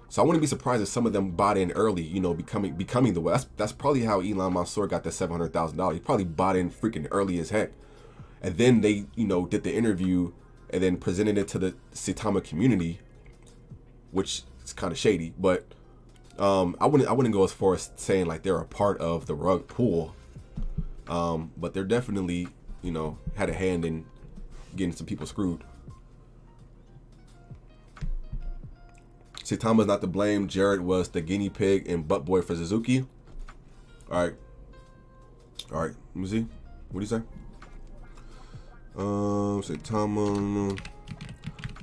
So I wouldn't be surprised if some of them bought in early, becoming the way. That's probably how Elon Mansour got that $700,000. He probably bought in freaking early as heck. And then they, did the interview and then presented it to the Saitama community, which is kind of shady. But I wouldn't go as far as saying like they're a part of the rug pull. But they're definitely, had a hand in getting some people screwed. Saitama's not to blame. Jared was the guinea pig and butt boy for Tsuzuki. All right. Let me see. What do you say? Saitama.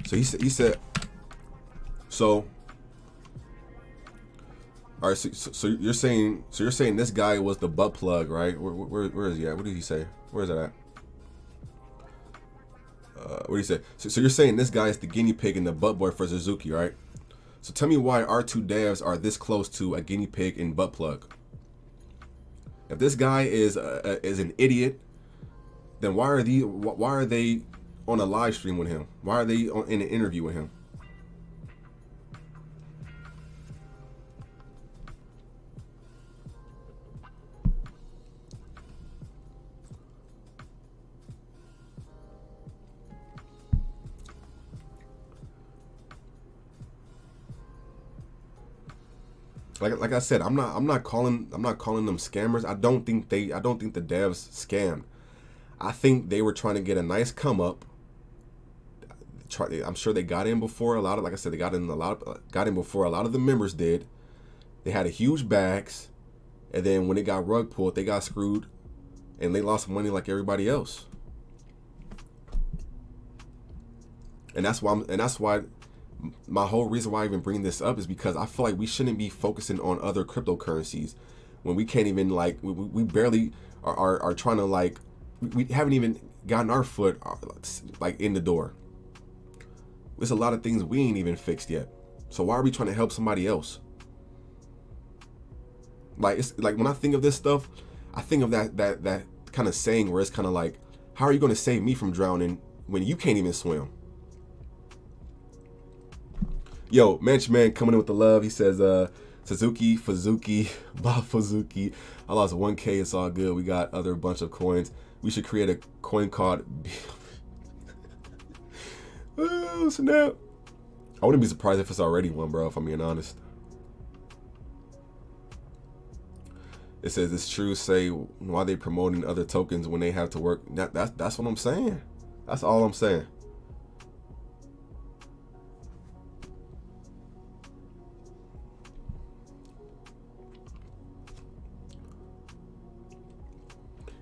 So he said. So. All right. So you're saying this guy was the butt plug, right? Where is he at? What did he say? Where is that at? What did he say? So you're saying this guy is the guinea pig and the butt boy for Tsuzuki, right? So tell me why our two devs are this close to a guinea pig and butt plug. If this guy is an idiot, then why are they on a live stream with him? Why are they in an interview with him? like I said, I'm not calling them scammers. I don't think the devs scammed. I think they were trying to get a nice come up. I'm sure they got in before a lot of, like I said, they got in before a lot of the members did. They had a huge bags, and then when it got rug pulled, they got screwed, and they lost money like everybody else. And that's why my whole reason why I even bring this up is because I feel like we shouldn't be focusing on other cryptocurrencies when we can't even, like, we barely are trying to, like, we haven't even gotten our foot like in the door. There's a lot of things we ain't even fixed yet. So why are we trying to help somebody else? Like, it's like when I think of this stuff, I think of that kind of saying where it's kind of like, how are you going to save me from drowning when you can't even swim? Yo, Man coming in with the love. He says, Tsuzuki, Bafuzuki. I lost 1K. It's all good. We got other bunch of coins. We should create a coin called oh, snap. I wouldn't be surprised if it's already one, bro, if I'm being honest. It says it's true. Say why they promoting other tokens when they have to work. That's what I'm saying. That's all I'm saying.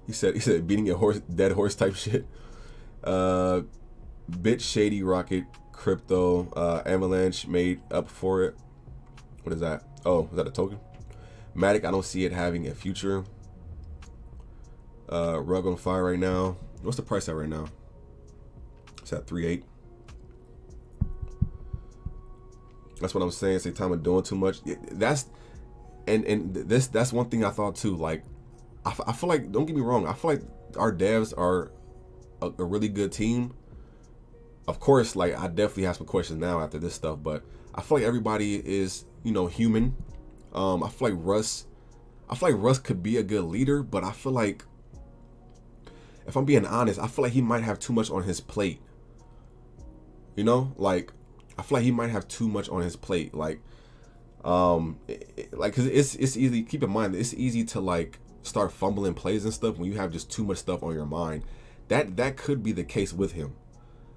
He said beating a dead horse type shit. Bit Shady Rocket Crypto Avalanche made up for it. What is that? Oh, is that a token? Matic, I don't see it having a future. Rug on fire right now. What's the price at right now? It's at 3.8. That's what I'm saying. Saitama doing too much. That's one thing I thought too. Like, I feel like, don't get me wrong, I feel like our devs are a really good team. Of course, like, I definitely have some questions now after this stuff, but I feel like everybody is, you know, human. I feel like Russ could be a good leader, but I feel like, if I'm being honest, I feel like he might have too much on his plate. You know, like, I feel like he might have too much on his plate. Like, like, cause it's easy. Keep in mind, it's easy to, like, start fumbling plays and stuff when you have just too much stuff on your mind. That could be the case with him,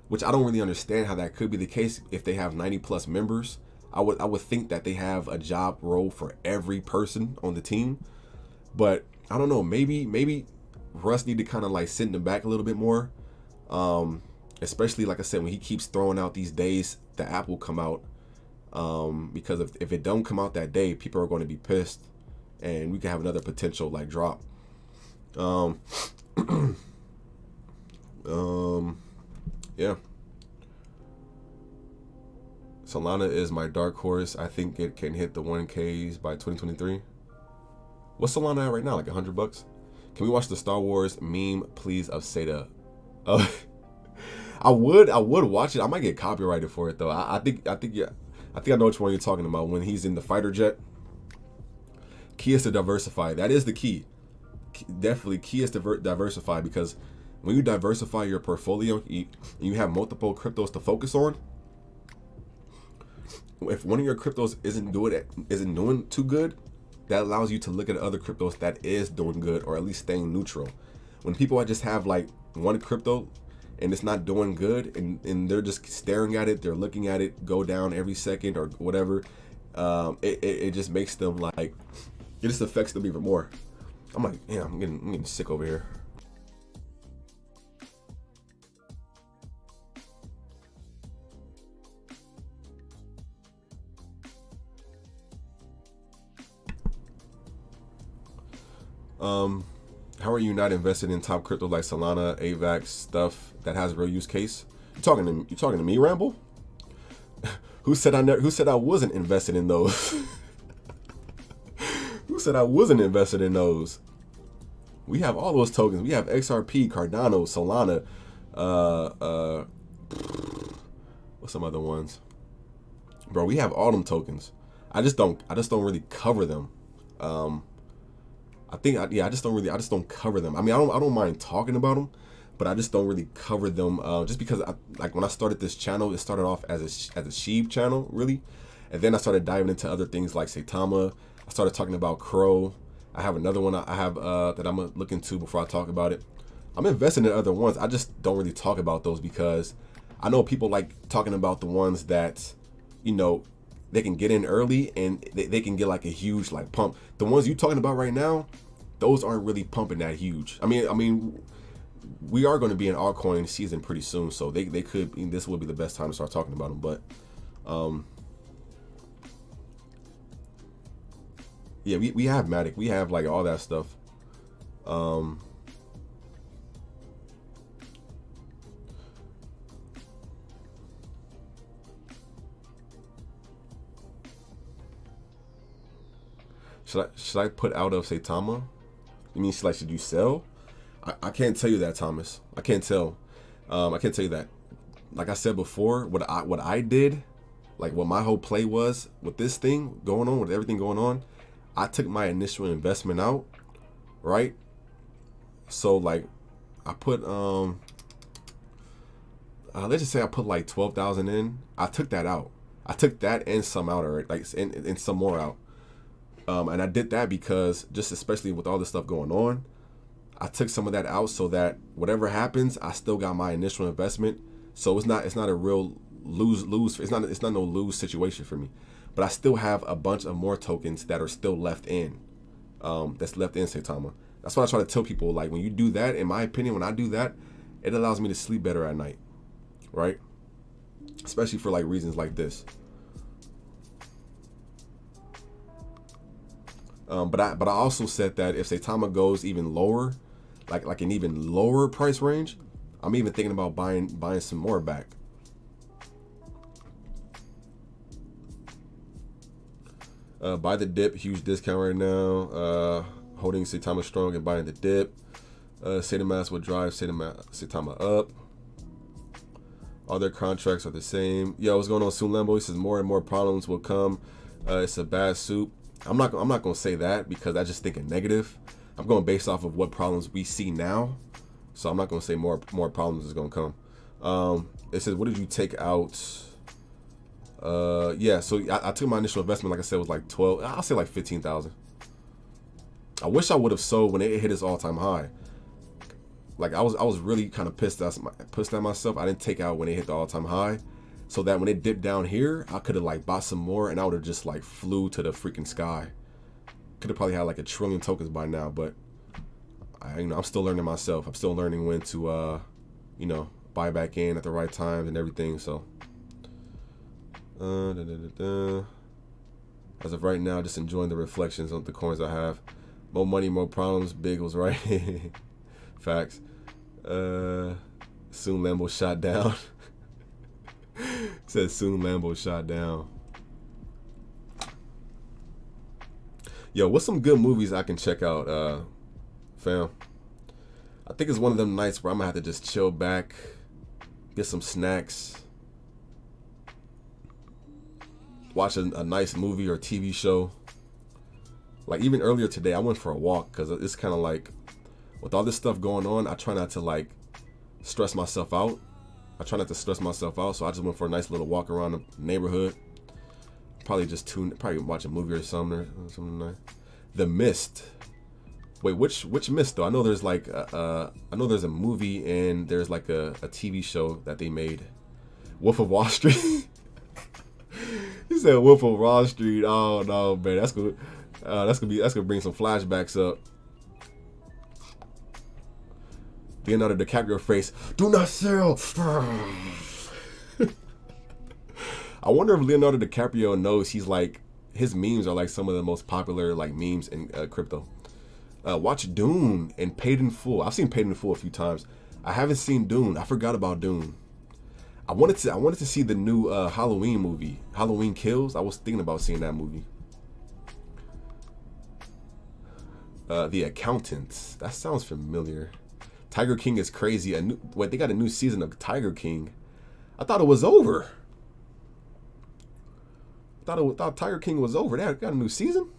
which I don't really understand how that could be the case if they have 90+ members. I would think that they have a job role for every person on the team, but I don't know. Maybe Russ need to kind of, like, sit in the back a little bit more, especially, like I said, when he keeps throwing out these days the app will come out, because if it don't come out that day, people are going to be pissed, and we can have another potential, like, drop. Yeah. Solana is my dark horse. I think it can hit the 1Ks by 2023. What's Solana at right now? Like $100? Can we watch the Star Wars meme, please, of Seda? I would watch it. I might get copyrighted for it though. I think yeah. I think I know which one you're talking about. When he's in the fighter jet. Key is to diversify. That is the key. Definitely, key is to diversify, because when you diversify your portfolio, you have multiple cryptos to focus on. If one of your cryptos isn't doing too good, that allows you to look at other cryptos that is doing good, or at least staying neutral. When people just have, like, one crypto and it's not doing good, and they're just staring at it, they're looking at it go down every second or whatever, it just makes them, like, it just affects them even more. I'm like, yeah, I'm getting sick over here. How are you not invested in top crypto like Solana, AVAX, stuff that has real use case? You talking to me, Ramble? Who said I wasn't invested in those? Who said I wasn't invested in those? We have all those tokens. We have XRP, Cardano, Solana, what's some other ones? Bro, we have all them tokens. I just don't really cover them. I just don't cover them. I mean, I don't mind talking about them, but I just don't really cover them. Just because like when I started this channel, it started off as a Sheeb channel, really, and then I started diving into other things like Saitama. I started talking about Crow. I have another one I have that I'm gonna look into before I talk about it. I'm investing in other ones. I just don't really talk about those because I know people like talking about the ones that, you know, they can get in early and they can get like a huge like pump. The ones you talking about right now, those aren't really pumping that huge. I mean, we are going to be in altcoin season pretty soon, so they could. This would be the best time to start talking about them. But yeah, we have Matic, we have like all that stuff. Should I put out of Saitama? You mean should you sell? I can't tell you that, Thomas. I can't tell. I can't tell you that. Like I said before, what I did, like what my whole play was with this thing going on, with everything going on, I took my initial investment out, right? So like I put let's just say I put like 12,000 in. I took that out. I took that and some out, or like and some more out. And I did that because just especially with all this stuff going on, I took some of that out so that whatever happens, I still got my initial investment. So it's not a real lose. It's not no lose situation for me. But I still have a bunch of more tokens that are still left in. That's left in Saitama. That's what I try to tell people. Like when you do that, in my opinion, when I do that, it allows me to sleep better at night, right? Especially for like reasons like this. But I also said that if Saitama goes even lower, like an even lower price range, I'm even thinking about buying some more back. Buy the dip, huge discount right now. Holding Saitama strong and buying the dip. Saitama will drive Saitama up. All their contracts are the same. Yo, what's going on, Soon Lambo? He says more and more problems will come. It's a bad soup. I'm not gonna say that because I just thinking negative. I'm going based off of what problems we see now, so I'm not gonna say more problems is gonna come. It says, what did you take out? Yeah, so I took my initial investment, like I said, was like 12. I'll say like 15,000. I wish I would have sold when it hit its all-time high. Like I was really kind of pissed at myself. I didn't take out when it hit the all-time high, so that when it dipped down here, I could have like bought some more and I would have just like flew to the freaking sky. Could have probably had like 1 trillion tokens by now, but I'm still learning myself. I'm still learning when to buy back in at the right times and everything. So as of right now, just enjoying the reflections on the coins I have. More money, more problems. Big was right. Facts. Soon Lambo shot down. Says soon Lambo shot down. Yo, what's some good movies I can check out, fam? I think it's one of them nights where I'm gonna have to just chill back, get some snacks, watch a nice movie or TV show. Like even earlier today, I went for a walk because it's kind of like, with all this stuff going on, I try not to like stress myself out. So I just went for a nice little walk around the neighborhood. Probably watch a movie or something nice. The Mist. Wait, which Mist though? I know there's like I know there's a movie and there's like a TV show that they made. Wolf of Wall Street. He said Wolf of Wall Street. Oh no, man, that's good. That's gonna bring some flashbacks up. Leonardo DiCaprio face. Do not sell. I wonder if Leonardo DiCaprio knows he's like, his memes are like some of the most popular like memes in crypto. Watch Dune and Paid in Full. I've seen Paid in Full a few times. I haven't seen Dune. I forgot about Dune. I wanted to see the new Halloween movie, Halloween Kills. I was thinking about seeing that movie. The Accountants. That sounds familiar. Tiger King is crazy. They got a new season of Tiger King. I thought it was over. Thought Tiger King was over. They got a new season.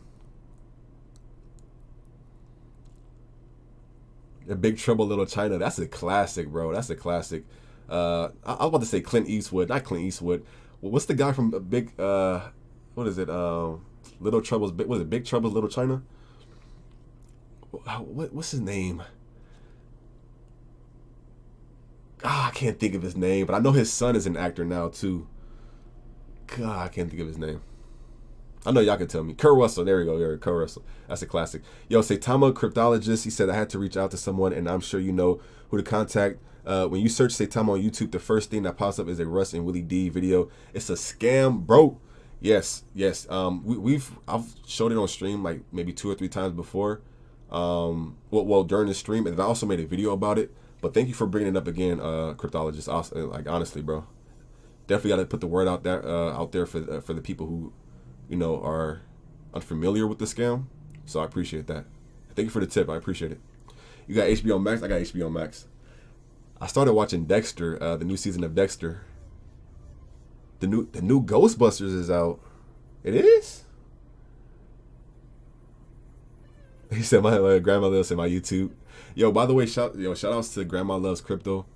A Big Trouble Little China. That's a classic, bro. That's a classic. I was about to say Clint Eastwood, not Clint Eastwood. What's the guy from Big? What is it? Little Troubles. Was it Big Troubles Little China? What's his name? I can't think of his name, but I know his son is an actor now too. God, I can't think of his name. I know y'all can tell me. Kurt Russell, there we go. Yeah, Kurt Russell. That's a classic. Yo, Saitama, cryptologist. He said, I had to reach out to someone, and I'm sure you know who to contact. When you search Saitama on YouTube, the first thing that pops up is a Russ and Willie D video. It's a scam, bro. Yes. I've showed it on stream like maybe 2 or 3 times before. Well, during the stream, and I also made a video about it. But thank you for bringing it up again, cryptologist. Like honestly, bro, definitely got to put the word out there for the people who, you know, are unfamiliar with the scam. So I appreciate that. Thank you for the tip. I appreciate it. You got HBO Max? I got HBO Max. I started watching Dexter, the new season of Dexter. The new Ghostbusters is out. It is? He said my grandma loves in my YouTube. Yo, by the way, shout outs to Grandma Loves Crypto.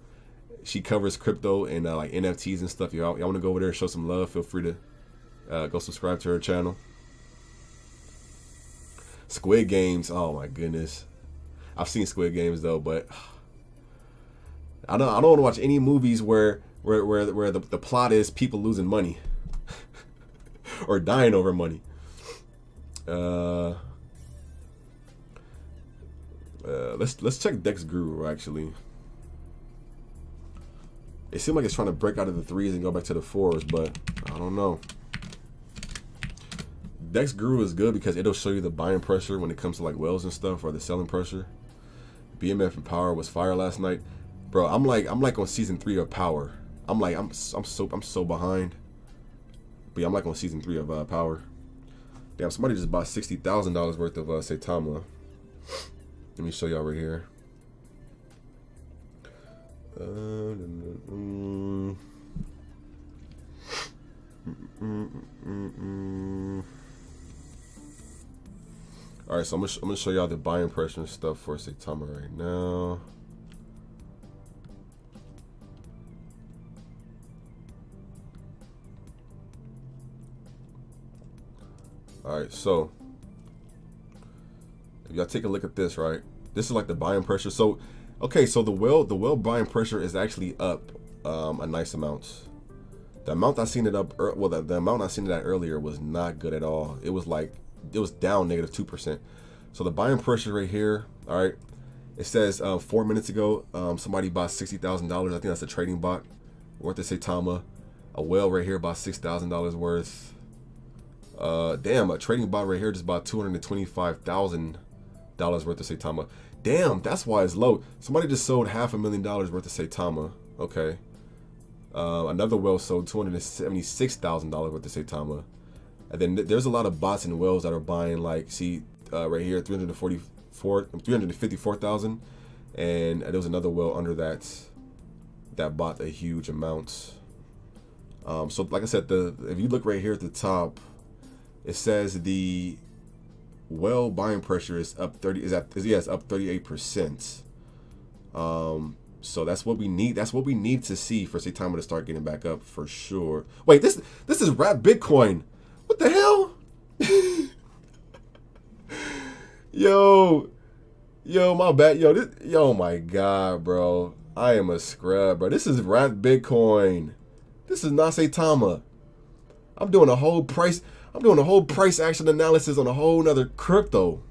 She covers crypto and like NFTs and stuff. Y'all want to go over there and show some love? Feel free to go subscribe to her channel. Squid Games. Oh my goodness, I've seen Squid Games though, but I don't want to watch any movies where the plot is people losing money or dying over money. Let's check Dex Guru actually. It seemed like it's trying to break out of the 3s and go back to the 4s, but I don't know. Dex Guru is good because it'll show you the buying pressure when it comes to like whales and stuff, or the selling pressure. BMF and Power was fire last night, bro. I'm like on season 3 of Power. I'm so behind. But yeah, I'm like on season 3 of Power. Damn, somebody just bought $60,000 worth of Saitama. Let me show y'all right here. All right, so I'm gonna show y'all the buying pressure and stuff for Saitama right now. All right, so if y'all take a look at this, right? This is like the buying pressure. So, okay, so the whale buying pressure is actually up a nice amount. The amount I seen it up, the amount I seen it at earlier was not good at all. It was down -2%. So the buying pressure right here, all right, it says 4 minutes ago, somebody bought $60,000. I think that's a trading bot worth of Saitama. A whale right here bought $6,000 worth. Damn, a trading bot right here just bought $225,000 worth of Saitama. Damn, that's why it's low. Somebody just sold $500,000 worth of Saitama. Okay. Another whale sold $276,000 worth of Saitama. And then there's a lot of bots and whales that are buying, like, see, right here, 354,000. And there was another whale under that bought a huge amount. So like I said, if you look right here at the top, it says the whale buying pressure is up 38%. So that's what we need. That's what we need to see for Saitama to start getting back up for sure. Wait, this is Rap Bitcoin. What the hell? Yo, my bad. Yo, my God, bro. I am a scrub, bro. This is Rap Bitcoin. This is not Saitama. I'm doing a whole price action analysis on a whole nother crypto.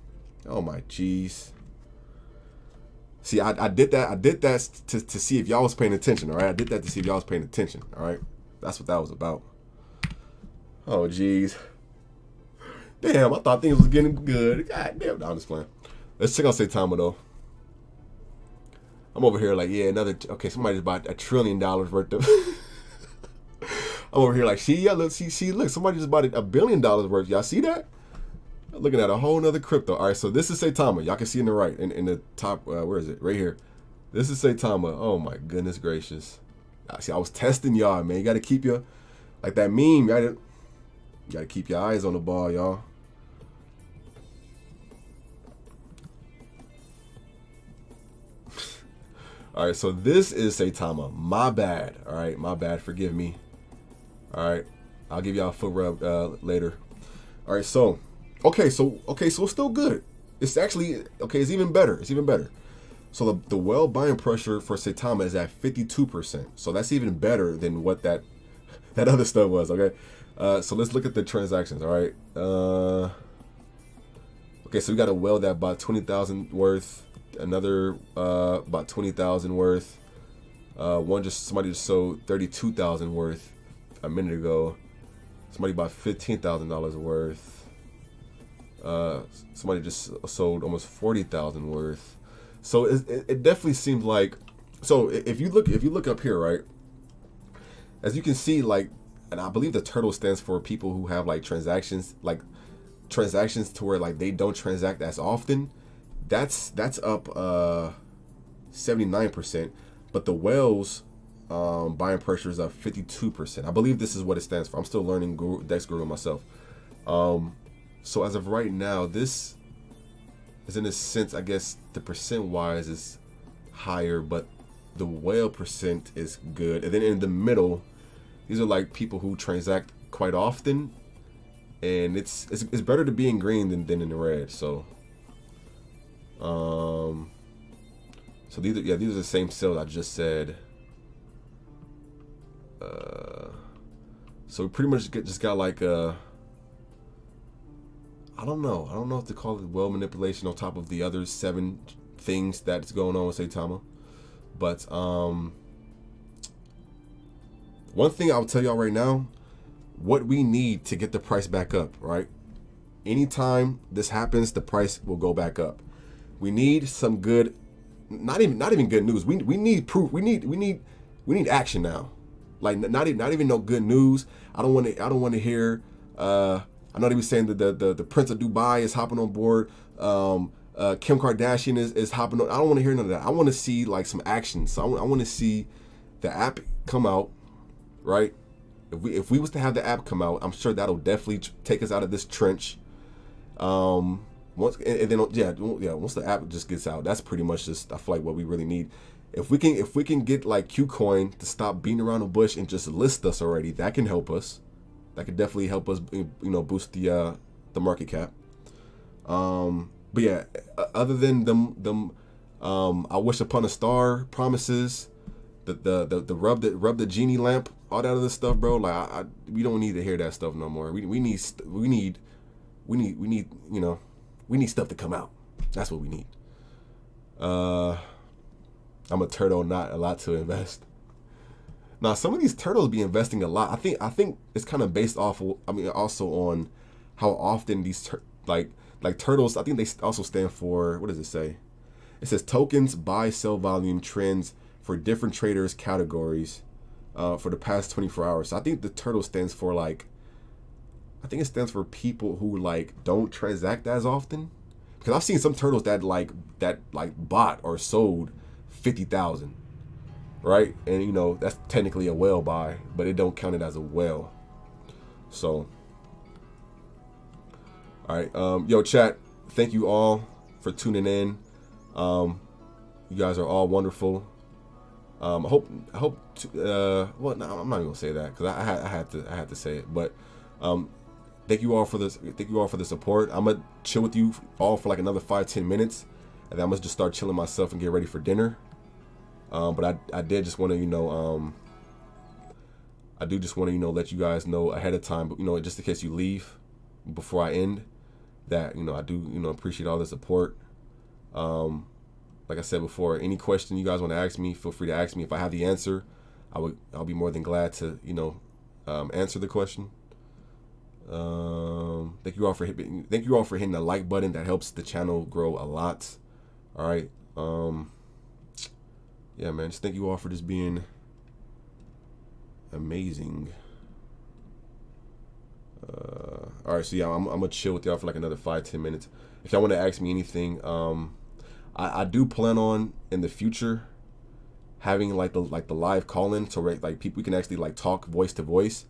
Oh my jeez. See, I did that to see if y'all was paying attention, all right? I did that to see if y'all was paying attention, all right? That's what that was about. Oh jeez. Damn, I thought things was getting good. God damn, no, I'm just playing. Let's check out Saitama though. I'm over here like, yeah, okay, somebody just bought $1 trillion worth of I'm over here like, look, somebody just bought $1 billion worth. Y'all see that? Looking at a whole nother crypto. All right, so this is Saitama. Y'all can see in the right, in the top, where is it? Right here. This is Saitama. Oh my goodness gracious. See, I was testing y'all, man. You got to keep like that meme, you got to keep your eyes on the ball, y'all. All right, so this is Saitama. My bad. All right, my bad. Forgive me. All right, I'll give y'all a foot rub later. All right, so so it's still good. It's actually okay. It's even better. It's even better. So the whale buying pressure for Saitama is at 52%. So that's even better than what that other stuff was. Okay, so let's look at the transactions. All right. Okay, so we got a whale that bought 20,000 worth, another bought 20,000 worth. Somebody just sold 32,000 worth a minute ago. Somebody bought $15,000 worth. Somebody just sold almost 40,000 worth. So it definitely seems like, so if you look up here, right, as you can see, like, and I believe the turtle stands for people who have like transactions to where like they don't transact as often. That's up 79%, but the whales buying pressure is up 52%. I believe this is what it stands for. I'm still learning Dex Guru myself. So as of right now, this is, in a sense, I guess the percent wise is higher, but the whale percent is good. And then in the middle, these are like people who transact quite often, and it's better to be in green than in the red. So so these are the same sales I just said. So we pretty much just got like I don't know if to call it whale manipulation on top of the other 7 things that's going on with Saitama. But one thing I'll tell y'all right now, what we need to get the price back up, right? Anytime this happens, the price will go back up. We need some good, not even good news. We need proof. We need action now. Like not even no good news. I don't want to hear. I know they were saying that the Prince of Dubai is hopping on board. Kim Kardashian is hopping on. I don't want to hear none of that. I want to see like some action. So I want to see the app come out, right? If we was to have the app come out, I'm sure that'll definitely take us out of this trench. Once once the app just gets out, that's pretty much just, I feel like, what we really need. If we can get like Qcoin to stop beating around the bush and just list us already, that can help us. That could definitely help us, boost the market cap. But yeah, other than them, I wish upon a star promises, the rub the genie lamp, all that other stuff, bro. Like we don't need to hear that stuff no more. We need stuff to come out. That's what we need. I'm a turtle, not a lot to invest. Now, some of these turtles be investing a lot. I think it's kind of based off of, also on how often these like turtles. I think they also stand for, what does it say? It says tokens buy sell volume trends for different traders categories for the past 24 hours. So I think the turtle stands for I think it stands for people who don't transact as often. Because I've seen some turtles that bought or sold 50,000. Right, and that's technically a whale buy, but it don't count it as a whale. So, all right, yo, chat. Thank you all for tuning in. You guys are all wonderful. I hope. Well, no, I'm not even gonna say that because I had to say it. But thank you all for this. Thank you all for the support. I'm gonna chill with you all for like another 5-10 minutes, and then I'm gonna just start chilling myself and get ready for dinner. But I did just want to, I do just want to, let you guys know ahead of time, but, just in case you leave before I end, that, I do, appreciate all the support. Like I said before, any question you guys want to ask me, feel free to ask me. If I have the answer, I'll be more than glad to, answer the question. Thank you all for hitting the like button. That helps the channel grow a lot. All right. Yeah, man, just thank you all for just being amazing. All right, so yeah, I'm gonna chill with y'all for like another 5-10 minutes. If y'all want to ask me anything, I do plan on in the future having the live call-in, so people, we can actually talk voice to voice,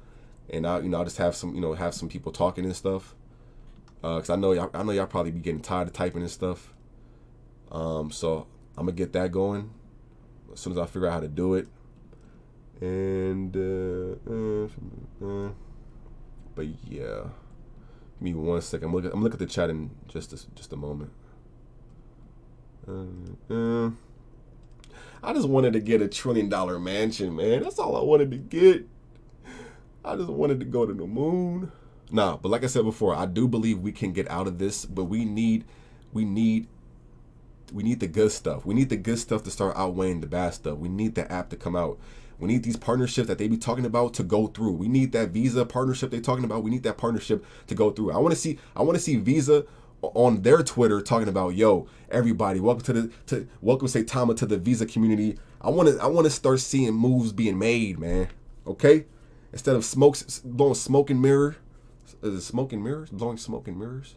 and I'll just have some people talking and stuff. Cause I know y'all probably be getting tired of typing and stuff. So I'm gonna get that going as soon as I figure out how to do it. And but yeah, Give me 1 second. I'm gonna look at the chat in just a moment. I just wanted to get a $1 trillion mansion, man. That's all I wanted to get. I just wanted to go to the moon. Nah, but like I said before, I do believe we can get out of this, but we need the good stuff. We need the good stuff to start outweighing the bad stuff. We need the app to come out. We need these partnerships that they be talking about to go through. We need that Visa partnership they talking about. We need that partnership to go through. I want to see Visa on their Twitter talking about, yo, everybody, welcome welcome Saitama to the Visa community. I want to start seeing moves being made, man. Okay? Instead of blowing smoke and mirror. Is it smoke and mirrors? Blowing smoke and mirrors?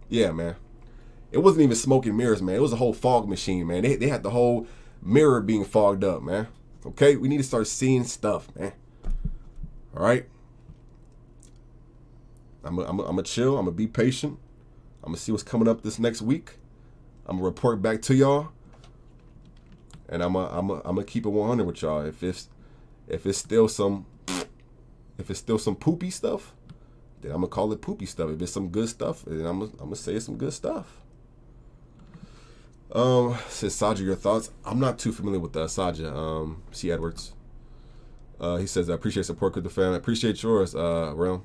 Yeah, man. It wasn't even smoke and mirrors, man. It was a whole fog machine, man. They had the whole mirror being fogged up, man. Okay? We need to start seeing stuff, man. All right? I'm gonna chill. I'm gonna be patient. I'm gonna see what's coming up this next week. I'm gonna report back to y'all, and I'm gonna keep it 100 with y'all. If it's still some poopy stuff, then I'm gonna call it poopy stuff. If it's some good stuff, then I'm gonna say it's some good stuff. Says Saja, your thoughts? I'm not too familiar with Saja. C. Edwards. He says, I appreciate support with the family. I appreciate yours, Realm.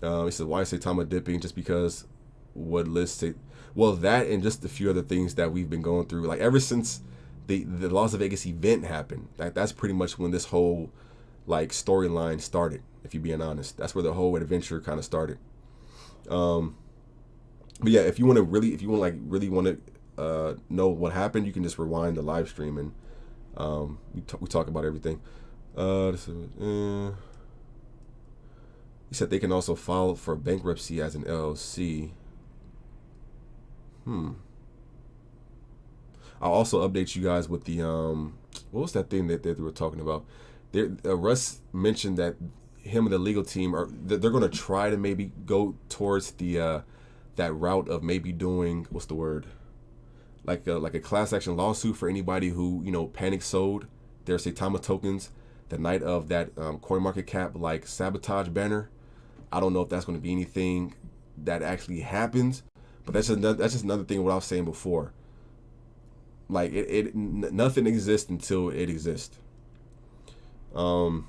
He says, why is Saitama dipping? Just because what list say? Well, that and just a few other things that we've been going through. Like ever since the Las Vegas event happened, that's pretty much when this whole like storyline started. If you're being honest, that's where the whole adventure kind of started. But yeah, if you want to know what happened, you can just rewind the live stream and we talk about everything. He said they can also file for bankruptcy as an LLC. I'll also update you guys with the what was that thing that they were talking about? Russ mentioned that him and the legal team they're going to try to maybe go towards the that route of maybe doing, what's the word, like a class action lawsuit for anybody who panic sold their Saitama tokens the night of that CoinMarketCap like sabotage banner. I don't know if that's going to be anything that actually happens, but that's just another thing what I was saying before. Like nothing exists until it exists. Saitama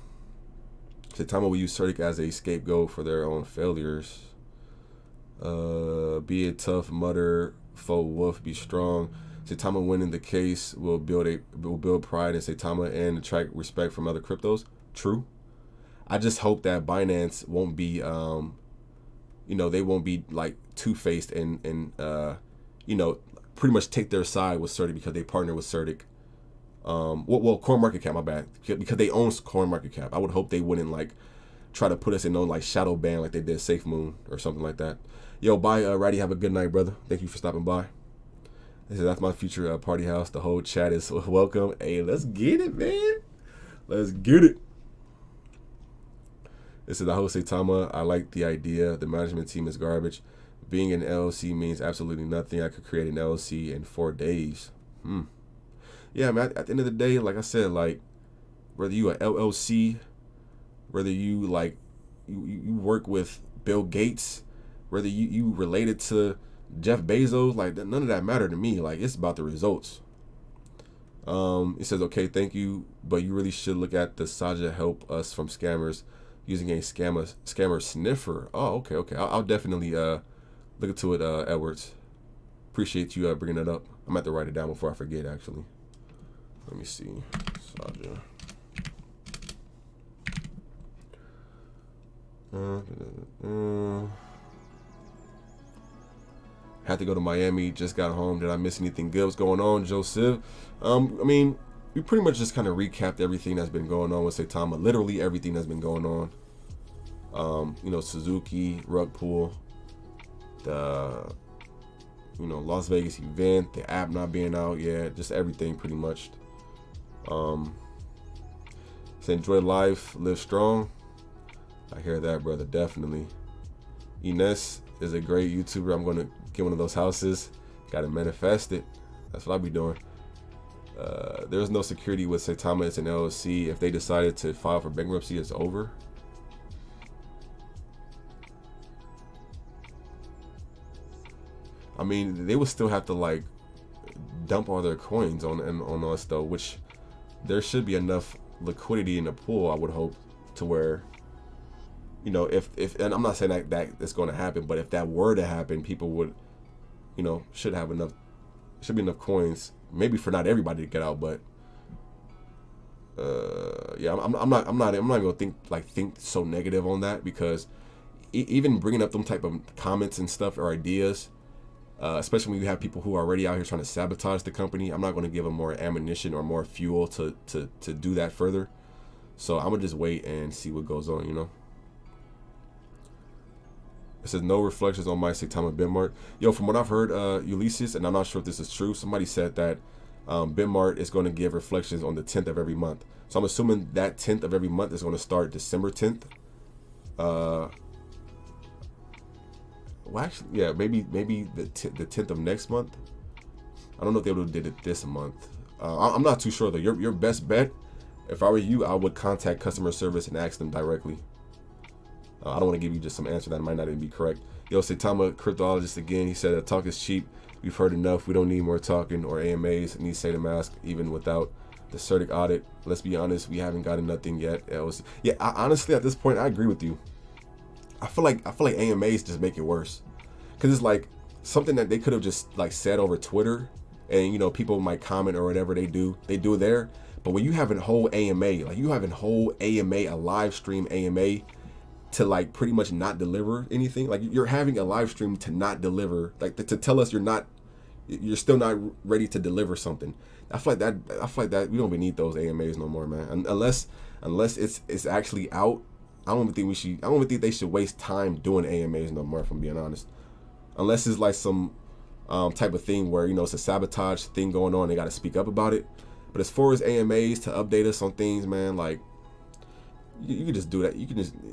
will use Certic as a scapegoat for their own failures. Be a tough, mutter, faux wolf, be strong. Saitama winning the case will build pride in Saitama and attract respect from other cryptos. True. I just hope that Binance won't be, they won't be like two-faced and pretty much take their side with Certic because they partner with Certic. CoinMarketCap, my bad, because they own CoinMarketCap. I would hope they wouldn't like try to put us in like shadow ban like they did Safe Moon or something like that. Yo, bye, Ratty. Have a good night, brother. Thank you for stopping by. That's my future party house. The whole chat is welcome. Hey, let's get it, man. Let's get it. This is the host Saitama. I like the idea. The management team is garbage. Being an LLC means absolutely nothing. I could create an LLC in 4 days. Yeah, man. At the end of the day, like I said, like whether you an LLC, whether you like you work with Bill Gates, whether you related to Jeff Bezos, like none of that matter to me. Like it's about the results. It says, okay, thank you, but you really should look at the Saja help us from scammers using a scammer sniffer. Oh, okay. I'll definitely look into it, Edwards. Appreciate you bringing that up. I'm going to have to write it down before I forget, actually. Let me see. Saja. Had to go to Miami. Just got home. Did I miss anything good? What's going on, Joseph? I mean, we pretty much just kind of recapped everything that's been going on with Saitama. Literally everything that's been going on. Tsuzuki, rug pull, the Las Vegas event, the app not being out yet, just everything pretty much. So enjoy life, live strong. I hear that, brother, definitely. Ines is a great YouTuber. I'm gonna get one of those houses. Gotta manifest it. That's what I'll be doing. There's no security with Saitama. It's an LLC. If they decided to file for bankruptcy, it's over. I mean, they would still have to like dump all their coins on us though, which there should be enough liquidity in the pool, I would hope, to where, you know, if and I'm not saying that it's going to happen, but if that were to happen, people would, you know, should be enough coins, maybe for not everybody to get out, but yeah, I'm not gonna think so negative on that, because even bringing up them type of comments and stuff or ideas, especially when you have people who are already out here trying to sabotage the company, I'm not going to give them more ammunition or more fuel to do that further. So I'm gonna just wait and see what goes on, you know. It says no reflections on my Saitama Bitmart. Yo, from what I've heard, Ulysses, and I'm not sure if this is true, somebody said that Bitmart is going to give reflections on the 10th of every month. So I'm assuming that 10th of every month is going to start December 10th. Well, actually, yeah, maybe the 10th of next month. I don't know if they would have did it this month. I'm not too sure though. Your best bet, if I were you, I would contact customer service and ask them directly. I don't want to give you just some answer that might not even be correct. Yo, Saitama, cryptologist again. He said that talk is cheap. We've heard enough. We don't need more talking or AMAs. Need say the mask even without the CERTIC audit. Let's be honest, we haven't gotten nothing yet. Honestly, at this point, I agree with you. I feel like AMAs just make it worse, because it's like something that they could have just like said over Twitter, and you know, people might comment or whatever they do there. But when you have a whole AMA, like you have a whole AMA, a live stream AMA, to like pretty much not deliver anything, like you're having a live stream to not deliver, like to tell us you're still not ready to deliver something. I feel like that we don't even need those AMAs no more, man. Unless it's actually out. I don't even think they should waste time doing AMAs no more, if I'm being honest. Unless it's like some type of thing where, you know, it's a sabotage thing going on, they got to speak up about it. But as far as AMAs to update us on things, man, like you can just do that.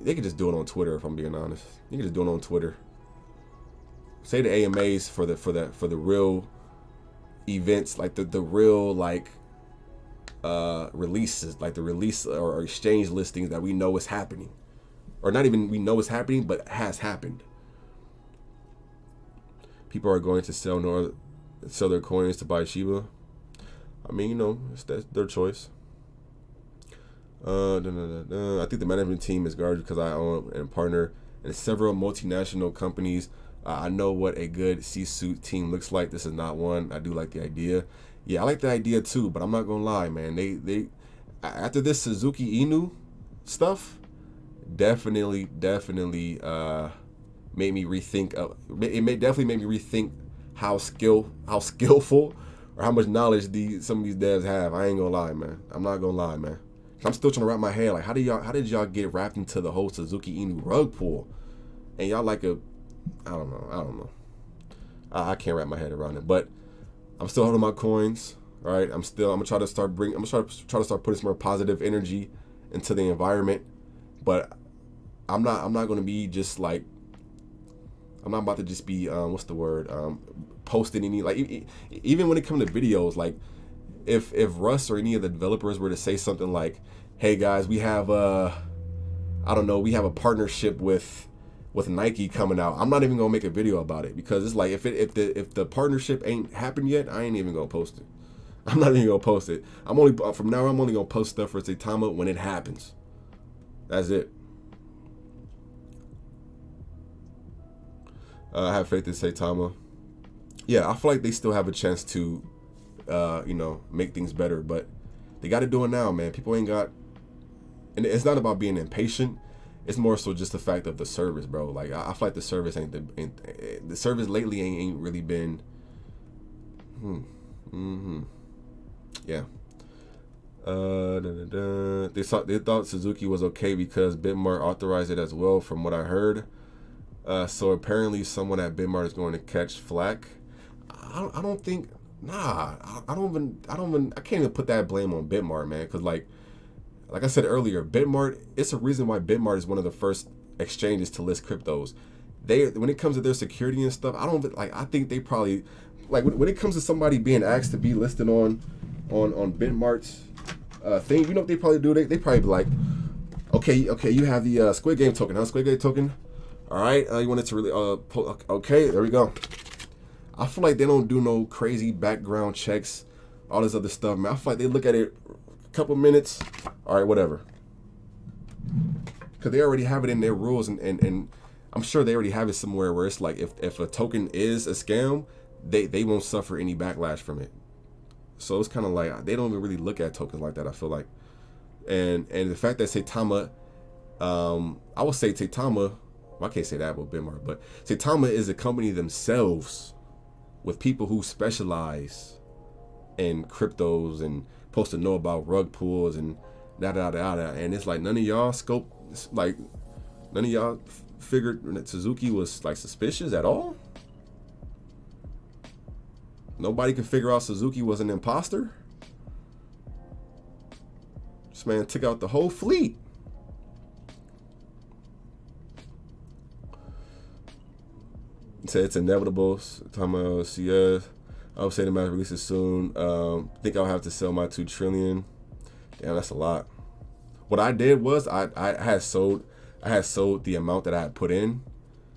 They can just do it on Twitter, if I'm being honest. You can just do it on Twitter. Say the AMAs for the real events, like the real like releases, like the release or exchange listings that we know is happening, or not even we know is happening, but has happened. People are going to sell their coins to buy Shiba. I mean, you know, that's their choice. I think the management team is garbage because I own and partner in several multinational companies. I know what a good C-suite team looks like. This is not one. I do like the idea. Yeah, I like the idea too, but I'm not gonna lie, man. They after this Tsuzuki Inu stuff, definitely made me rethink. Definitely made me rethink how skillful or how much knowledge some of these devs have. I ain't gonna lie, man. I'm not gonna lie, man. I'm still trying to wrap my head like how did y'all get wrapped into the whole Tsuzuki Inu rug pull, and y'all like I don't know. I can't wrap my head around it, but I'm still holding my coins. All right, I'm gonna try to start putting some more positive energy into the environment, but I'm not gonna be just like, I'm not about to just be what's the word, posting any, like even when it comes to videos, like if Russ or any of the developers were to say something like, hey guys, we have we have a partnership with Nike coming out, I'm not even gonna make a video about it, because it's like if the partnership ain't happened yet, I ain't even gonna post it. I'm not even gonna post it. I'm only gonna post stuff for Saitama when it happens. That's it. I have faith in Saitama. Yeah, I feel like they still have a chance to make things better, but they got to do it now, man. People ain't got, and it's not about being impatient. It's more so just the fact of the service, bro. Like I feel like the service the service lately ain't really been. Yeah. They thought Suzuki was okay because Bitmart authorized it as well, from what I heard. So apparently someone at Bitmart is going to catch flack. I don't think. Nah, I can't even put that blame on Bitmart, man. Because like I said earlier, Bitmart, it's a reason why Bitmart is one of the first exchanges to list cryptos. When it comes to their security and stuff, I think they probably, like when it comes to somebody being asked to be listed on Bitmart's thing, you know what they probably do? They probably be like, okay, you have the Squid Game token, huh? Squid Game token. All right, you wanted to really okay, there we go. I feel like they don't do no crazy background checks, all this other stuff, man. I feel like they look at it a couple minutes, all right, whatever. Because they already have it in their rules, and I'm sure they already have it somewhere where it's like if a token is a scam, they won't suffer any backlash from it. So it's kind of like they don't even really look at tokens like that, I feel like. And the fact that Saitama, I would say Saitama, well, I can't say that about Bitmart, but Saitama is a company themselves with people who specialize in cryptos and supposed to know about rug pulls and and it's like none of y'all none of y'all figured that Tsuzuki was like suspicious at all. Nobody could figure out Tsuzuki was an imposter. This man took out the whole fleet. Said it's inevitable. Talking about CS. I would say the match releases soon. Think I'll have to sell my 2 trillion. Damn, that's a lot. What I did was I had sold the amount that I had put in.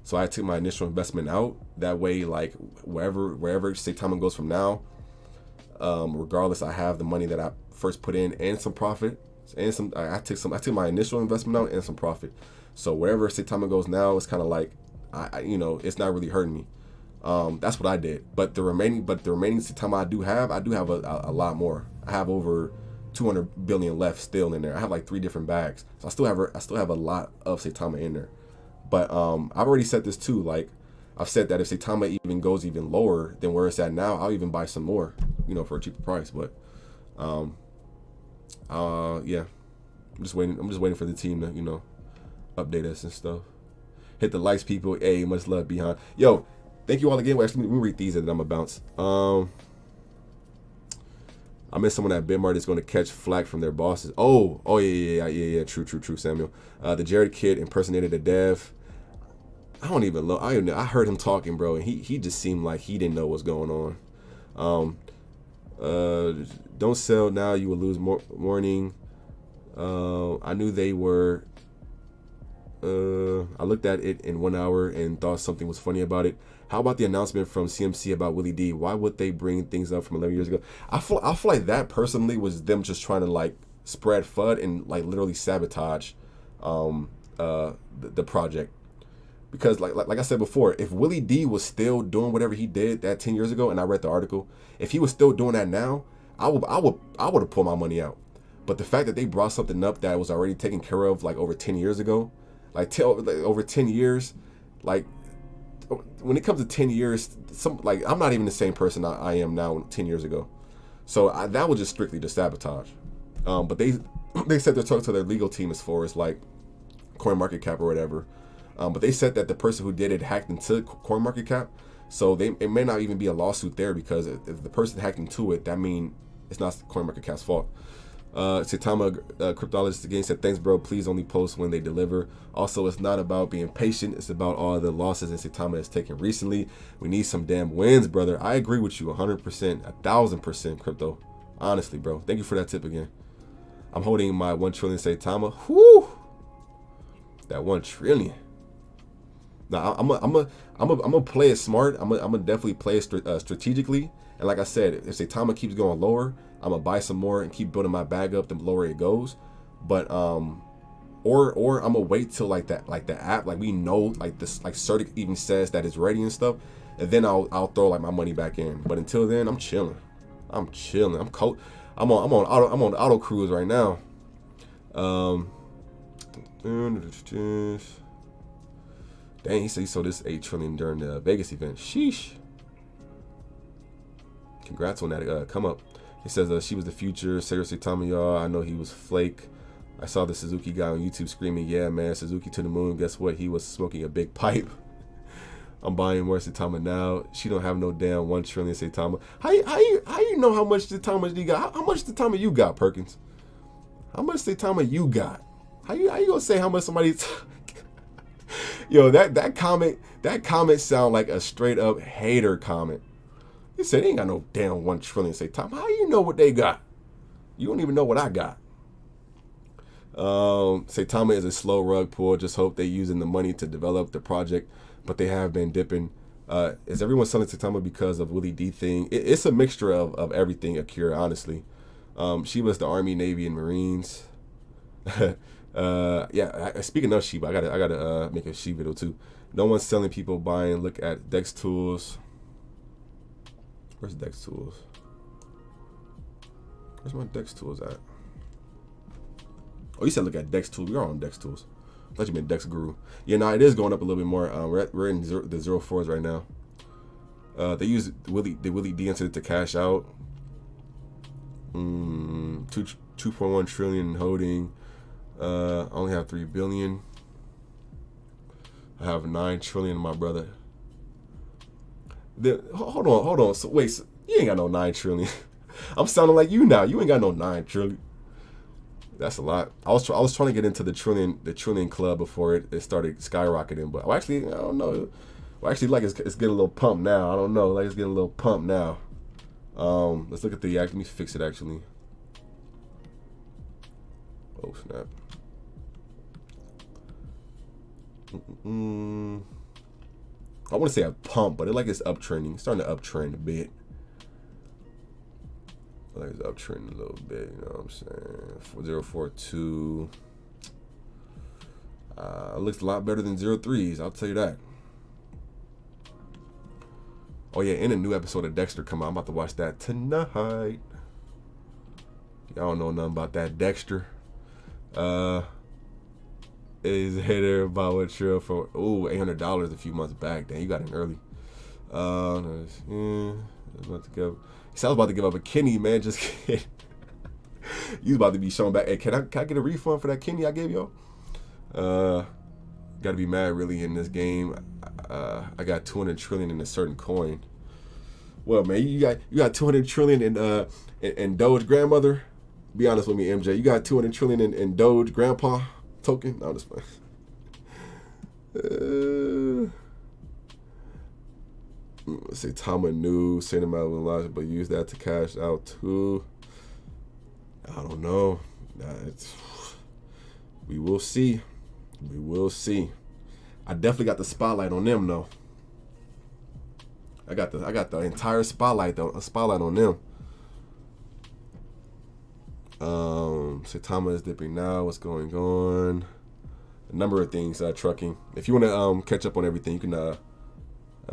So I took my initial investment out. That way, like wherever Saitama goes from now, regardless, I have the money that I first put in and some profit. And I took my initial investment out and some profit. So wherever Saitama goes now, it's kind of like it's not really hurting me. That's what I did. But the remaining Saitama I do have a lot more. I have over 200 billion left still in there. I have like 3 different bags. So I still have a lot of Saitama in there. But I've already said this too. Like I've said that if Saitama even goes even lower than where it's at now, I'll even buy some more, for a cheaper price. But yeah, I'm just waiting for the team to update us and stuff. Hit the likes, people. Hey, much love behind. Yo, thank you all again. Well, actually, let me read these and then I'm gonna bounce. I met someone at Bitmart is going to catch flack from their bosses. Oh yeah. True, Samuel. The Jared kid impersonated a dev. I don't even know. I heard him talking, bro, and he just seemed like he didn't know what's going on. Don't sell now, you will lose warning. I knew they were. I looked at it in 1 hour and thought something was funny about it. How about the announcement from CMC about Willie D? Why would they bring things up from 11 years ago? I feel like that personally was them just trying to like spread FUD and like literally sabotage the project. Because like I said before, if Willie D was still doing whatever he did that 10 years ago, and I read the article, if he was still doing that now, I would have pulled my money out. But the fact that they brought something up that was already taken care of like over 10 years ago, over 10 years, like when it comes to 10 years, I'm not even the same person I am now 10 years ago. So that was just strictly the sabotage. But they said they're talking to their legal team as far as like CoinMarketCap or whatever. But they said that the person who did it hacked into CoinMarketCap. So it may not even be a lawsuit there, because if the person hacked into it, that means it's not CoinMarketCap's fault. Saitama cryptologist again said, thanks bro, please only post when they deliver. Also, it's not about being patient, it's about all the losses that Saitama has taken recently. We need some damn wins, brother. I agree with you 100%, 1000% crypto. Honestly, bro, thank you for that tip again. I'm holding my 1 trillion Saitama. Whoo, that 1 trillion. Now I'm gonna play it smart. I'm gonna definitely play it strategically. And like I said, if Saitama keeps going lower, I'm gonna buy some more and keep building my bag up the lower it goes. But or I'm gonna wait till like the app, like we know, like this, like Certic even says that it's ready and stuff, and then I'll throw like my money back in. But until then, I'm chilling. I'm cold. I'm on auto cruise right now. Dang, he said he sold this 8 trillion during the Vegas event. Sheesh. Congrats on that come up. He says she was the future. Seriously, Tommy, y'all. I know he was flake. I saw the Suzuki guy on YouTube screaming, yeah, man, Suzuki to the moon. Guess what? He was smoking a big pipe. I'm buying more Saitama now. She don't have no damn 1 trillion Saitama. How you know how much Saitama you got? How much Saitama you got, Perkins? How much Saitama you got? How you gonna say how much somebody? Yo, that comment sound like a straight up hater comment. He said he ain't got no damn 1 trillion Saitama. How you know what they got? You don't even know what I got. Saitama is a slow rug pull. Just hope they using the money to develop the project, but they have been dipping Is everyone selling Saitama because of Willie D thing? It's a mixture of everything, Akira, honestly. Shiba's the Army, Navy, and Marines. Yeah, speaking of Shiba, I gotta make a Shiba video too. No one's selling, people buying. Look at Dex Tools. Where's Dex Tools? Where's my Dex Tools at? Oh, you said look at Dex Tools. We're on Dex Tools. I thought you meant Dex Guru. Yeah, no, it is going up a little bit more. We're in the 0.4s right now. They use the Willie D incident to cash out. 2.1 trillion holding. I only have 3 billion. I have 9 trillion, my brother. Hold on. So wait, so you ain't got no 9 trillion. I'm sounding like you now. You ain't got no 9 trillion. That's a lot. I was trying to get into the trillion club before it started skyrocketing, but actually I don't know. Well, actually, like it's getting a little pump now. I don't know. Like it's getting a little pump now. Let's look at the. Let me fix it actually. Oh snap. I want to say a pump, but it's uptrending. It's starting to uptrend a bit. I like it's uptrending a little bit. You know what I'm saying? 4042. It looks a lot better than 03s. I'll tell you that. Oh yeah, and a new episode of Dexter come out. I'm about to watch that tonight. Y'all don't know nothing about that Dexter. Is a hitter about what true for $800 a few months back. Dang, you got in early. I was about to give up a kidney, man. Just kidding. You was about to be shown back. Hey, can I get a refund for that kidney I gave y'all? Got to be mad really in this game. I got 200 trillion in a certain coin. Well, man, you got 200 trillion in Doge grandmother. Be honest with me, MJ. You got 200 trillion in Doge grandpa token. No, I'm just playing. Let's say Tama knew Saitama with logic, but use that to cash out too. I don't know. We will see. We will see. I definitely got the spotlight on them though. I got the entire spotlight though. A spotlight on them. Saitama is dipping now. What's going on? A number of things. Trucking. If you want to catch up on everything, you can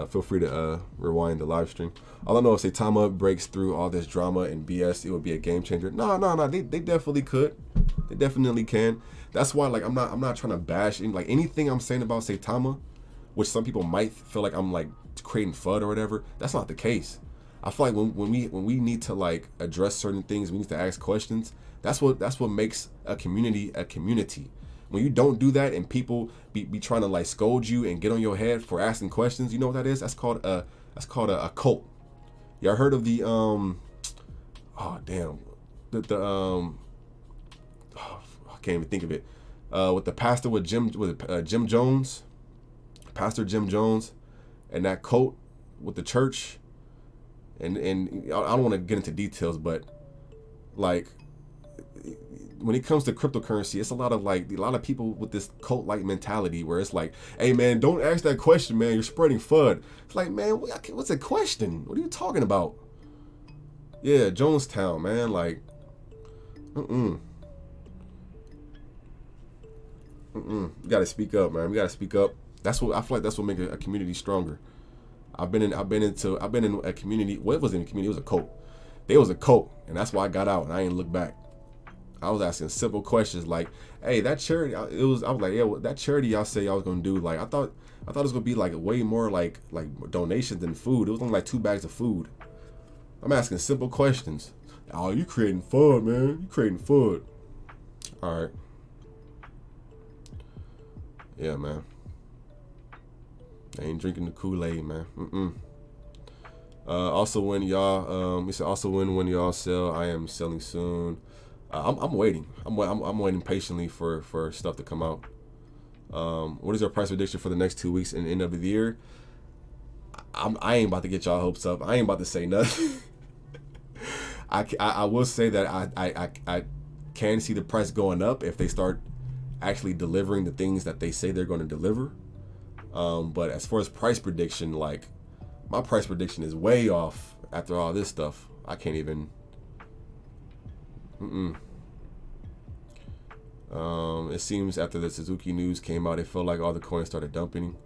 feel free to rewind the live stream. All I know, if Saitama breaks through all this drama and BS, it would be a game changer. No. They definitely could. They definitely can. That's why, like, I'm not trying to bash anything I'm saying about Saitama, which some people might feel like I'm like creating FUD or whatever. That's not the case. I feel like when we need to like address certain things, we need to ask questions. That's what makes a community a community. When you don't do that and people be trying to like scold you and get on your head for asking questions, you know what that is? That's called a cult. Y'all heard of the I can't even think of it. With the pastor with Jim Jones, Pastor Jim Jones, and that cult with the church, and I don't want to get into details, but like when it comes to cryptocurrency, it's a lot of people with this cult-like mentality where it's like, hey man, don't ask that question, man. You're spreading FUD. It's like, man, what's a question? What are you talking about? Yeah, Jonestown, man. Like, You gotta speak up, man. We gotta speak up. That's what I feel like. That's what makes a community stronger. I've been in a community. What was in a community? It was a cult. There was a cult, and that's why I got out and I ain't look back. I was asking simple questions like, "Hey, that charity." I was like, "Yeah, that charity y'all say y'all was gonna do." Like, I thought it was gonna be like way more like donations than food. It was only like 2 bags of food. I'm asking simple questions. Oh, you creating FUD, man? You creating FUD? All right. Yeah, man. I ain't drinking the Kool-Aid, man. Also, when y'all, we said also when y'all sell, I am selling soon. I'm waiting. I'm waiting patiently for stuff to come out. What is your price prediction for the next 2 weeks and end of the year? I ain't about to get y'all hopes up. I ain't about to say nothing. I will say that I can see the price going up if they start actually delivering the things that they say they're going to deliver. But as far as price prediction, like My price prediction is way off after all this stuff. I can't even. It seems after the Tsuzuki news came out, it felt like all the coins started dumping.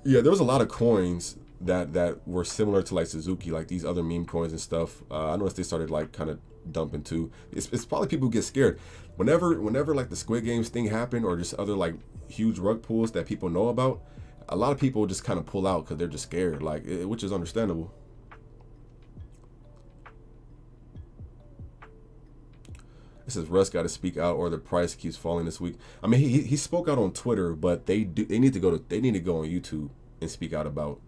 Yeah, there was a lot of coins that were similar to like Tsuzuki, like these other meme coins and stuff. I noticed they started like kind of dumping too. It's probably people who get scared. Whenever like the Squid Games thing happened, or just other like huge rug pulls that people know about, a lot of people just kind of pull out because they're just scared, like, which is understandable. It says Russ got to speak out or the price keeps falling this week. I mean, he spoke out on Twitter, but they need to go on YouTube and speak out about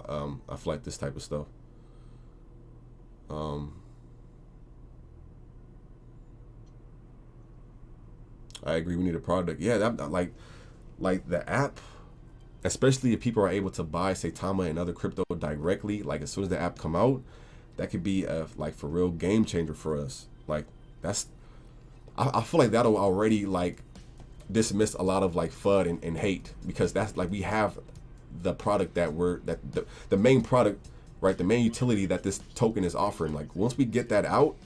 I feel like this type of stuff. I agree. We need a product. Yeah, that like the app, especially if people are able to buy Saitama and other crypto directly. Like as soon as the app come out, that could be a like for real game changer for us. Like that's. I feel like that'll already like dismiss a lot of like FUD and hate, because that's like we have the product that the main product, right? The main utility that this token is offering. Like once we get that out,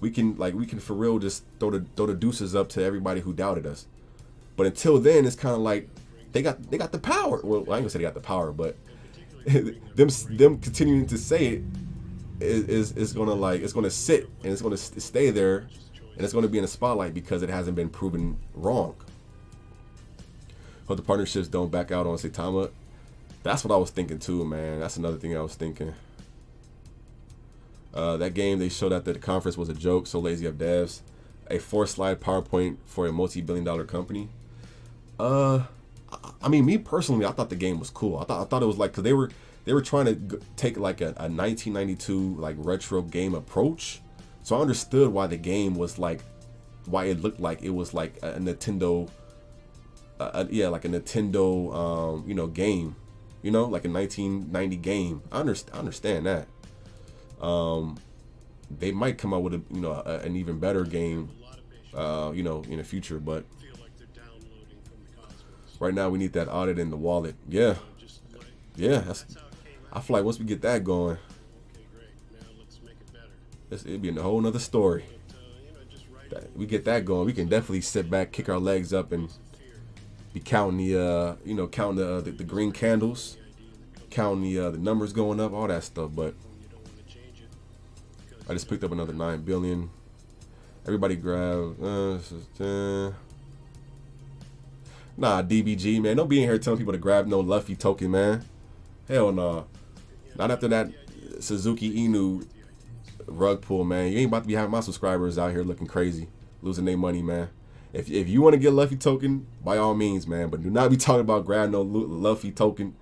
we can for real just throw the deuces up to everybody who doubted us. But until then, it's kind of like they got the power. Well, I ain't gonna say they got the power, but them continuing to say it is gonna like it's gonna sit and it's gonna stay there. And it's going to be in the spotlight because it hasn't been proven wrong. Hope the partnerships don't back out on Saitama. That's what I was thinking too, man. That's another thing I was thinking. That game they showed at the conference was a joke. So lazy of devs. A 4-slide PowerPoint for a multi-billion-dollar company. I mean, me personally, I thought the game was cool. I thought it was like, because they were trying to take like a 1992 like retro game approach. So I understood why the game was like, why it looked like it was like a Nintendo, like a Nintendo, game, like a 1990 game. I understand that. They might come out with an even better game, in the future. But right now we need that audit in the wallet. Yeah. I feel like once we get that going, it'd be a whole nother story. We get that going, we can definitely sit back, kick our legs up, and be counting the green candles, counting the numbers going up, all that stuff. But I just picked up another 9 billion. Everybody grab. Nah, DBG, man, don't be in here telling people to grab no Luffy token, man. Hell no. Nah. Not after that Suzuki Inu rug pull, man. You ain't about to be having my subscribers out here looking crazy, losing their money, man. If you want to get Luffy token, by all means, man, but do not be talking about grab no Luffy token.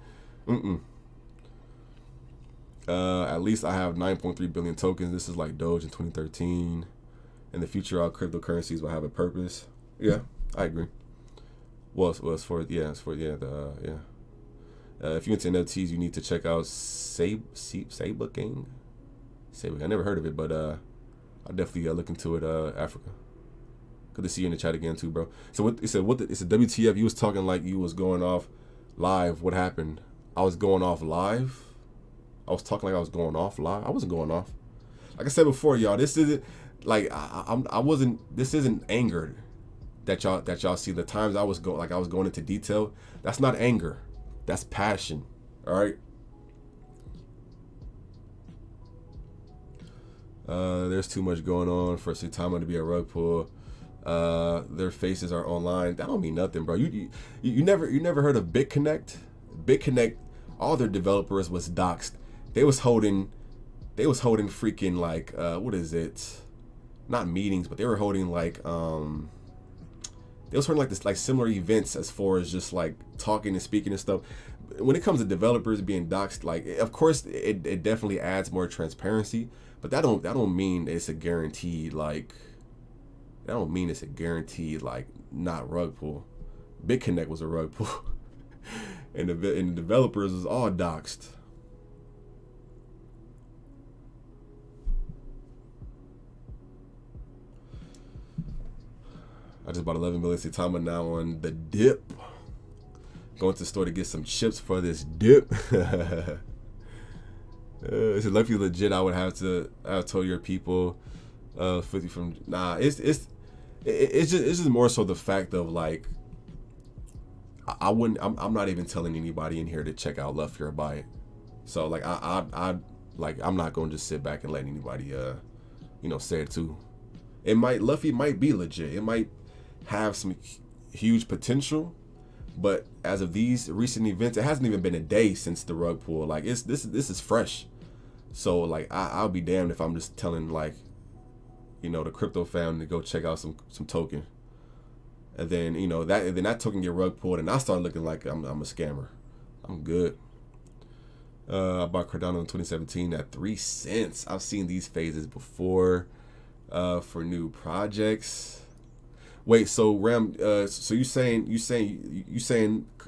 At least I have 9.3 billion tokens. This is like Doge in 2013. In the future, all cryptocurrencies will have a purpose. Yeah, I agree. If you're into NFTs, you need to check out Saitama Gang. I never heard of it, but I'll definitely look into it. Africa. Good to see you in the chat again too, bro. So it's a WTF. You was talking like you was going off live. What happened? I was going off live. I was talking like I was going off live. I wasn't going off. Like I said before, y'all. This isn't like I wasn't. This isn't anger that y'all see. The times I was going into detail. That's not anger. That's passion. All right. There's too much going on for Saitama to be a rug pull. Their faces are online. That don't mean nothing, bro. You never heard of BitConnect? BitConnect, all their developers was doxxed. They was holding freaking like what is it? Not meetings, but they were holding like this like similar events as far as just like talking and speaking and stuff. When it comes to developers being doxxed, like of course it definitely adds more transparency. But that don't mean it's a guaranteed like. That don't mean it's a guaranteed like not rug pull. BitConnect was a rug pull, and the developers was all doxxed. I just bought 11 million Saitama now on the dip. Going to the store to get some chips for this dip. It's lucky legit. I would have told your people 50 from nah. It's just more so the fact of like I wouldn't. I'm not even telling anybody in here to check out Luffy or buy it. So like I like I'm not gonna just sit back and let anybody say it too. Luffy might be legit. It might have some huge potential, but as of these recent events, it hasn't even been a day since the rug pull. Like this is fresh. So like I'll be damned if I'm just telling like the crypto fam to go check out some token, and then that token get rug pulled, and I start looking like I'm a scammer. I'm good. I bought Cardano in 2017 at 3 cents. I've seen these phases before for new projects. Wait, so Ram, so you saying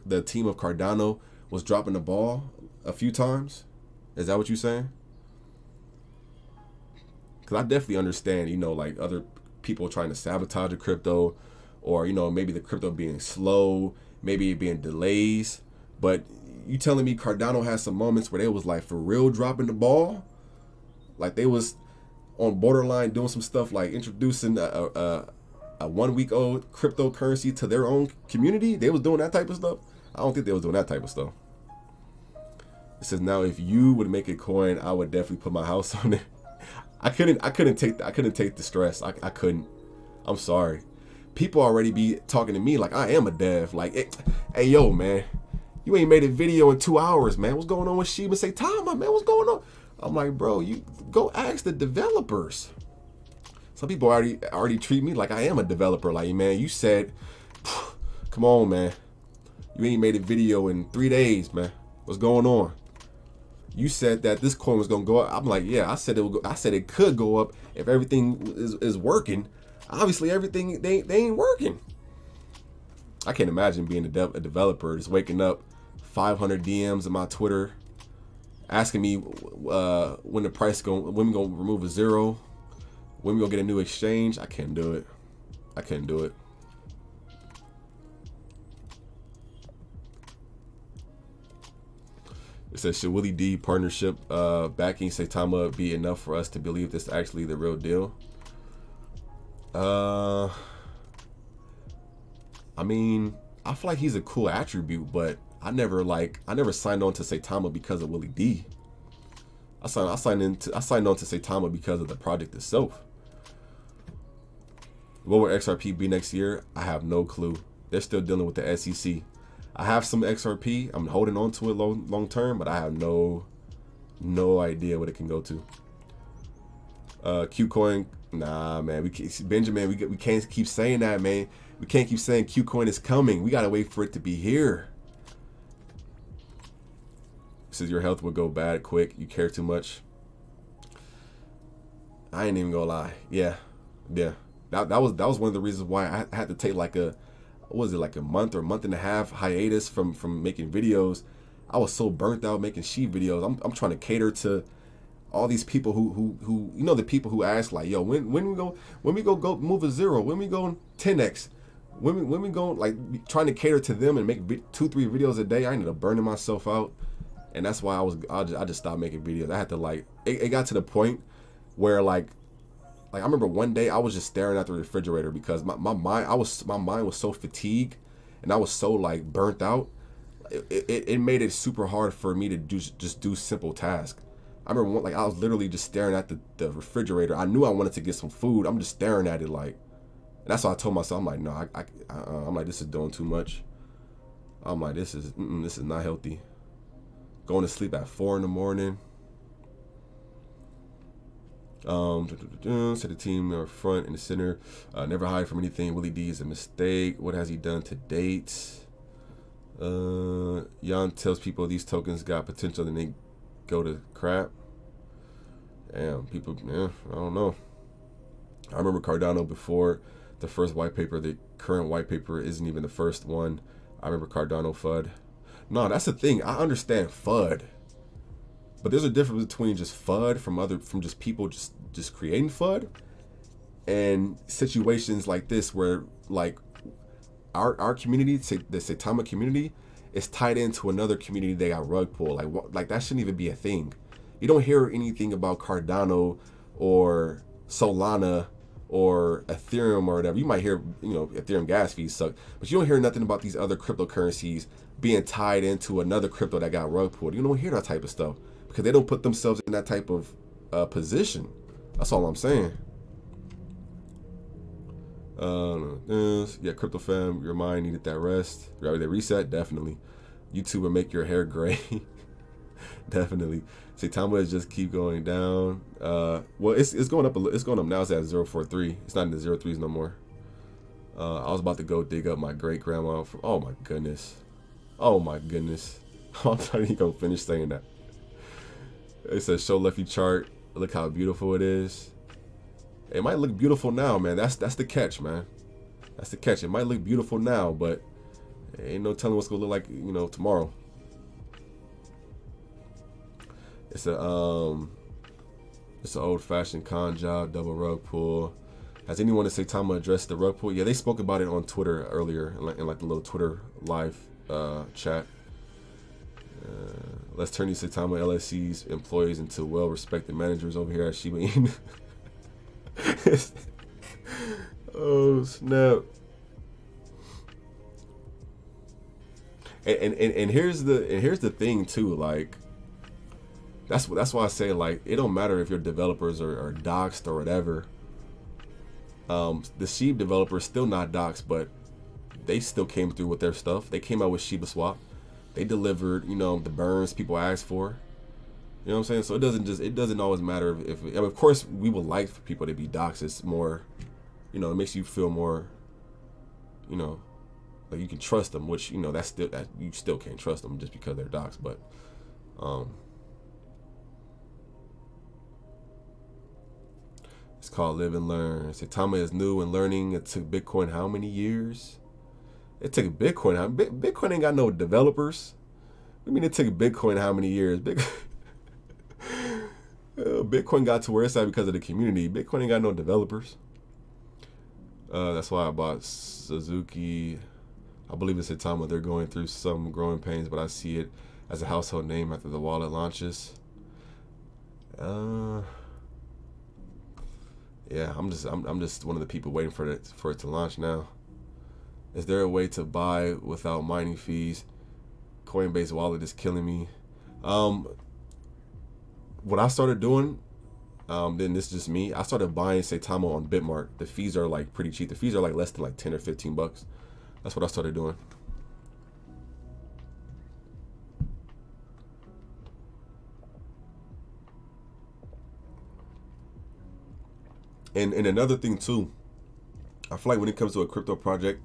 the team of Cardano was dropping the ball a few times? Is that what you're saying? Because I definitely understand, like other people trying to sabotage the crypto, or maybe the crypto being slow, maybe it being delays. But you telling me Cardano has some moments where they was like for real dropping the ball, like they was on borderline doing some stuff like introducing a 1 week old cryptocurrency to their own community. They was doing that type of stuff. I don't think they was doing that type of stuff. It says now if you would make a coin, I would definitely put my house on it. I couldn't take the stress. I couldn't. I'm sorry. People already be talking to me like I am a dev. Like, hey yo man, you ain't made a video in 2 hours, man. What's going on with Shiba? Saitama, man, what's going on? I'm like, bro, you go ask the developers. Some people already treat me like I am a developer. Like, man, you said, come on, man. You ain't made a video in 3 days, man. What's going on? You said that this coin was gonna go up. I'm like, yeah, I said it would go, I said it could go up if everything is working. Obviously, everything they ain't working. I can't imagine being a developer, just waking up 500 DMs in my Twitter, asking me when the price when we gonna remove a zero, when we gonna get a new exchange. I can't do it. I can't do it. It says, should Willie D partnership backing Saitama be enough for us to believe this is actually the real deal? I mean, I feel like he's a cool attribute, but I never signed on to Saitama because of Willie D. I signed on to Saitama because of the project itself. What will XRP be next year? I have no clue. They're still dealing with the SEC. I have some XRP. I'm holding on to it long term, but I have no idea what it can go to. Qcoin, nah, man. Benjamin, we can't keep saying that, man. We can't keep saying Qcoin is coming. We gotta wait for it to be here. It says your health will go bad quick. You care too much. I ain't even gonna lie. Yeah. That was one of the reasons why I had to take like a month or month and a half hiatus from making videos. I was so burnt out making sheep videos. I'm trying to cater to all these people who the people who ask like, yo, when we go move a zero, when we go 10x, when we go, like, trying to cater to them and make 2-3 videos a day. I ended up burning myself out, and that's why I just stopped making videos. I had to like it got to the point where like I remember one day I was just staring at the refrigerator because my mind was so fatigued and I was so like burnt out. It made it super hard for me to just do simple tasks. I remember I was literally just staring at the refrigerator. I knew I wanted to get some food. I'm just staring at it like, and that's why I told myself, I'm like, no, I'm like, this is doing too much. I'm like, this is not healthy. Going to sleep at 4 in the morning. Set the team in front and the center. Never hide from anything. Willie D is a mistake. What has he done to date? Jan tells people these tokens got potential, then they go to crap. Damn, people, I don't know. I remember Cardano before the first white paper. The current white paper isn't even the first one. I remember Cardano FUD. No, that's the thing. I understand FUD. But there's a difference between just FUD from just people just creating FUD and situations like this where like our community, the Saitama community, it's tied into another community that got rug pulled. Like that shouldn't even be a thing. You don't hear anything about Cardano or Solana or Ethereum or whatever. You might hear, Ethereum gas fees suck, but you don't hear nothing about these other cryptocurrencies being tied into another crypto that got rug pulled. You don't hear that type of stuff because they don't put themselves in that type of position. That's all I'm saying. Yeah, crypto fam, your mind needed that rest. They reset, definitely. YouTube will make your hair gray. Definitely. Saitama is just keep going down. Well, it's going up. It's going up now. It's at 0.43. It's not in the 0.3s no more. I was about to go dig up my great grandma. Oh my goodness. I'm not even gonna finish saying that. It says show lefty chart. Look how beautiful it is. It might look beautiful now, man. That's the catch, man. That's the catch. It might look beautiful now, but ain't no telling what's gonna look like, tomorrow. It's a old-fashioned con job, double rug pull. Has anyone in Saitama addressed the rug pull? Yeah, they spoke about it on Twitter earlier, in like the little Twitter live chat. Let's turn these Saitama LSC's employees into well-respected managers over here at Shiba Inu. Oh snap! And here's the thing too, like. That's why I say, like, it don't matter if your developers are doxxed or whatever. The Shiba developers still not doxxed, but they still came through with their stuff. They came out with Shiba Swap. They delivered, the burns people asked for. You know what I'm saying? So it doesn't always matter if of course we would like for people to be doxxed. It's more, it makes you feel more, like you can trust them, which that you still can't trust them just because they're doxxed, but it's called Live and Learn. Saitama is new and learning. It took Bitcoin how many years? It took Bitcoin. Bitcoin ain't got no developers. I mean, it took Bitcoin how many years? Bitcoin got to where it's at because of the community. Bitcoin ain't got no developers. That's why I bought Tsuzuki. I believe in Saitama. They're going through some growing pains, but I see it as a household name after the wallet launches. Yeah, I'm just one of the people waiting for it to launch now. Is there a way to buy without mining fees? Coinbase wallet is killing me. What I started doing, then this is just me. I started buying Saitama on Bitmark. The fees are like pretty cheap. The fees are like less than like 10 or 15 bucks. That's what I started doing. And another thing too, I feel like when it comes to a crypto project,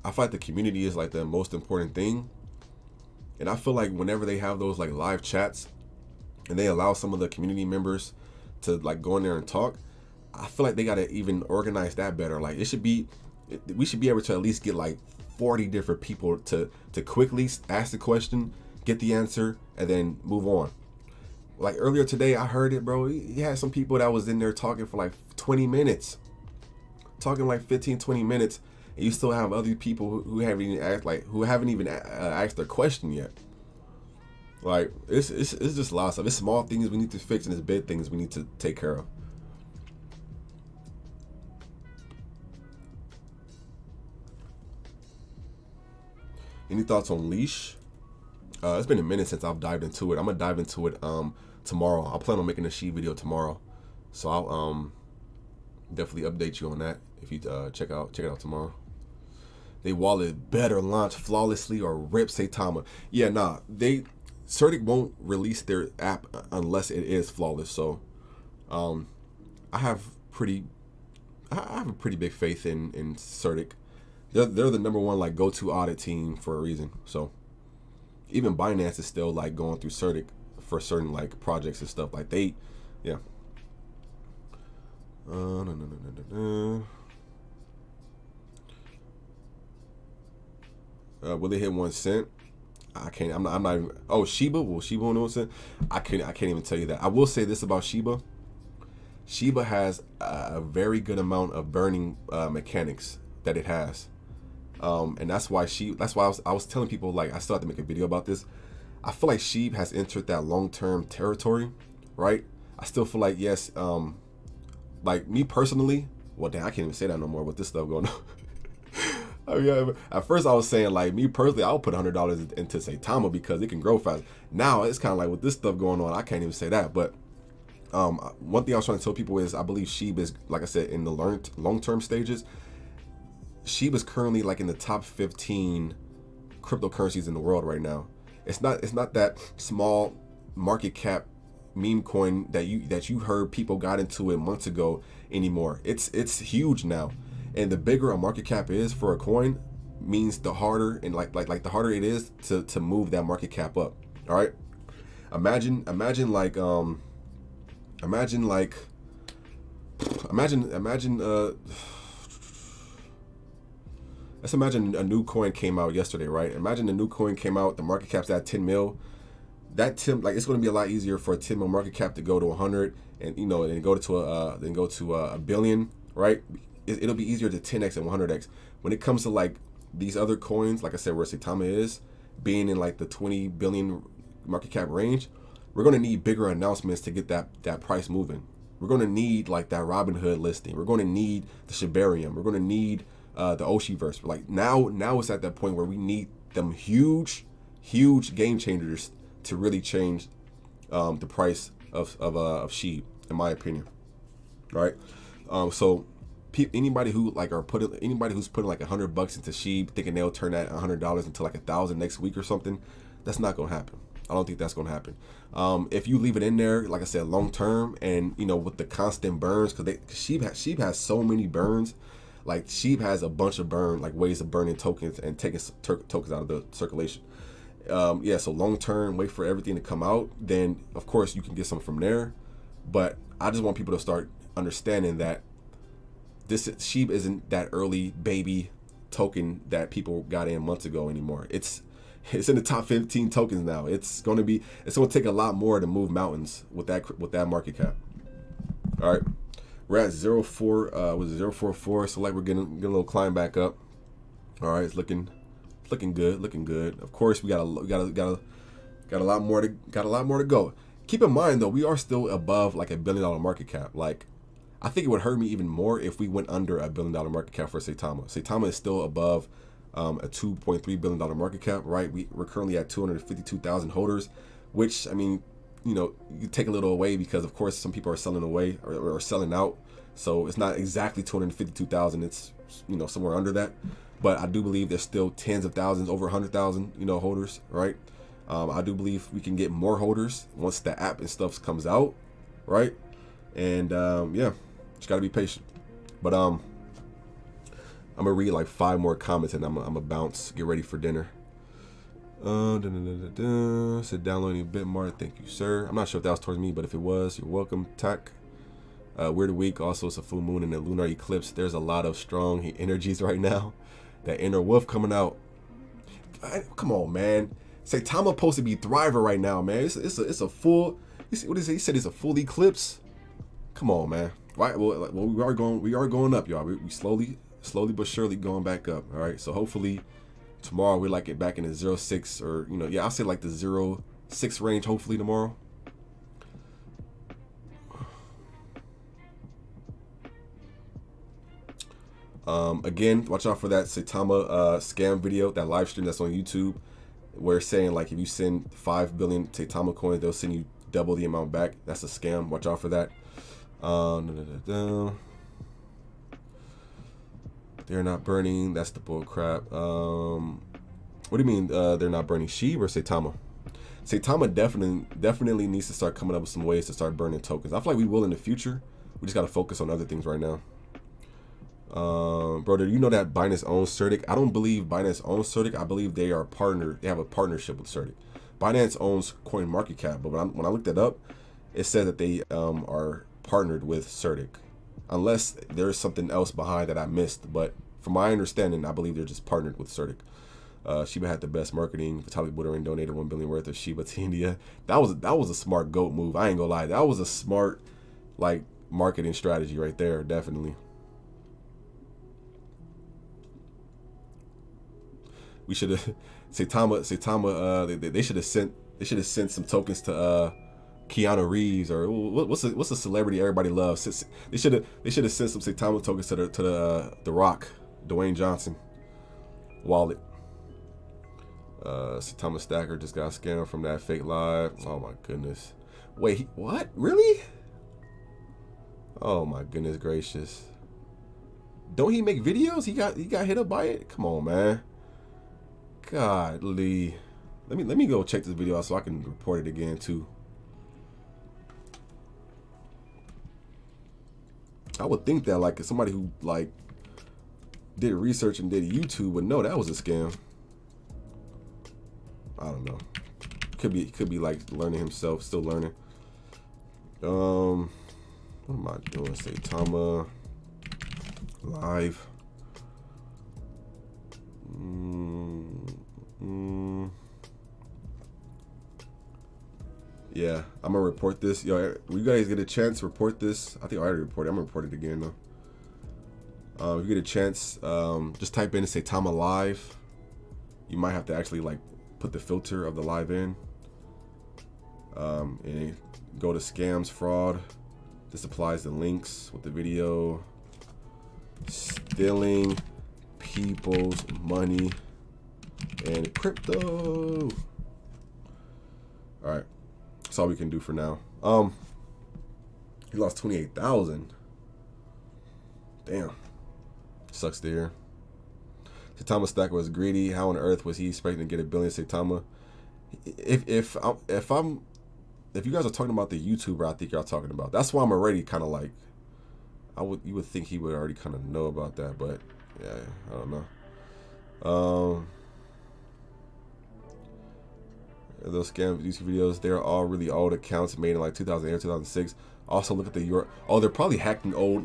I feel like the community is like the most important thing. And I feel like whenever they have those like live chats and they allow some of the community members to like go in there and talk, I feel like they gotta even organize that better. Like we should be able to at least get like 40 different people to quickly ask the question, get the answer, and then move on. Like earlier today, I heard it, bro. He had some people that was in there talking for like 20 minutes, talking like 15, 20 minutes, and you still have other people who haven't even asked their question yet. Like it's just a lot of stuff. It's small things we need to fix, and it's big things we need to take care of. Any thoughts on leash? It's been a minute since I've dived into it. I'm gonna dive into it tomorrow. I plan on making a sheet video tomorrow, so I'll definitely update you on that if you check it out tomorrow. They wallet better launch flawlessly or rip Saitama. Yeah, nah, Certic won't release their app unless it is flawless. So I have a pretty big faith in Certic. They're the number one like go-to audit team for a reason. So even Binance is still like going through Certic for certain like projects and stuff. Like yeah. Will they hit 1 cent? I can't. I'm not even. Oh, Shiba. Will Shiba on 1 cent? I can't even tell you that. I will say this about Shiba. Shiba has a very good amount of burning mechanics that it has. And that's why I was telling people, like, I still have to make a video about this. I feel like SHIB has entered that long-term territory, right? I still feel like, yes, like me personally, well, damn, I can't even say that no more with this stuff going on. I mean, at first I was saying, like, me personally, I'll put $100 into Saitama because it can grow fast. Now it's kind of like with this stuff going on, I can't even say that. But one thing I was trying to tell people is I believe SHIB is, like I said, in the long-term stages. SHIB is currently like in the top 15 cryptocurrencies in the world right now. It's not that small market cap meme coin that you heard people got into it months ago anymore. It's huge now. And the bigger a market cap is for a coin means the harder, and like the harder it is to move that market cap up. All right. Imagine let's imagine a new coin came out yesterday, right? Imagine a new coin came out, the market cap's at 10 mil. That 10, like, it's going to be a lot easier for a 10 mil market cap to go to 100 and, you know, and go to a billion, right? It'll be easier to 10x and 100x. When it comes to like these other coins, like I said, where Saitama is being in like the 20 billion market cap range, we're going to need bigger announcements to get that price moving. We're going to need like that Robinhood listing. We're going to need the shibarmy. We're going to need the Oshiverse. Like now it's at that point where we need them huge game changers to really change the price of SHIB, in my opinion. Right? So anybody who's putting like $100 into SHIB thinking they'll turn that $100 into like 1,000 next week or something, that's not gonna happen. I don't think that's gonna happen. If you leave it in there, like I said, long term, and you know, with the constant burns, because SHIB has so many burns. Like SHIB has a bunch of ways of burning tokens and taking tokens out of the circulation. Yeah, so long term, wait for everything to come out. Then of course you can get some from there. But I just want people to start understanding that this SHIB isn't that early baby token that people got in months ago anymore. It's in the top 15 tokens now. It's gonna take a lot more to move mountains with that market cap. All right. We're at 0.44, so like we're getting a little climb back up. All right, it's looking good. Of course, we got a lot more to go. Keep in mind though, we are still above like $1 billion market cap. Like, I think it would hurt me even more if we went under $1 billion market cap for Saitama. Saitama is still above a $2.3 billion market cap, right? We're currently at 252,000 holders, which, I mean, you know, you take a little away because of course some people are selling away or selling out, so it's not exactly 252,000. It's, you know, somewhere under that, but I do believe there's still tens of thousands, over 100,000, you know, holders, right? I do believe we can get more holders once the app and stuff comes out, right? And yeah, just gotta be patient. But I'm gonna read like 5 more comments and I'm gonna bounce. Get ready for dinner. Said downloading Bitmart. Thank you, sir. I'm not sure if that was towards me, but if it was, you're welcome. Tack. Weird week. Also, it's a full moon and a lunar eclipse. There's a lot of strong energies right now. That inner wolf coming out. Come on, man. Saitama supposed to be thriving right now, man. It's a full. What is it? He said it's a full eclipse. Come on, man. Right. Well, we are going up, y'all. We slowly but surely going back up. All right. So hopefully tomorrow we like it back in the 0.6, or, you know, yeah, I'll say like the 0.6 range. Hopefully tomorrow. Again, watch out for that Saitama scam video, that live stream that's on YouTube, where it's saying like if you send 5 billion Saitama coins, they'll send you double the amount back. That's a scam. Watch out for that. They're not burning. That's the bull crap. What do you mean they're not burning? SHIB or Saitama? Saitama definitely needs to start coming up with some ways to start burning tokens. I feel like we will in the future. We just got to focus on other things right now. Bro, do you know that Binance owns Certic? I don't believe Binance owns Certic. I believe they are partnered. They have a partnership with Certic. Binance owns CoinMarketCap, but when I looked it up, it said that they are partnered with Certic, unless there's something else behind that I missed. But from my understanding, I believe they're just partnered with Certic. Shiba had the best marketing. Vitaly Buterin donated 1 billion worth of Shiba to India. That was a smart goat move. I ain't gonna lie. That was a smart, like, marketing strategy right there. Definitely. We should have Saitama. They should have sent some tokens to Keanu Reeves, or what's a celebrity everybody loves. They should have sent some Saitama tokens to the Rock, Dwayne Johnson wallet. Saitama Stacker just got scammed from that fake live. Oh my goodness. Wait, what? Really? Oh my goodness gracious. Don't he make videos? He got hit up by it? Come on, man. Godly. Let me go check this video out so I can report it again too. I would think that like somebody who like did research and did YouTube would know that was a scam. I don't know. Could be like learning himself, still learning. What am I doing? Saitama live. Yeah, I'm gonna report this. Yo, you guys get a chance, report this. I think I already reported. I'm gonna report it again though. If you get a chance, just type in Saitama live. You might have to actually like put the filter of the live in. And go to scams, fraud. This applies the links with the video. Stealing people's money and crypto. All right, that's all we can do for now. He lost 28,000. Damn, sucks to hear. Saitama Stacker was greedy. How on earth was he expecting to get $1 billion? Saitama. If you guys are talking about the YouTuber, I think y'all talking about. That's why I'm already kind of like, you would think he would already kind of know about that, but yeah, I don't know. Those scam YouTube videos, they're all really old accounts made in like 2008 or 2006. Also look at the they're probably hacking old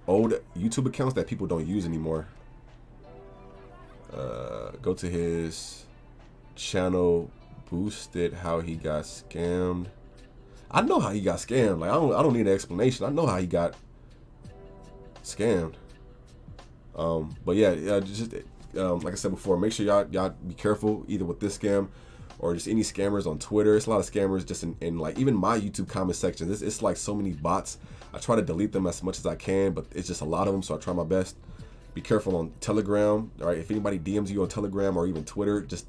YouTube accounts that people don't use anymore. Go to his channel, boosted how he got scammed. I know how he got scammed. Like I don't need an explanation. I know how he got scammed. But yeah, just like I said before, make sure y'all be careful either with this scam or just any scammers on Twitter. It's a lot of scammers just in like even my YouTube comment section. It's like so many bots. I try to delete them as much as I can, but it's just a lot of them, so I try my best. Be careful on Telegram. All right, if anybody DMs you on Telegram or even Twitter, just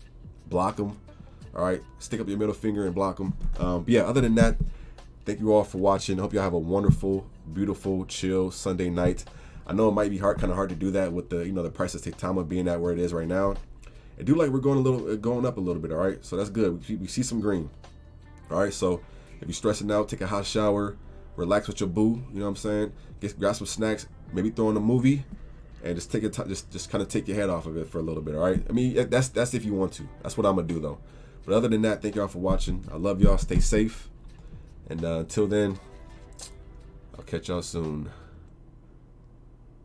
block them. All right, stick up your middle finger and block them. But yeah, other than that, thank you all for watching. Hope y'all have a wonderful, beautiful, chill Sunday night. I know it might be kind of hard to do that with the the price of Saitama being at where it is right now. I do like we're going up a little bit. All right, so that's good. We see some green. All right, so if you're stressing out, take a hot shower, relax with your boo. You know what I'm saying? Grab some snacks, maybe throw in a movie, and just take just kind of take your head off of it for a little bit. All right. I mean that's if you want to. That's what I'm gonna do though. But other than that, thank y'all for watching. I love y'all. Stay safe. And until then, I'll catch y'all soon.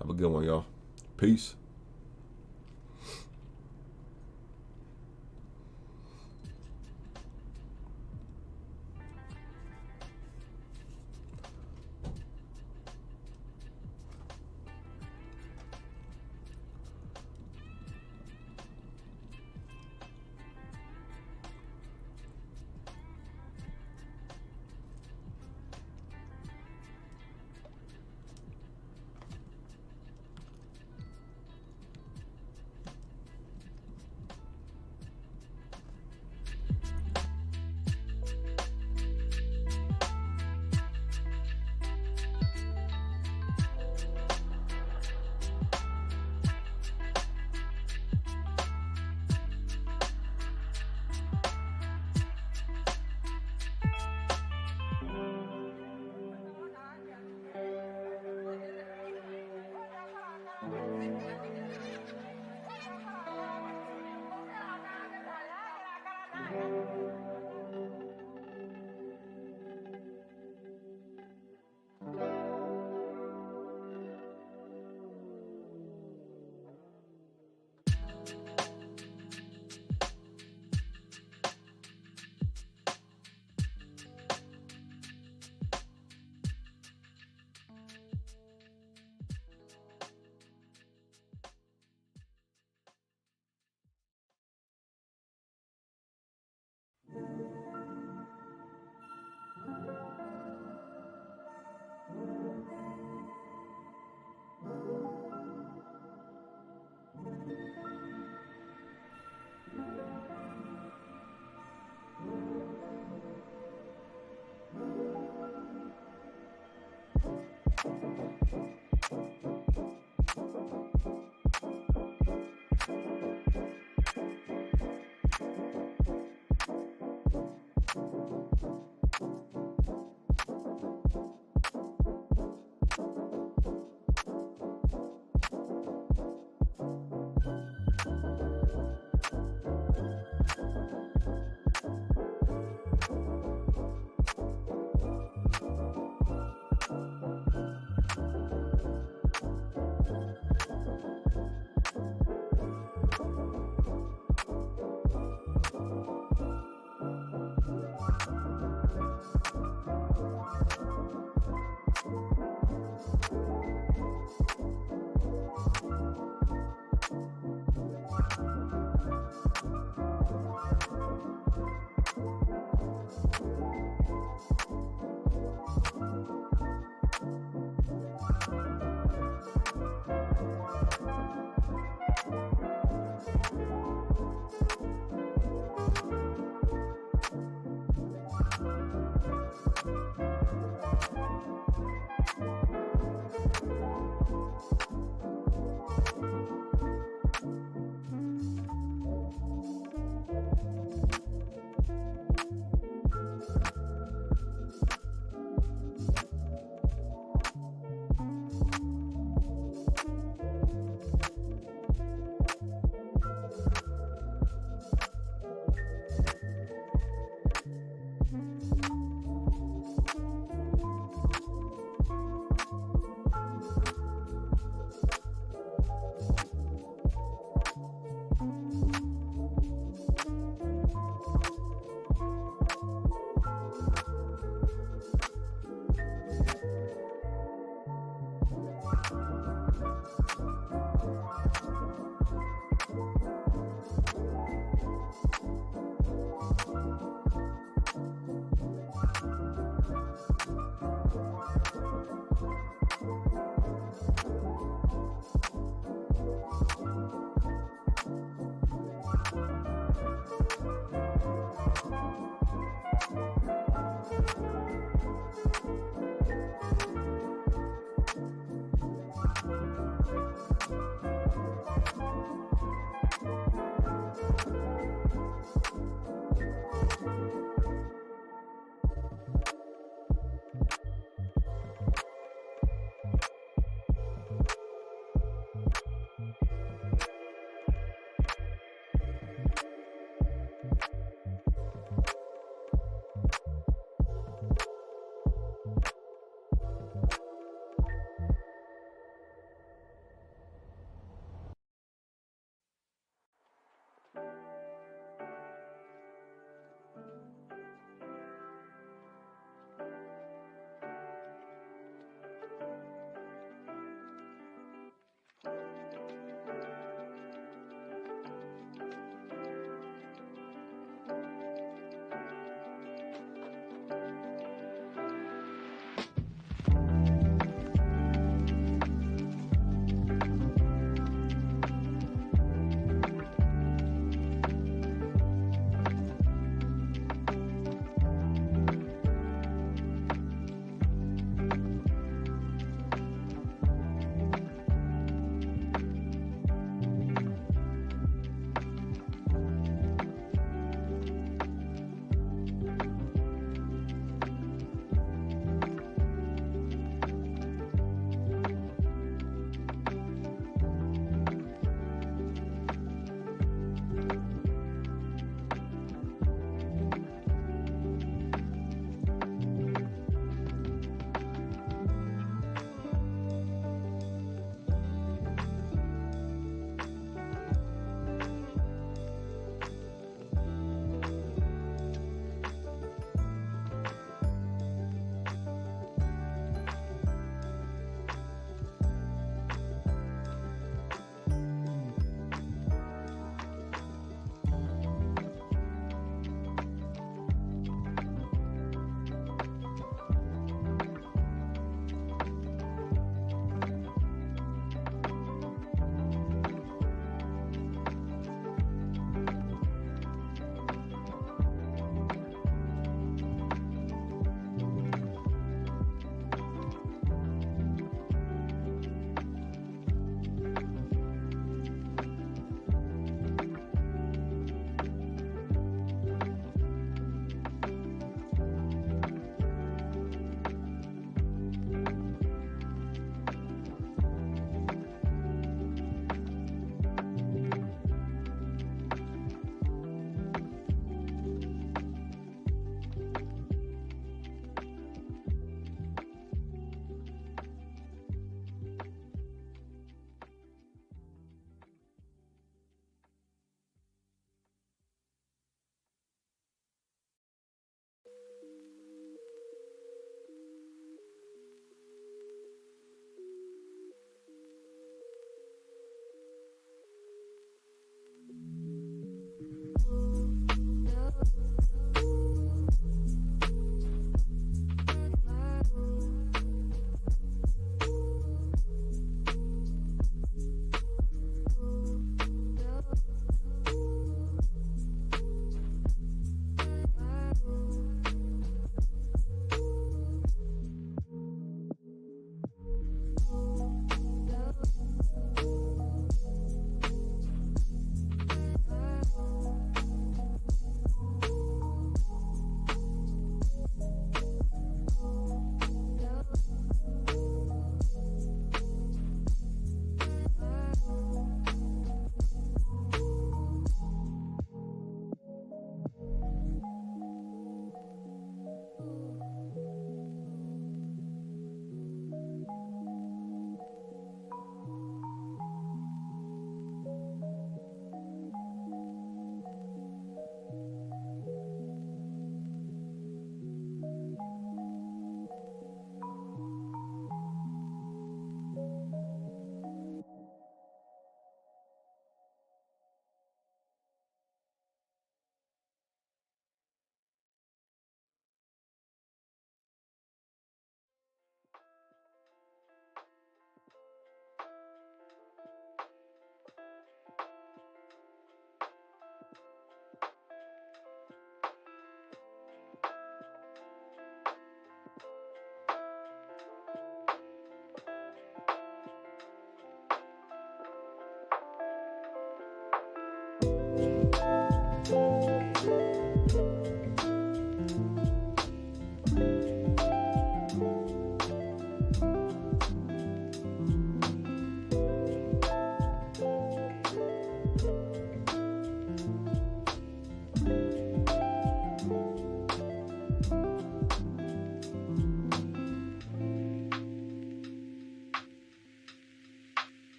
Have a good one, y'all. Peace.